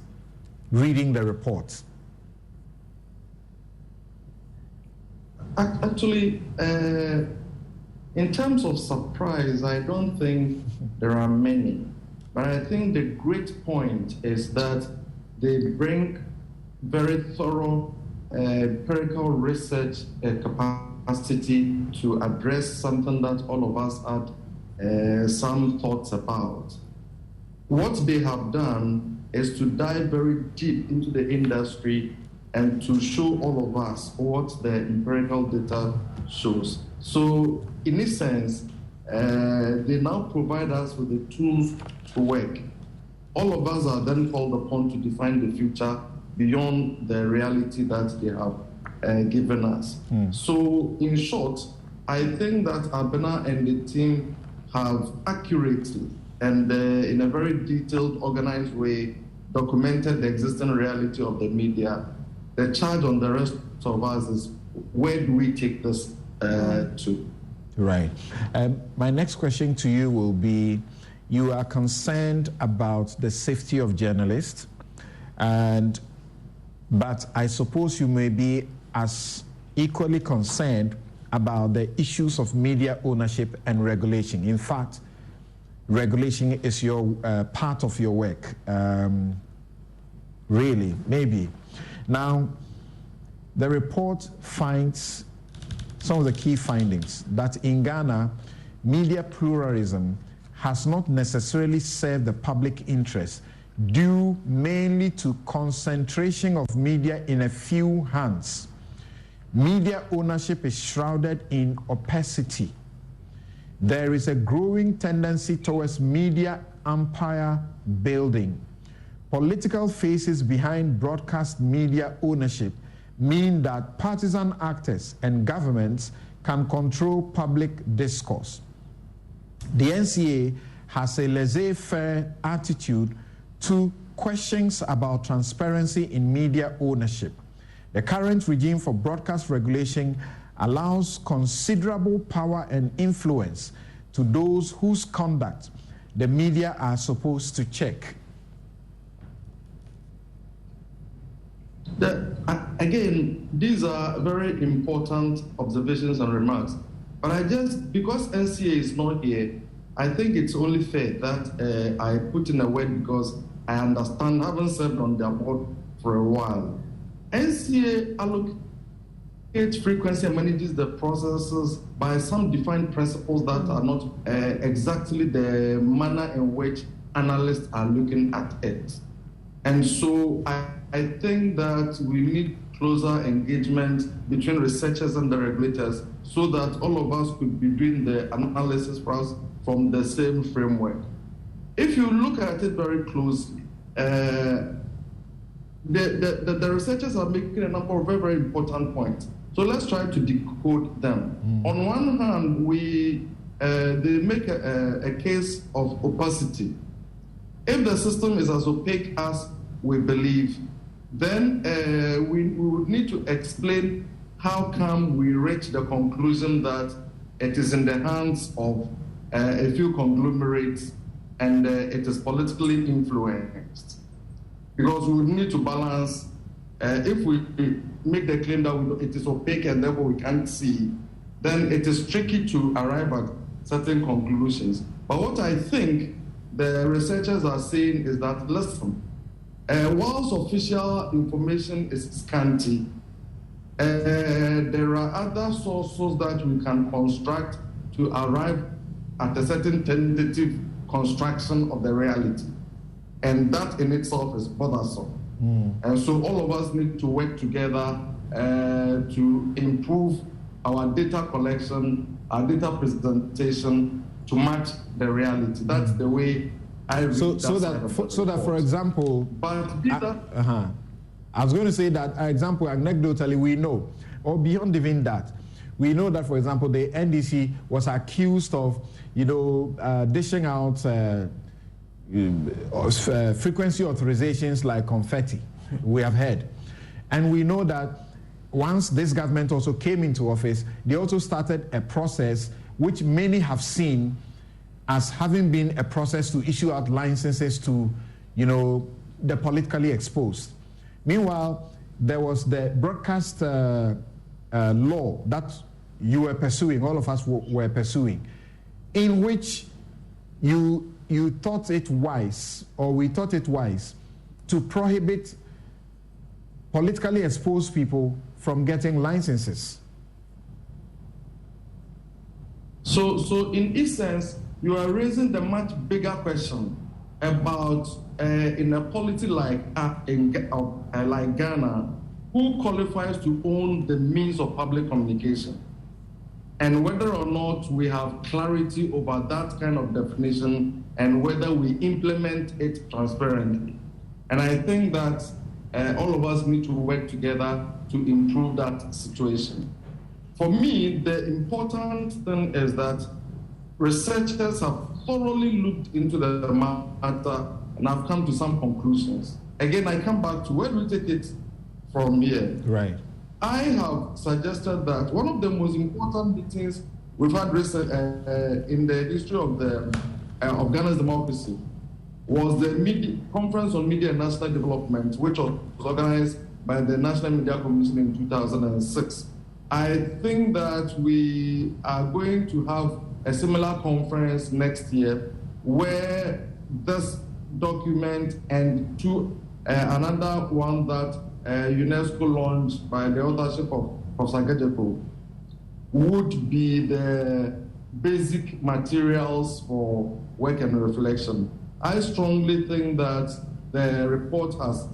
reading the report? Actually, in terms of surprise, I don't think there are many. But I think the great point is that they bring very thorough empirical research capacity to address something that all of us had some thoughts about. What they have done is to dive very deep into the industry and to show all of us what the empirical data shows. So in a sense, they now provide us with the tools to work. All of us are then called upon to define the future beyond the reality that they have given us. So in short, I think that Abena and the team have accurately and in a very detailed, organized way documented the existing reality of the media. The charge on the rest of us is, where do we take this to? Right. My next question to you will be, you are concerned about the safety of journalists, but I suppose you may be as equally concerned about the issues of media ownership and regulation. In fact, regulation is your part of your work. Really, maybe. Now, the report finds some of the key findings that in Ghana, media pluralism has not necessarily served the public interest due mainly to concentration of media in a few hands. Media ownership is shrouded in opacity. There is a growing tendency towards media empire building. Political faces behind broadcast media ownership mean that partisan actors and governments can control public discourse. The NCA has a laissez-faire attitude to questions about transparency in media ownership. The current regime for broadcast regulation allows considerable power and influence to those whose conduct the media are supposed to check. Again, these are very important observations and remarks. But because NCA is not here, I think it's only fair that I put in a word because I understand, having served on their board for a while. NCA allocates frequency and manages the processes by some defined principles that are not exactly the manner in which analysts are looking at it. And so I think that we need closer engagement between researchers and the regulators so that all of us could be doing the analysis for us from the same framework. If you look at it very closely, the researchers are making a number of very, very important points. So let's try to decode them. On one hand, they make a case of opacity. If the system is as opaque as we believe, then we would need to explain how come we reach the conclusion that it is in the hands of a few conglomerates and it is politically influenced. Because we need to balance, if we make the claim that it is opaque and therefore we can't see, then it is tricky to arrive at certain conclusions. But what I think the researchers are saying is that, listen, whilst official information is scanty, there are other sources that we can construct to arrive at a certain tentative construction of the reality. And that in itself is bothersome. And so all of us need to work together to improve our data collection, our data presentation to match the reality. That's the way I read so that for example, I was going to say that, example, anecdotally, we know, or beyond even that, we know that, for example, the NDC was accused of, dishing out frequency authorizations like confetti. We have heard. And we know that once this government also came into office, they also started a process which many have seen as having been a process to issue out licenses to, the politically exposed. Meanwhile, there was the broadcast law that you were pursuing, all of us were pursuing, in which you thought it wise, or we thought it wise, to prohibit politically exposed people from getting licenses. So in essence, you are raising the much bigger question about in a polity like Ghana, who qualifies to own the means of public communication, and whether or not we have clarity over that kind of definition and whether we implement it transparently. And I think that all of us need to work together to improve that situation. For me, the important thing is that researchers have thoroughly looked into the matter and have come to some conclusions. Again, I come back to where do we take it from here? Right. I have suggested that one of the most important meetings we've had in the history of Ghana's democracy was the Conference on Media and National Development, which was organized by the National Media Commission in 2006. I think that we are going to have a similar conference next year where this document and another one that UNESCO launched by the authorship of Professor Gejeko would be the basic materials for work and reflection. I strongly think that the report has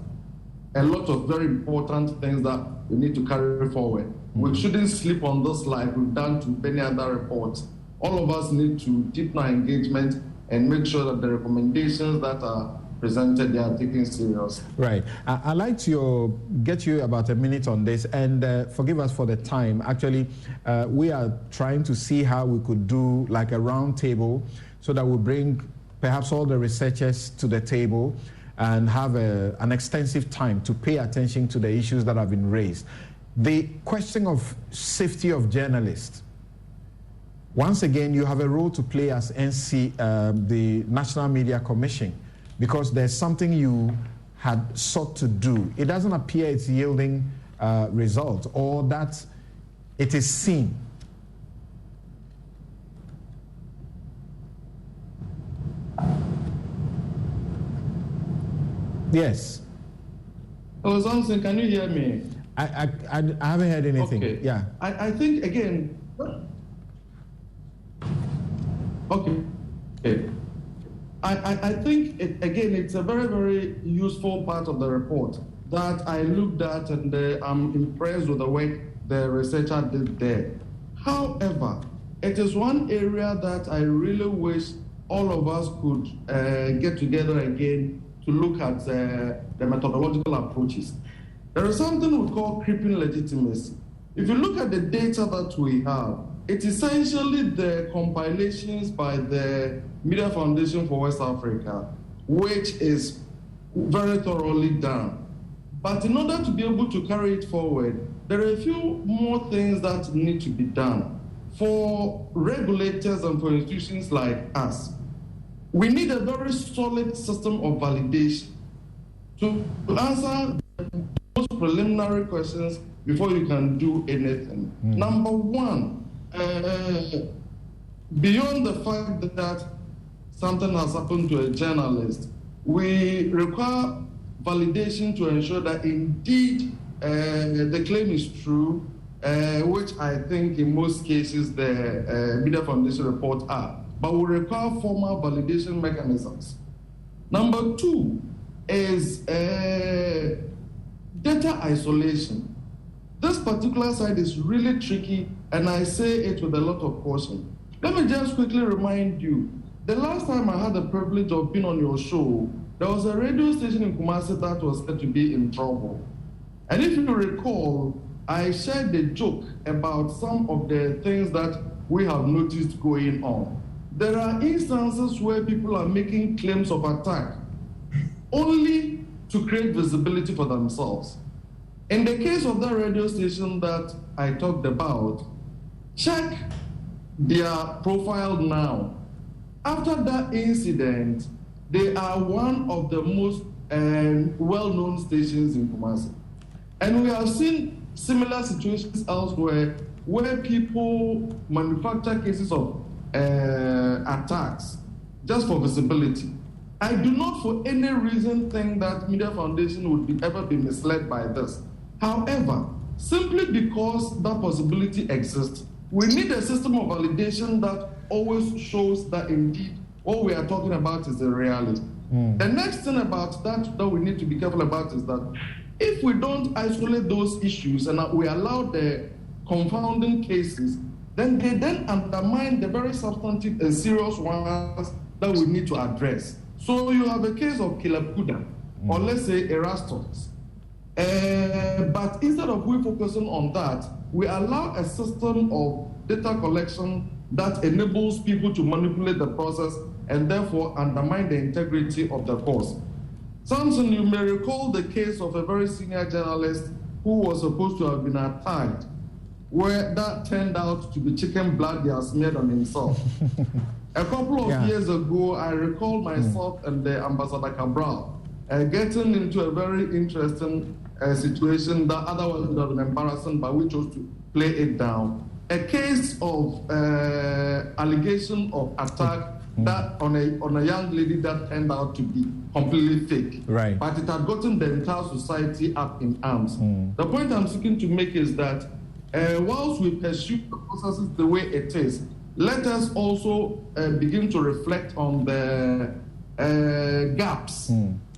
a lot of very important things that we need to carry forward. We shouldn't sleep on this like we've done to many other reports. All of us need to deepen our engagement and make sure that the recommendations that are presented, they are taken serious. Right. I'd like to get you about a minute on this, and forgive us for the time. Actually, we are trying to see how we could do like a round table so that we bring perhaps all the researchers to the table and have an extensive time to pay attention to the issues that have been raised. The question of safety of journalists. Once again, you have a role to play as NC, the National Media Commission, because there's something you had sought to do. It doesn't appear it's yielding results, or that it is seen. Yes. Oh, Samson, can you hear me? I haven't heard anything. Okay. Yeah. I think, again, okay. I think, again, it's a very, very useful part of the report that I looked at, and I'm impressed with the work the researcher did there. However, it is one area that I really wish all of us could get together again to look at the methodological approaches. There is something we call creeping legitimacy. If you look at the data that we have, it's essentially the compilations by the Media Foundation for West Africa, which is very thoroughly done. But in order to be able to carry it forward, there are a few more things that need to be done. For regulators and for institutions like us, we need a very solid system of validation to answer the most preliminary questions before you can do anything. Number one, beyond the fact that something has happened to a journalist, we require validation to ensure that indeed the claim is true, which I think in most cases the Media Foundation reports are. But we require formal validation mechanisms. Number two is data isolation. This particular side is really tricky, and I say it with a lot of caution. Let me just quickly remind you, the last time I had the privilege of being on your show, there was a radio station in Kumasi that was said to be in trouble. And if you recall, I shared the joke about some of the things that we have noticed going on. There are instances where people are making claims of attack only to create visibility for themselves. In the case of that radio station that I talked about, check their profile now. After that incident, they are one of the most well-known stations in Kumasi. And we have seen similar situations elsewhere where people manufacture cases of attacks just for visibility. I do not for any reason think that Media Foundation would ever be misled by this. However, simply because that possibility exists, we need a system of validation that always shows that indeed what we are talking about is the reality. The next thing about that we need to be careful about is that if we don't isolate those issues and we allow the confounding cases, then they undermine the very substantive and serious ones that we need to address. So you have a case of Caleb Kuda, or let's say Erastus. But instead of we focusing on that, we allow a system of data collection that enables people to manipulate the process and therefore undermine the integrity of the course. Samson, you may recall the case of a very senior journalist who was supposed to have been attacked, where that turned out to be chicken blood he has smeared on himself. A couple of years ago, I recall myself and the Ambassador Cabral getting into a very interesting situation that otherwise would have been embarrassing, but we chose to play it down. A case of allegation of attack that on a young lady that turned out to be completely fake. Right. But it had gotten the entire society up in arms. The point I'm seeking to make is that whilst we pursue the processes the way it is, let us also begin to reflect on the gaps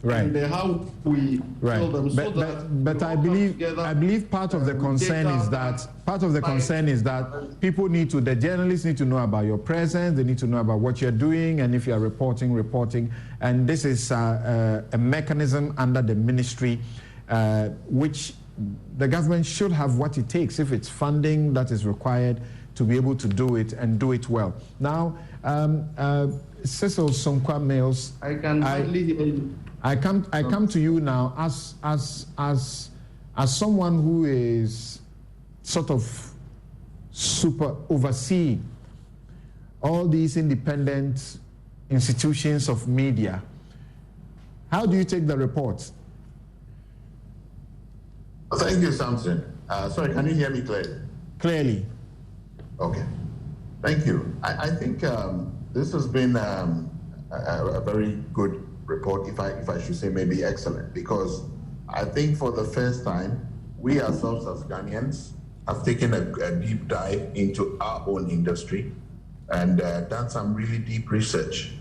right. and how we fill them. But I believe part of the concern is that the journalists need to know about your presence, they need to know about what you're doing, and if you are reporting, and this is a mechanism under the ministry which the government should have what it takes, if it's funding that is required, to be able to do it and do it well. Now, Cecil Sonkwa Mills, I can hardly hear you. I come to you now as someone who is sort of super overseeing all these independent institutions of media. How do you take the reports? Thank you, Samson. Sorry, can you hear me clearly? Clearly. Okay. Thank you. I think this has been a very good report, if I should say maybe excellent, because I think for the first time, we ourselves as Ghanaians have taken a deep dive into our own industry and done some really deep research.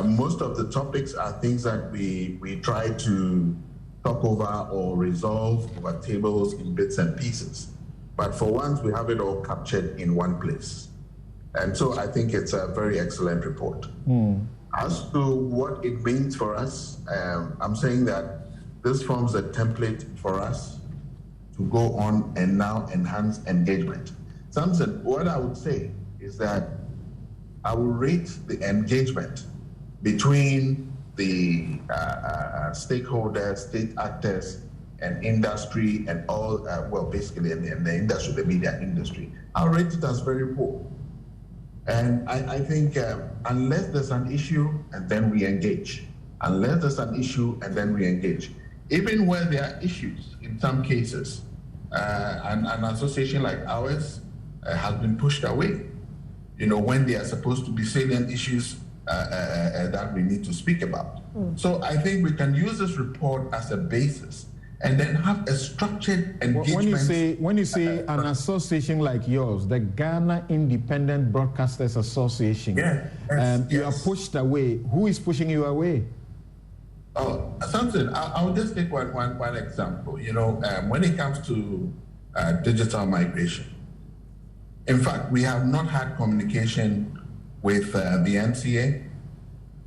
Most of the topics are things that we try to talk over or resolve over tables in bits and pieces. But for once, we have it all captured in one place. And so I think it's a very excellent report. As to what it means for us, I'm saying that this forms a template for us to go on and now enhance engagement. Samson, what I would say is that I will rate the engagement between the stakeholders, state actors, and industry, and all, basically in the industry, the media industry. I'll rate it as very poor. And I think unless there's an issue, and then we engage. Unless there's an issue, and then we engage. Even where there are issues, in some cases, an association like ours has been pushed away. You know, when there are supposed to be salient issues that we need to speak about. So I think we can use this report as a basis and then have a structured engagement. When you say an association like yours, the Ghana Independent Broadcasters Association, you are pushed away. Who is pushing you away? Oh, something. I'll just take one example. You know, when it comes to digital migration, in fact, we have not had communication with the NCA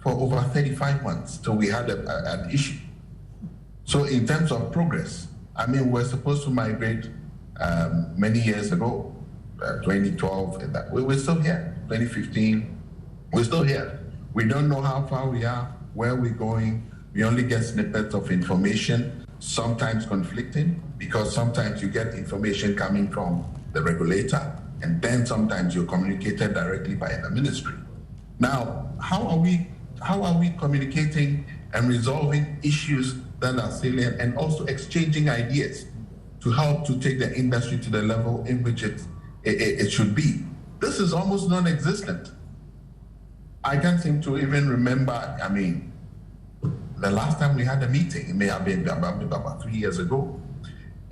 for over 35 months till we had an issue. So in terms of progress, I mean, we're supposed to migrate many years ago, 2012, and that. We're still here, 2015, we're still here. We don't know how far we are, where we're going. We only get snippets of information, sometimes conflicting, because sometimes you get information coming from the regulator, and then sometimes you're communicated directly by the ministry. Now, how are we communicating and resolving issues that are salient, and also exchanging ideas to help to take the industry to the level in which it should be? This is almost non-existent. I can't seem to even remember, I mean, the last time we had a meeting, it may have been about 3 years ago.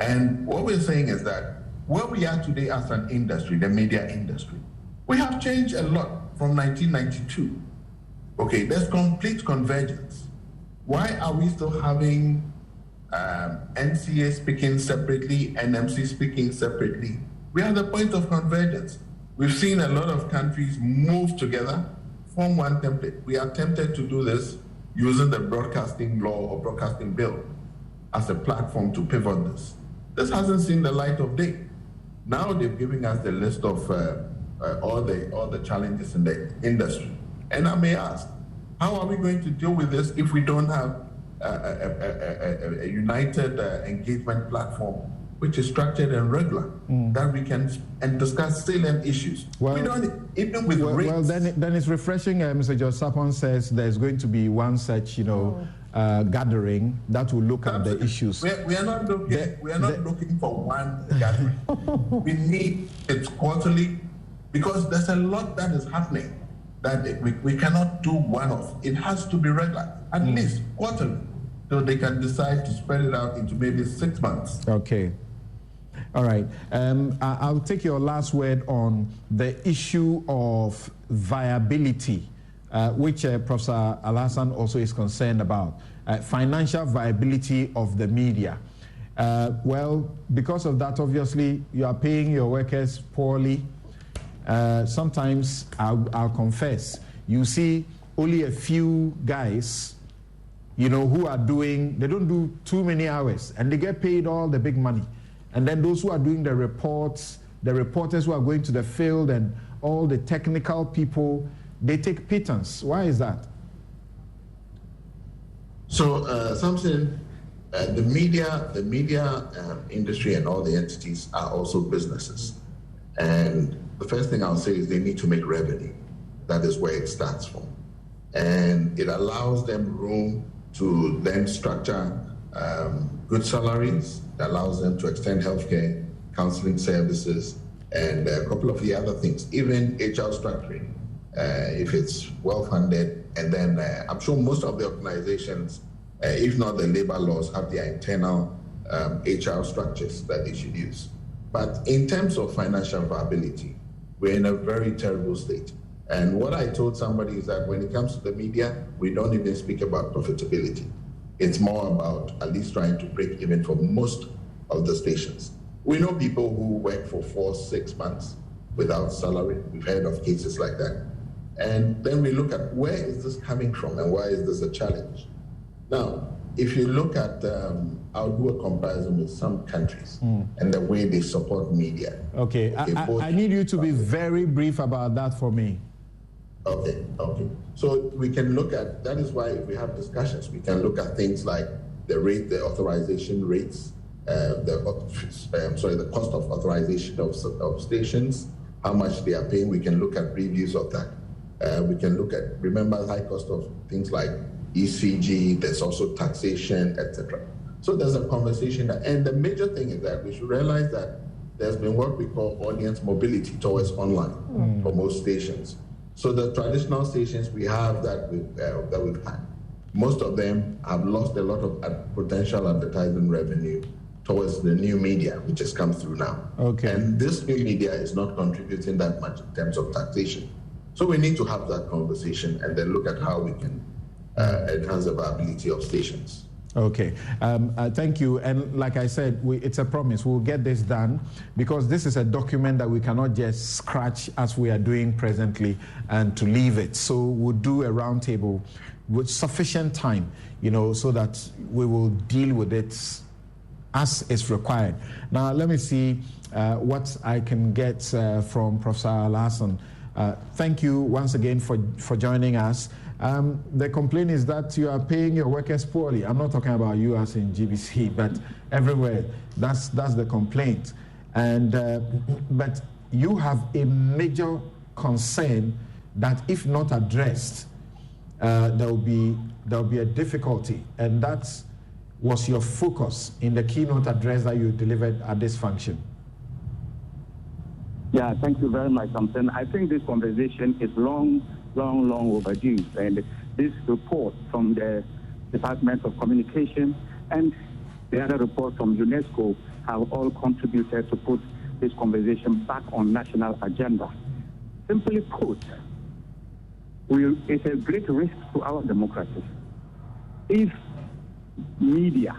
And what we're saying is that where we are today as an industry, the media industry, we have changed a lot from 1992. Okay, there's complete convergence. Why are we still having NCA speaking separately, NMC speaking separately? We are at the point of convergence. We've seen a lot of countries move together, form one template. We are tempted to do this using the broadcasting law or broadcasting bill as a platform to pivot this. This hasn't seen the light of day. Now they've given us the list of all the challenges in the industry. And I may ask, how are we going to deal with this if we don't have a united engagement platform which is structured and regular, that we can discuss salient issues? Well, we don't, even with rates. Well, then it's refreshing. Mr. George Sapon says there's going to be one such, gathering that will look at the issues. We are not looking for one gathering. We need it quarterly, because there's a lot that is happening that we cannot do one-off. It has to be regular, at least quarterly, so they can decide to spread it out into maybe 6 months. Okay. All right. I'll take your last word on the issue of viability, which Professor Alhassan also is concerned about. financial viability of the media. Well, because of that, obviously, you are paying your workers poorly. Sometimes, I'll confess, you see only a few guys, you know, who are doing, they don't do too many hours, and they get paid all the big money. And then those who are doing the reports, the reporters who are going to the field, and all the technical people, they take pittance. Why is that? So, Samson, the media industry and all the entities are also businesses. And the first thing I'll say is they need to make revenue. That is where it starts from. And it allows them room to then structure good salaries. It allows them to extend healthcare, counseling services, and a couple of the other things, even HR structuring, if it's well-funded. And then I'm sure most of the organizations, if not the labor laws, have their internal HR structures that they should use. But in terms of financial viability, we're in a very terrible state. And what I told somebody is that when it comes to the media, we don't even speak about profitability. It's more about at least trying to break even for most of the stations. We know people who work for 4-6 months without salary. We've heard of cases like that. And then we look at where is this coming from and why is this a challenge? Now, if you look at, I'll do a comparison with some countries and the way they support media. Okay, I need you to be very brief about that for me. Okay. So we can look at, that is why if we have discussions, we can look at things like the rate, the authorization rates, the cost of authorization of stations, how much they are paying. We can look at reviews of that. We can look at, remember, high cost of things like ECG, there's also taxation, etc. So there's a conversation, and the major thing is that we should realize that there's been what we call audience mobility towards online for most stations. So the traditional stations we have that we've had, most of them have lost a lot of potential advertising revenue towards the new media, which has come through now. Okay. And this new media is not contributing that much in terms of taxation. So we need to have that conversation and then look at how we can enhance the viability of stations. Okay, thank you. And like I said, it's a promise. We'll get this done because this is a document that we cannot just scratch as we are doing presently and to leave it. So we'll do a roundtable with sufficient time, you know, so that we will deal with it as is required. Now, let me see what I can get from Professor Alhassan. Thank you once again for joining us. The complaint is that you are paying your workers poorly. I'm not talking about you as in GBC, but everywhere. That's the complaint. And but you have a major concern that if not addressed, there will be a difficulty, and that was your focus in the keynote address that you delivered at this function. Yeah, thank you very much, Thompson. I think this conversation is long overdue. And this report from the Department of Communication and the other report from UNESCO have all contributed to put this conversation back on national agenda. Simply put, it's a great risk to our democracy. If media,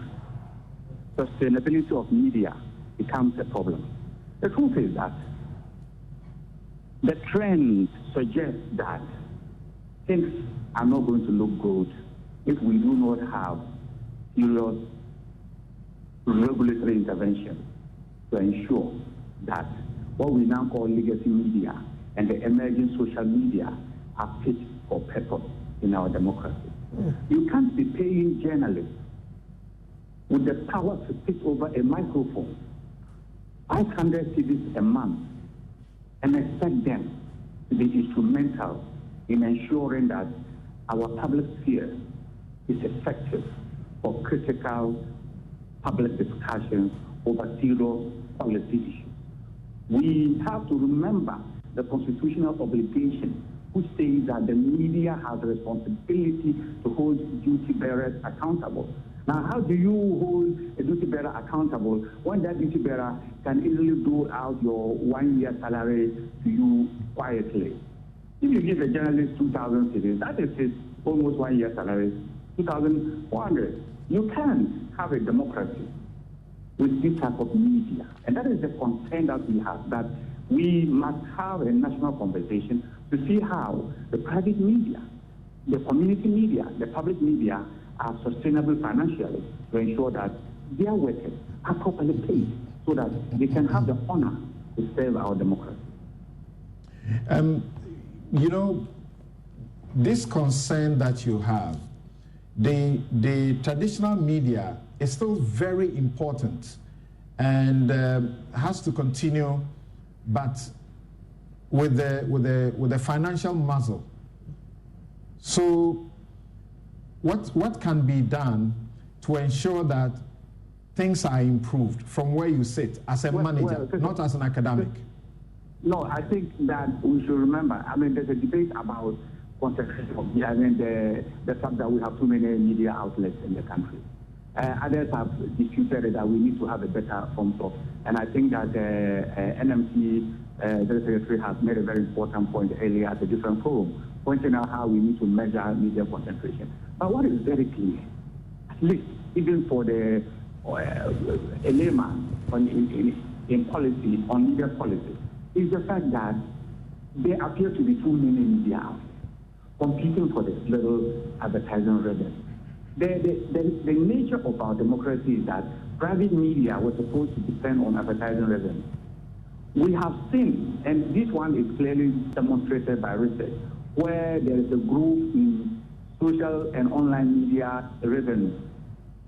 sustainability of media becomes a problem. The truth is that the trend suggests that things are not going to look good if we do not have serious regulatory intervention to ensure that what we now call legacy media and the emerging social media are fit for purpose in our democracy. You can't be paying journalists with the power to take over a microphone 500 cedis a month and expect them to be instrumental in ensuring that our public sphere is effective for critical public discussions over serious policy issues. We have to remember the constitutional obligation which says that the media has a responsibility to hold duty bearers accountable. Now, how do you hold a duty bearer accountable when that duty bearer can easily dole out your 1 year salary to you quietly? If you give a journalist 2,000 cedis, that is his almost 1 year salary 2,400. You can't have a democracy with this type of media. And that is the concern that we have, that we must have a national conversation to see how the private media, the community media, the public media are sustainable financially to ensure that their workers are properly paid so that they can have the honor to serve our democracy. You know, this concern that you have, the traditional media is still very important and has to continue, but with the financial muzzle. So what can be done to ensure that things are improved from where you sit as a manager, not as an academic? No, I think that we should remember, I mean, there's a debate about concentration of media, the fact that we have too many media outlets in the country. Others have disputed that we need to have a better form of, and I think that NMC, the Secretary, has made a very important point earlier at a different forum, pointing out how we need to measure media concentration. But what is very clear, at least even for the a layman in policy, on media policy, is the fact that there appear to be too many media outlets competing for the little advertising revenue. The nature of our democracy is that private media was supposed to depend on advertising revenue. We have seen, and this one is clearly demonstrated by research, where there is a growth in social and online media revenue,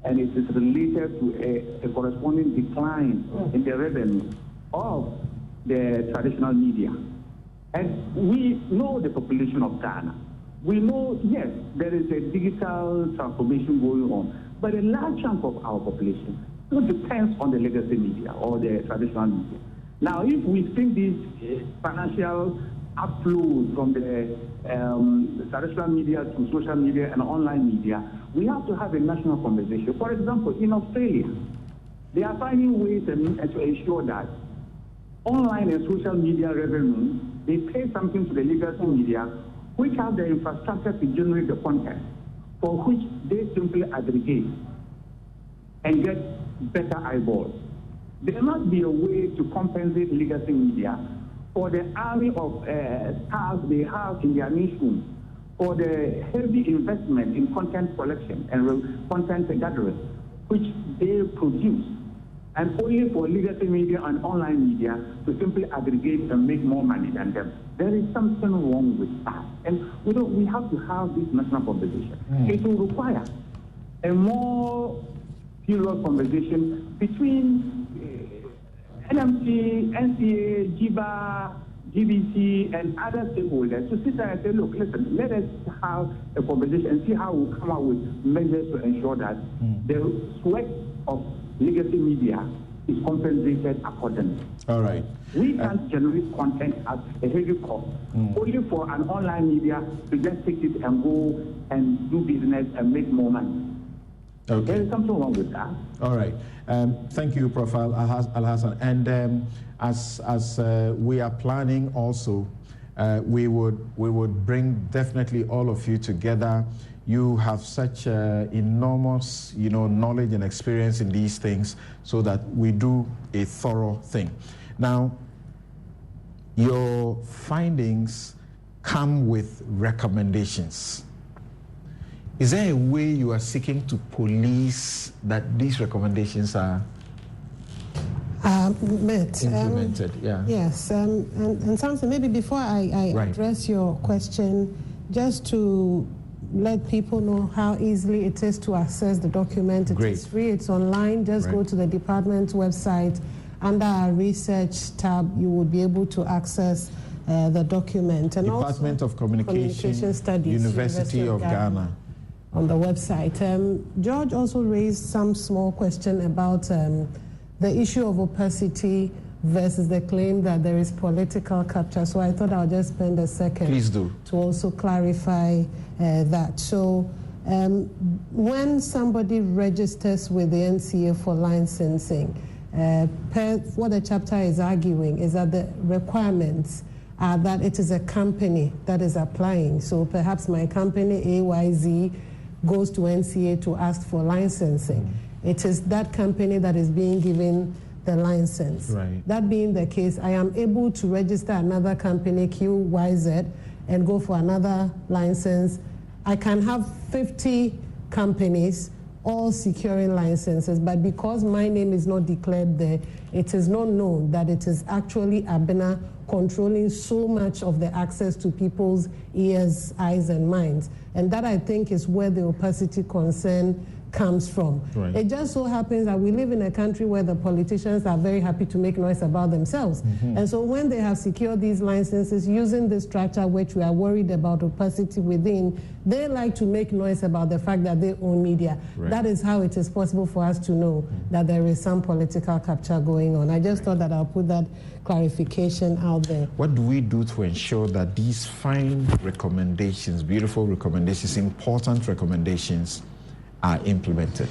and it is related to a corresponding decline in the revenue of the traditional media. And we know the population of Ghana. We know, yes, there is a digital transformation going on, but a large chunk of our population still depends on the legacy media or the traditional media. Now, if we think these financial upflows from the traditional media to social media and online media, we have to have a national conversation. For example, in Australia, they are finding ways to ensure that online and social media revenue, they pay something to the legacy media, which have the infrastructure to generate the content, for which they simply aggregate and get better eyeballs. There must be a way to compensate legacy media for the army of staff they have in their newsrooms, for the heavy investment in content collection and content gathering, which they produce, and only for legacy media and online media to simply aggregate and make more money than them. There is something wrong with that. And we have to have this national conversation. It will require a more serious conversation between NMC, NCA, JIBA, GBC, and other stakeholders to sit there and say, look, listen, let us have a conversation and see how we come up with measures to ensure that the sweat of legacy media is compensated accordingly. All right. We can't generate content at a heavy cost, only for an online media to just take it and go and do business and make more money. Okay. There is something wrong with that. All right. Thank you, Prof. Al-Hassan. And as we are planning also, we would bring definitely all of you together. You have such enormous, knowledge and experience in these things, so that we do a thorough thing. Now, your findings come with recommendations. Is there a way you are seeking to police that these recommendations are implemented? Yes, and Samson, maybe before I address your question, just to let people know how easily it is to access the document. It is free, it's online. Just go to the department website. Under our research tab, you will be able to access the document. And Department of Communication Studies, University of Ghana. On the website. George also raised some small question about the issue of opacity versus the claim that there is political capture. So I thought I'll just spend a second to also clarify that. So when somebody registers with the NCA for licensing, what the chapter is arguing is that the requirements are that it is a company that is applying. So perhaps my company, AYZ, goes to NCA to ask for licensing. It is that company that is being given the license. Right. That being the case, I am able to register another company, QYZ, and go for another license. I can have 50 companies all securing licenses, but because my name is not declared there, it is not known that it is actually Abena controlling so much of the access to people's ears, eyes, and minds. And that, I think, is where the opacity concern comes from. Right. It just so happens that we live in a country where the politicians are very happy to make noise about themselves. And so when they have secured these licenses using this structure, which we are worried about opacity within, they like to make noise about the fact that they own media. Right. That is how it is possible for us to know that there is some political capture going on. I just thought that I'll put that clarification out there. What do we do to ensure that these fine recommendations, beautiful recommendations, important recommendations, are implemented?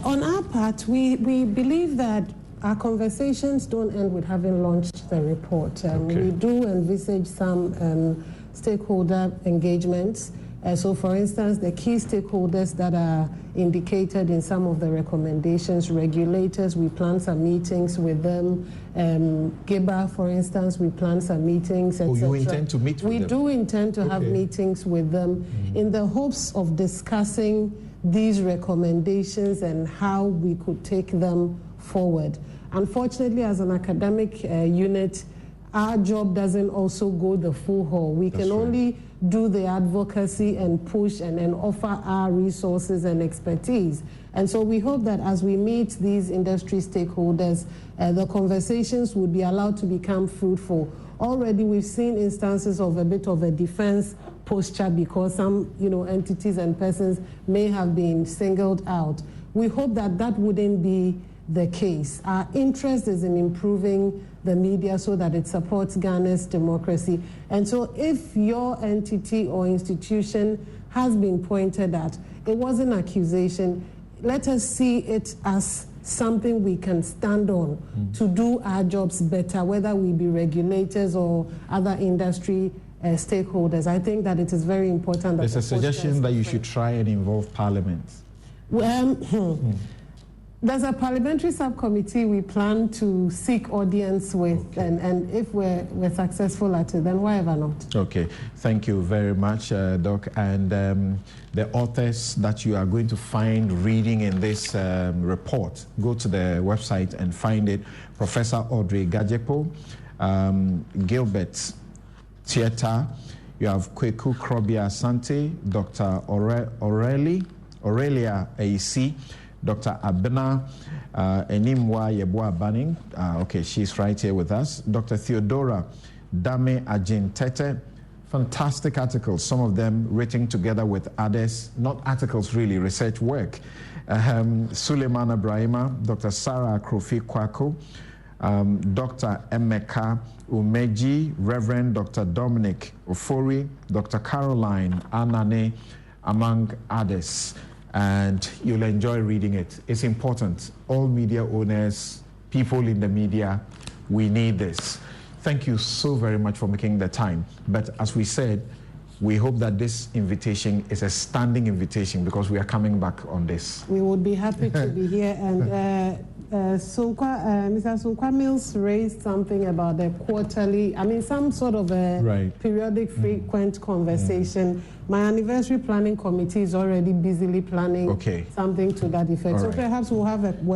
On our part, we believe that our conversations don't end with having launched the report. We do envisage some stakeholder engagements. So, for instance, the key stakeholders that are indicated in some of the recommendations, regulators, we plan some meetings with them. GIBA, for instance, we plan some meetings, etc. Oh, you intend to meet with them? We do intend to have meetings with them in the hopes of discussing these recommendations and how we could take them forward. Unfortunately, as an academic unit, our job doesn't also go the full haul. We can only do the advocacy and push and offer our resources and expertise. And so we hope that as we meet these industry stakeholders, the conversations would be allowed to become fruitful. Already we've seen instances of a bit of a defense posture because some entities and persons may have been singled out. We hope that that wouldn't be the case. Our interest is in improving the media so that it supports Ghana's democracy. And so if your entity or institution has been pointed at, it was an accusation, let us see it as something we can stand on to do our jobs better, whether we be regulators or other industry stakeholders. I think that it is very important that there's a suggestion that you should try and involve Parliament. There's a parliamentary subcommittee we plan to seek audience with, and if we're successful at it, then why ever not? Okay, thank you very much, Doc. And the authors that you are going to find reading in this report, go to the website and find it. Professor Audrey Gajepo, Gilbert Tieta, you have Kweku Krobia Asante, Dr. Aurelia A.C., Dr. Abena Enimwa Yeboah Banning, okay, she's right here with us. Dr. Theodora Dame Ajintete, fantastic articles, some of them written together with others, not articles really, research work. Suleiman Ibrahima, Dr. Sarah Akrofi Kwako, Dr. Emeka Umeji, Reverend Dr. Dominic Ofori, Dr. Caroline Anane, among others. And you'll enjoy reading it. It's important. All media owners, people in the media, we need this. Thank you so very much for making the time. But as we said, we hope that this invitation is a standing invitation because we are coming back on this. We would be happy to be here. And Mr. Sunkwa Mills raised something about the quarterly, some sort of a periodic, frequent conversation. My anniversary planning committee is already busily planning something to that effect. So perhaps we'll have a